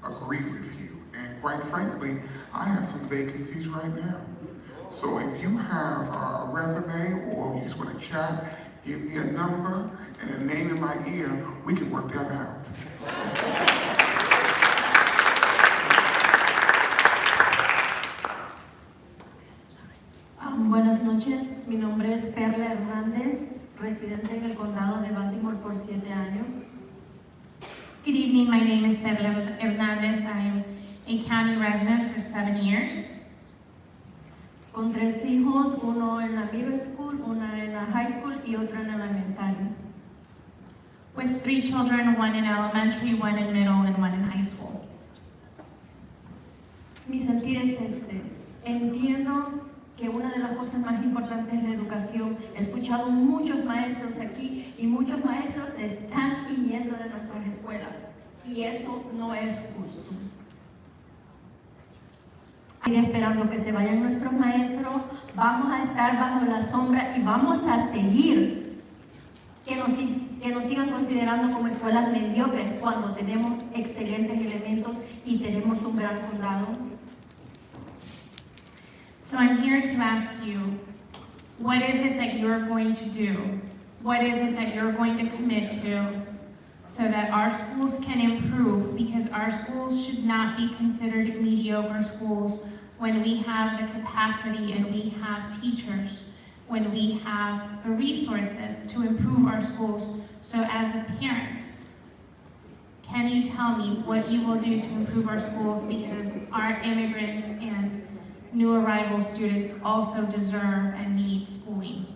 agree with you. And quite frankly, I have some vacancies right now. So if you have a resume or you just want to chat, give me a number and a name in my ear, we can work that out. Buenas noches, mi nombre es Perla Hernández, residente en el condado de Baltimore por 7 años. Good evening, my name is Perla Hernandez. I am a county resident for 7 years. Con 3 hijos, uno en la middle school, una en la high school y otro en elementario. With 3 children, 1 in elementary, 1 in middle, and 1 in high school. Mi sentir es este. Entiendo que una de las cosas más importantes es la educación. He escuchado muchos maestros aquí y muchos maestros se están yendo de nuestras escuelas y eso no es justo. Y esperando que se vayan nuestros maestros, vamos a estar bajo la sombra y vamos a seguir que nos sigan considerando como escuelas mediocres cuando tenemos excelentes elementos y tenemos un gran condado. So I'm here to ask you, what is it that you're going to do? What is it that you're going to commit to so that our schools can improve? Because our schools should not be considered mediocre schools when we have the capacity and we have teachers, when we have the resources to improve our schools. So as a parent, can you tell me what you will do to improve our schools, because our immigrant and new arrival students also deserve and need schooling?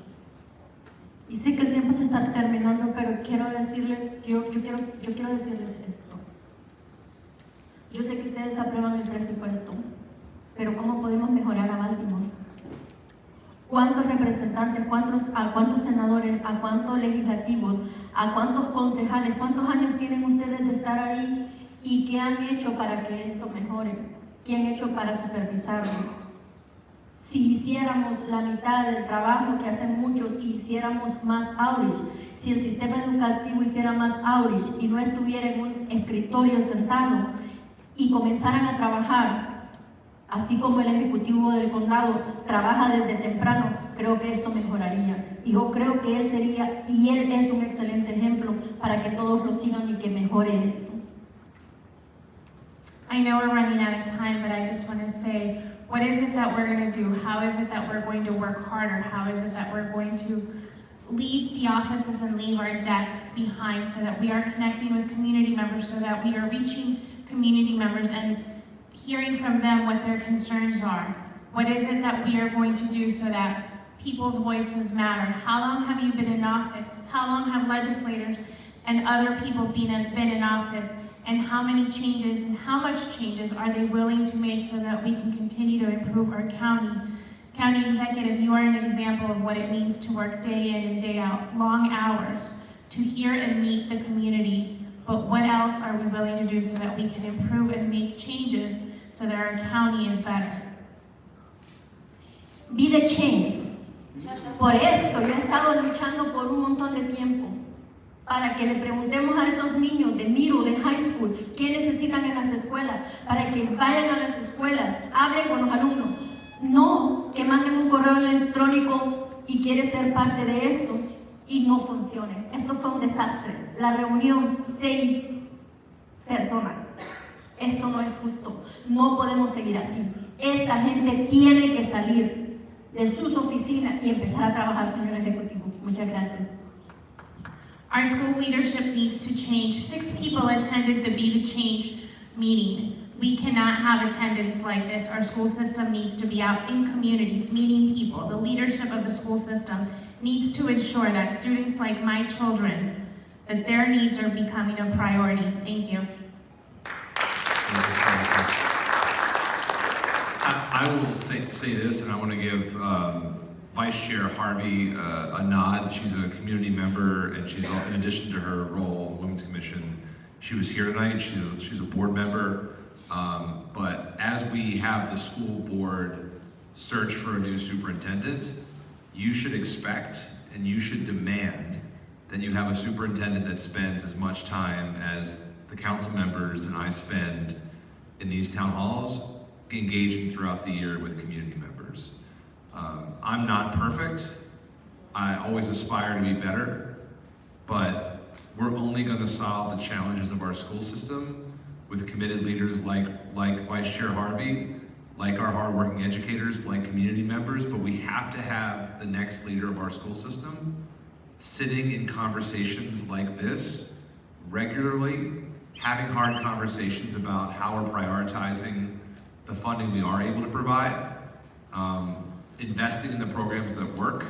Y sé que el tiempo se está terminando, pero quiero decirles, yo quiero decirles esto. Yo sé que ustedes aprueban el presupuesto, pero ¿cómo podemos mejorar a Baltimore? ¿Cuántos representantes, a cuántos senadores, a cuántos legislativos, a cuántos concejales, cuántos años tienen ustedes de estar ahí y qué han hecho para que esto mejore? ¿Qué han hecho para supervisarlo? Si hiciéramos la mitad del trabajo que hacen muchos y hiciéramos más outreach, si el sistema educativo hiciera más outreach y no estuviera en un escritorio sentado y comenzaran a trabajar, así como el ejecutivo del condado trabaja desde temprano, creo que esto mejoraría. Y yo creo que él sería, y él es un excelente ejemplo para que todos lo sigan y que mejore esto. I know we're running out of time, but I just want to say, what is it that we're going to do? How is it that we're going to work harder? How is it that we're going to leave the offices and leave our desks behind so that we are connecting with community members, so that we are reaching community members and hearing from them what their concerns are? What is it that we are going to do so that people's voices matter? How long have you been in office? How long have legislators and other people been in office? And how many changes and how much changes are they willing to make so that we can continue to improve our county? County Executive, you are an example of what it means to work day in and day out, long hours, to hear and meet the community. But what else are we willing to do so that we can improve and make changes so that our county is better? Be the change. Por esto yo he estado luchando por un montón de tiempo, para que le preguntemos a esos niños de middle, de high school, qué necesitan en las escuelas, para que vayan a las escuelas, hablen con los alumnos, no que manden un correo electrónico y quiere ser parte de esto y no funcione. Esto fue un desastre. La reunión, 6 personas. Esto no es justo. No podemos seguir así. Esta gente tiene que salir de sus oficinas y empezar a trabajar, señor Ejecutivo. Muchas gracias. Our school leadership needs to change. 6 people attended the Be the Change meeting. We cannot have attendance like this. Our school system needs to be out in communities, meeting people. The leadership of the school system needs to ensure that students like my children, that their needs are becoming a priority. Thank you. I will say this, and I want to give Vice Chair Harvey a nod. She's a community member, and she's, in addition to her role on the Women's Commission, she was here tonight. She's a board member. But as we have the school board search for a new superintendent, you should expect and you should demand that you have a superintendent that spends as much time as the council members and I spend in these town halls, engaging throughout the year with community members. I'm not perfect. I always aspire to be better, but we're only going to solve the challenges of our school system with committed leaders like Vice Chair Harvey, like our hardworking educators, like community members, but we have to have the next leader of our school system sitting in conversations like this regularly, having hard conversations about how we're prioritizing the funding we are able to provide, investing in the programs that work,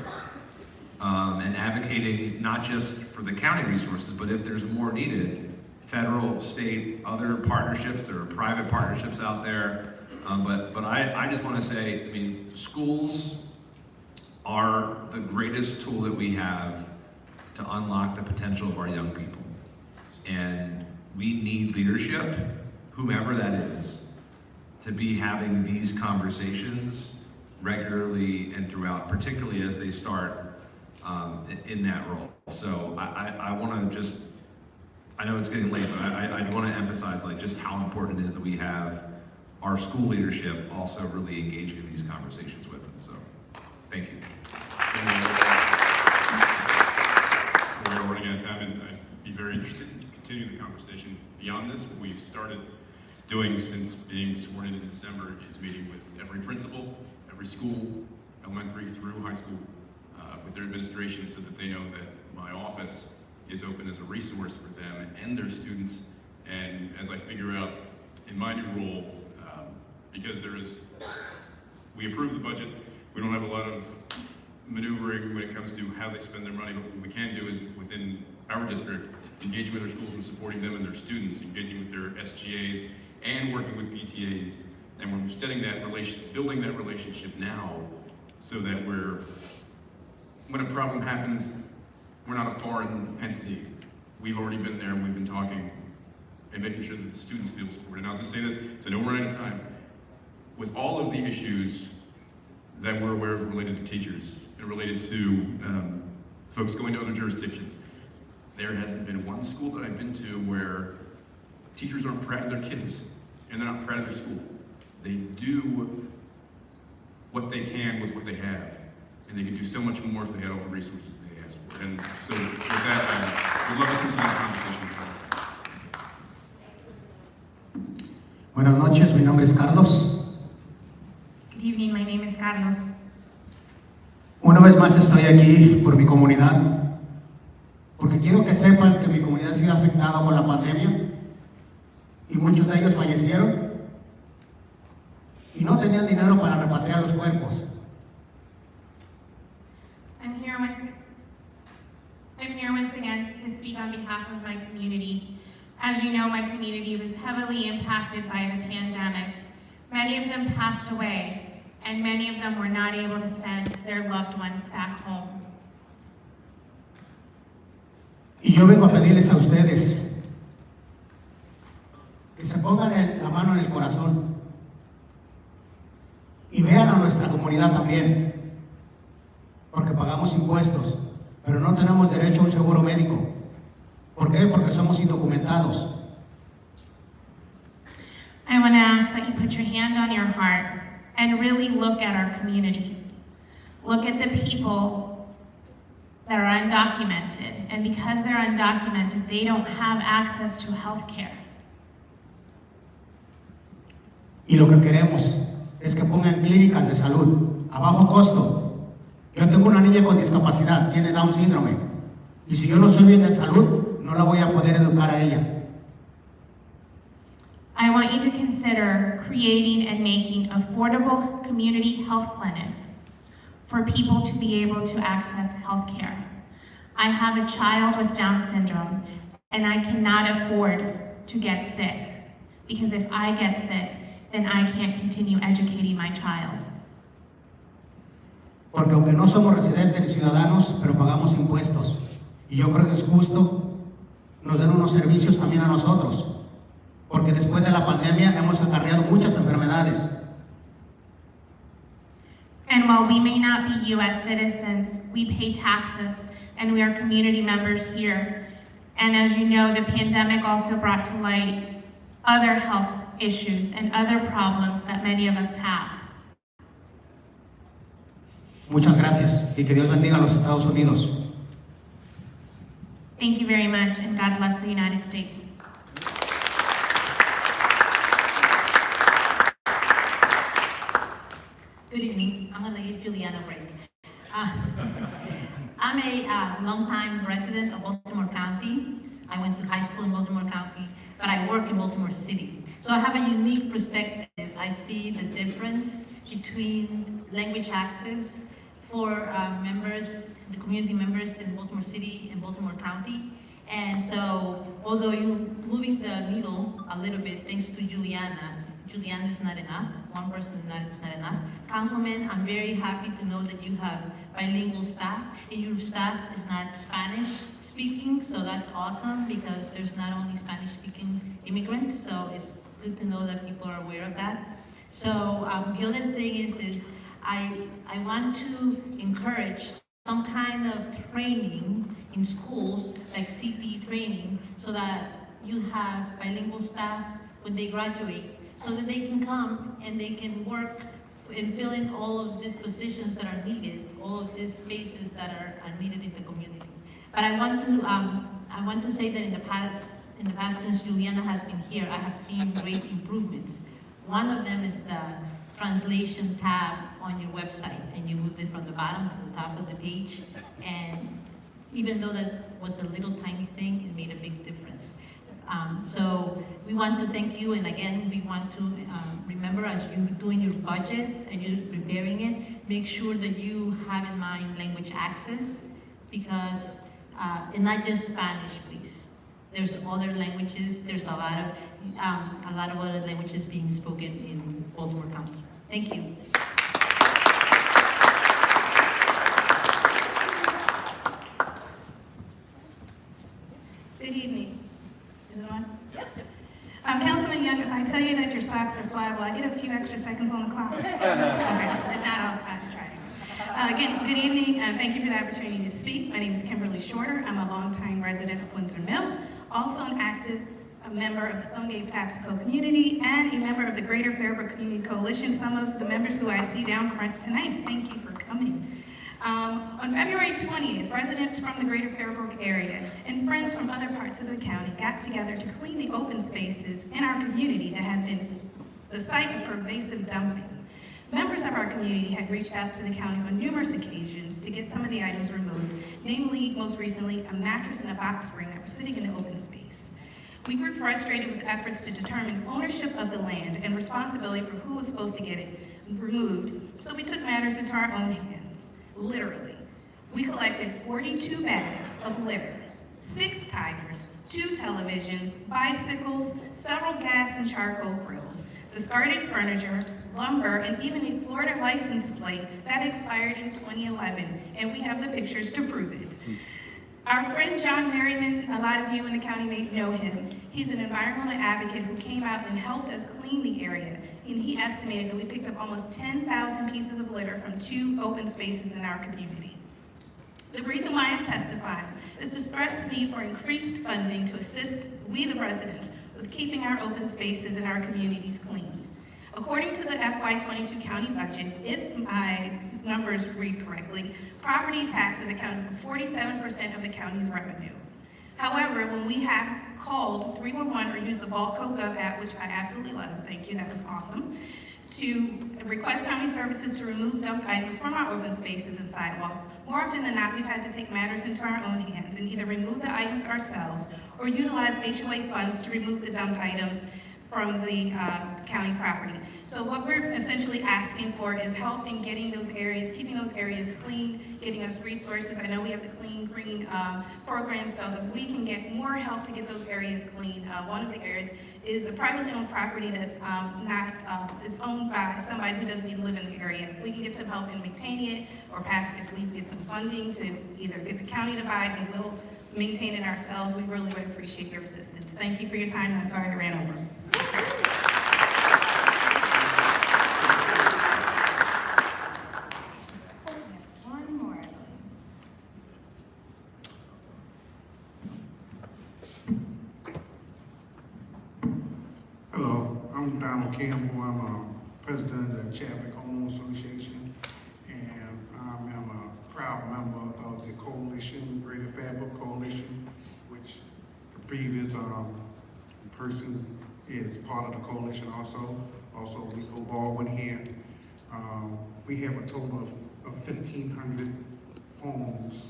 and advocating not just for the county resources, but if there's more needed, federal, state, other partnerships, there are private partnerships out there. But I just want to say, I mean, schools are the greatest tool that we have to unlock the potential of our young people. And we need leadership, whomever that is, to be having these conversations regularly and throughout, particularly as they start in that role. So I want to just, I know it's getting late, but I want to emphasize like just how important it is that we have our school leadership also really engaging in these conversations with us. So, thank you. We're running out of time, and I'd be very interested in continuing the conversation beyond this. What we've started doing since being sworn in December is meeting with every principal, every school, elementary through high school, with their administration so that they know that my office is open as a resource for them and their students. And as I figure out in my new role, because we approve the budget, we don't have a lot of maneuvering when it comes to how they spend their money, but what we can do is within our district, engaging with our schools and supporting them and their students, engaging with their SGAs and working with PTAs. And we're setting that building that relationship now so that when a problem happens, we're not a foreign entity. We've already been there and we've been talking and making sure that the students feel supported. And I'll just say this, so I know we're running out of time. With all of the issues that we're aware of related to teachers and related to folks going to other jurisdictions, there hasn't been one school that I've been to where teachers aren't proud of their kids and they're not proud of their school. They do what they can with what they have. and they can do so much more if they had all the resources they ask for. And so with that, we'd love to continue the conversation. Buenas noches, mi nombre es Carlos. Good evening, my name is Carlos. Una vez más estoy aquí por mi comunidad, porque quiero que sepan que mi comunidad ha sido afectada por la pandemia y muchos de ellos fallecieron y no tenían dinero para repatriar los cuerpos. I'm here once again to speak on behalf of my community. As you know, my community was heavily impacted by the pandemic. Many of them passed away, and many of them were not able to send their loved ones back home. Y yo vengo a pedirles a ustedes que se pongan la mano en el corazón y vean a nuestra comunidad también, porque pagamos impuestos, pero no tenemos derecho a un seguro médico. ¿Por qué? Porque somos indocumentados. I want to ask that you put your hand on your heart and really look at our community. Look at the people that are undocumented, and because they're undocumented, they don't have access to health care. Y lo que queremos es que pongan clínicas de salud a bajo costo. Yo tengo una niña con discapacidad, tiene Down síndrome, y si yo no estoy bien de salud, no la voy a poder educar a ella. I want you to consider creating and making affordable community health clinics for people to be able to access health care. I have a child with Down syndrome, and I cannot afford to get sick, because if I get sick, then I can't continue educating my child. Porque aunque no somos residentes ni ciudadanos, pero pagamos impuestos. Y yo creo que es justo nos den unos servicios también a nosotros, porque después de la pandemia hemos acarreado muchas enfermedades. And while we may not be U.S. citizens, we pay taxes, and we are community members here. And as you know, the pandemic also brought to light other health issues and other problems that many of us have. Muchas gracias y que Dios bendiga a los Estados Unidos. Thank you very much, and God bless the United States. Good evening. I'm going to give Juliana a break. I'm a longtime resident of Baltimore County. I went to high school in Baltimore County, but I work in Baltimore City. So I have a unique perspective. I see the difference between language access for members, the community members in Baltimore City and Baltimore County. And so, although you're moving the needle a little bit, thanks to Juliana is not enough. One person is not enough. Councilman, I'm very happy to know that you have bilingual staff, and your staff is not Spanish speaking, so that's awesome, because there's not only Spanish speaking immigrants, so it's good to know that people are aware of that. So the other thing is I want to encourage some kind of training in schools, like CP training, so that you have bilingual staff when they graduate, so that they can come and they can work and fill in all of these positions that are needed, all of these spaces that are needed in the community. But I want to say that in the past since Juliana has been here, I have seen great improvements. One of them is the translation tab on your website, and you moved it from the bottom to the top of the page. And even though that was a little tiny thing, it made a big difference. So we want to thank you, and again, we want to remember, as you're doing your budget and you're preparing it, make sure that you have in mind language access, because, and not just Spanish, please. There's other languages, there's a lot of other languages being spoken in Baltimore County. Thank you. Good evening. Is it on? Yep. Councilman Young, if I tell you that your socks are fly, will I get a few extra seconds on the clock? Okay, if not, I'll try to. Again, good evening, and thank you for the opportunity to speak. My name is Kimberly Shorter. I'm a longtime resident of Windsor Mill, also an active member of the Stonegate Paxico community, and a member of the Greater Fairbrook Community Coalition, some of the members who I see down front tonight. Thank you for coming. On February 20th, residents from the greater Fairbrook area and friends from other parts of the county got together to clean the open spaces in our community that have been the site of pervasive dumping. Members of our community had reached out to the county on numerous occasions to get some of the items removed, namely, most recently, a mattress and a box spring that were sitting in the open space. We grew frustrated with efforts to determine ownership of the land and responsibility for who was supposed to get it removed, so we took matters into our own hands, literally. We collected 42 bags of litter, 6 tigers, 2 televisions, bicycles, several gas and charcoal grills, discarded furniture, lumber, and even a Florida license plate that expired in 2011, and we have the pictures to prove it. Our friend John Merriman, a lot of you in the county may know him. He's an environmental advocate who came out and helped us clean the area, and he estimated that we picked up almost 10,000 pieces of litter from 2 open spaces in our community. The reason why I'm testifying is to stress the need for increased funding to assist we the residents with keeping our open spaces in our communities clean. According to the FY22 county budget, if my numbers read correctly, property taxes accounted for 47% of the county's revenue. However, when we have called 311 or used the Vault.gov app, which I absolutely love, thank you, that was awesome, to request county services to remove dumped items from our open spaces and sidewalks, more often than not, we've had to take matters into our own hands and either remove the items ourselves or utilize HOA funds to remove the dumped items from the county property. So what we're essentially asking for is help in getting those areas, keeping those areas clean, getting us resources. I know we have the Clean Green program, so if we can get more help to get those areas clean. One of the areas is a privately owned property that's it's owned by somebody who doesn't even live in the area. If we can get some help in maintaining it, or perhaps if we get some funding to either get the county to buy it and we'll maintain it ourselves, we really would appreciate your assistance. Thank you for your time, and I'm sorry I ran over. One more. Hello, I'm Donald Campbell. I'm president of the Chadwick Homeowners Association, and I am a proud member of the coalition, Greater Fairbrook Coalition, which the previous person is part of the coalition also. Also, Rico Baldwin here. We have a total of 1,500 homes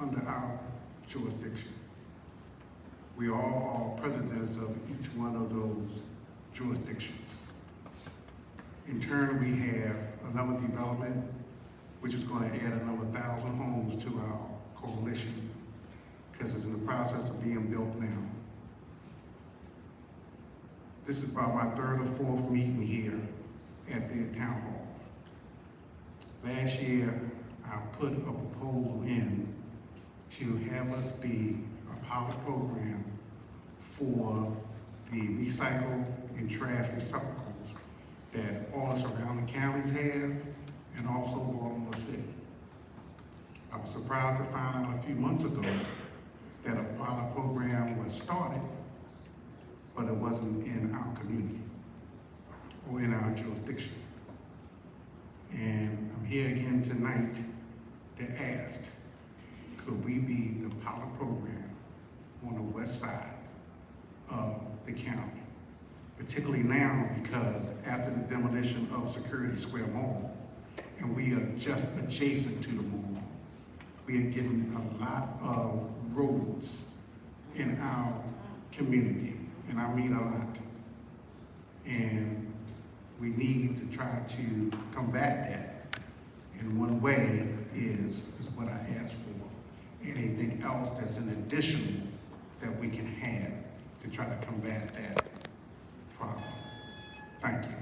under our jurisdiction. We all are presidents of each one of those jurisdictions. In turn, we have another development which is going to add another 1,000 homes to our coalition because it's in the process of being built now. This is about my 3rd or 4th meeting here at the town hall. Last year, I put a proposal in to have us be a pilot program for the recycle and trash receptacles that all the surrounding counties have, and also Baltimore City. I was surprised to find out a few months ago that a pilot program was started, but it wasn't in our community or in our jurisdiction. And I'm here again tonight to ask, could we be the pilot program on the west side of the county? Particularly now because after the demolition of Security Square Mall, and we are just adjacent to the mall, we are getting a lot of rodents in our community, and I mean a lot. And we need to try to combat that. And one way is what I asked for. Anything else that's an additional that we can have to try to combat that problem. Thank you.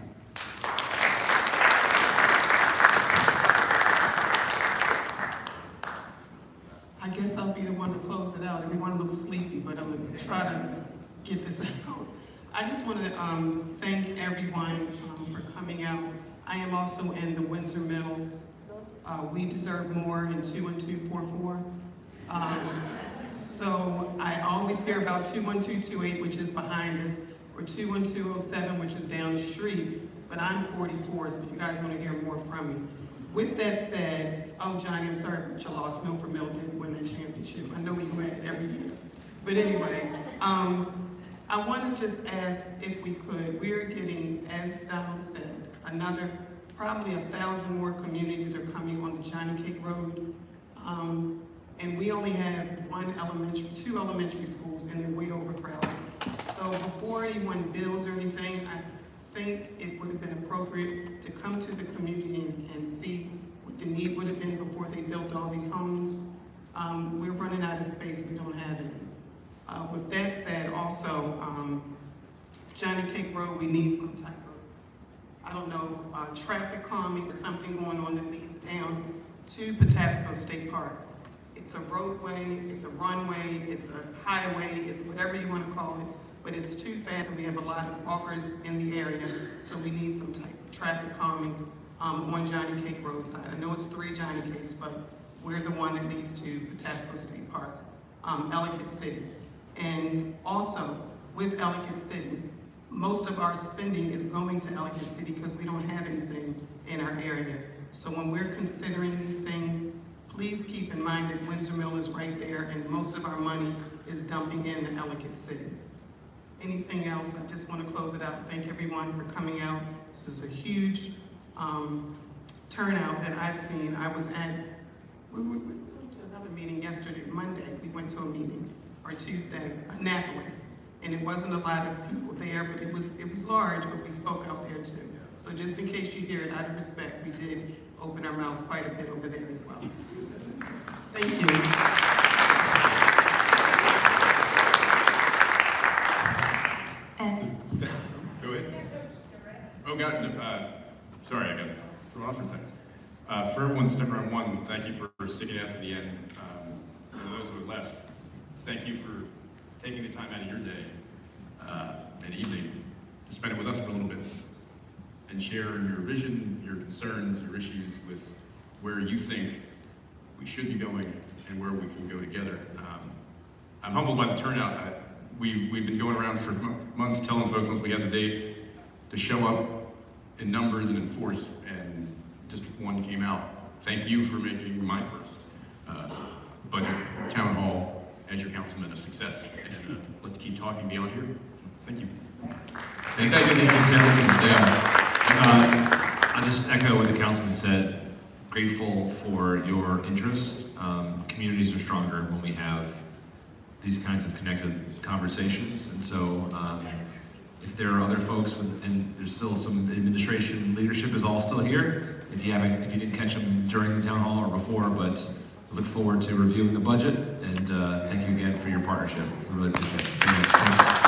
I guess I'll be the one to close it out. Everyone looks sleepy, but I'm gonna try to get this out. I just want to thank everyone for coming out. I am also in the Windsor Middle. We deserve more in 21244. So I always hear about 21228, which is behind us, or 21207, which is down the street, but I'm 44, so you guys want to hear more from me. With that said, oh Johnny, I'm sorry that you lost. Milford Mill did win the championship. I know we win it every year. But anyway, I want to just ask if we could, we're getting, as Donald said, another, probably 1,000 more communities are coming on the Johnny Cake Road. And we only have two elementary schools, and they're way overcrowded. So before anyone builds or anything, I think it would have been appropriate to come to the community and see what the need would have been before they built all these homes. We're running out of space, we don't have any. With that said, also, Johnny Cake Road, we need some type of, I don't know, traffic calming, something going on that leads down to Patapsco State Park. It's a roadway, it's a runway, it's a highway, it's whatever you want to call it, but it's too fast and we have a lot of walkers in the area, so we need some type of traffic calming on Johnny Cake Road side. I know it's 3 Johnny Cakes, but we're the one that leads to Patapsco State Park, Ellicott City. And also, with Ellicott City, most of our spending is going to Ellicott City because we don't have anything in our area. So when we're considering these things, please keep in mind that Windsor Mill is right there and most of our money is dumping into Ellicott City. Anything else, I just want to close it out. Thank everyone for coming out. This is a huge turnout that I've seen. I was at, we went to another meeting yesterday, Monday, we went to a meeting, or Tuesday, Annapolis, and it wasn't a lot of people there, but it was large, but we spoke out there too. So just in case you hear it, out of respect, we did open our mouths quite a bit over there as well. Thank you. Go ahead. Oh, God, sorry, I got thrown off for a second. For everyone stepping around, one, thank you for sticking out to the end. For those who have left, thank you for taking the time out of your day and evening to spend it with us for a little bit and share your vision, your concerns, your issues with where you think we should be going and where we can go together. I'm humbled by the turnout. We've been going around for months telling folks once we got the date to show up in numbers and in force, and just one came out. Thank you for making my first budget town hall as your councilman a success, and let's keep talking beyond here. Thank you. Thank you, councilman and staff. I'll just echo what the councilman said. Grateful for your interest. Communities are stronger when we have these kinds of connected conversations, and so if there are other folks, and there's still some administration leadership is all still here. If you didn't catch them during the town hall or before, but look forward to reviewing the budget, and thank you again for your partnership. We really appreciate it. Thanks.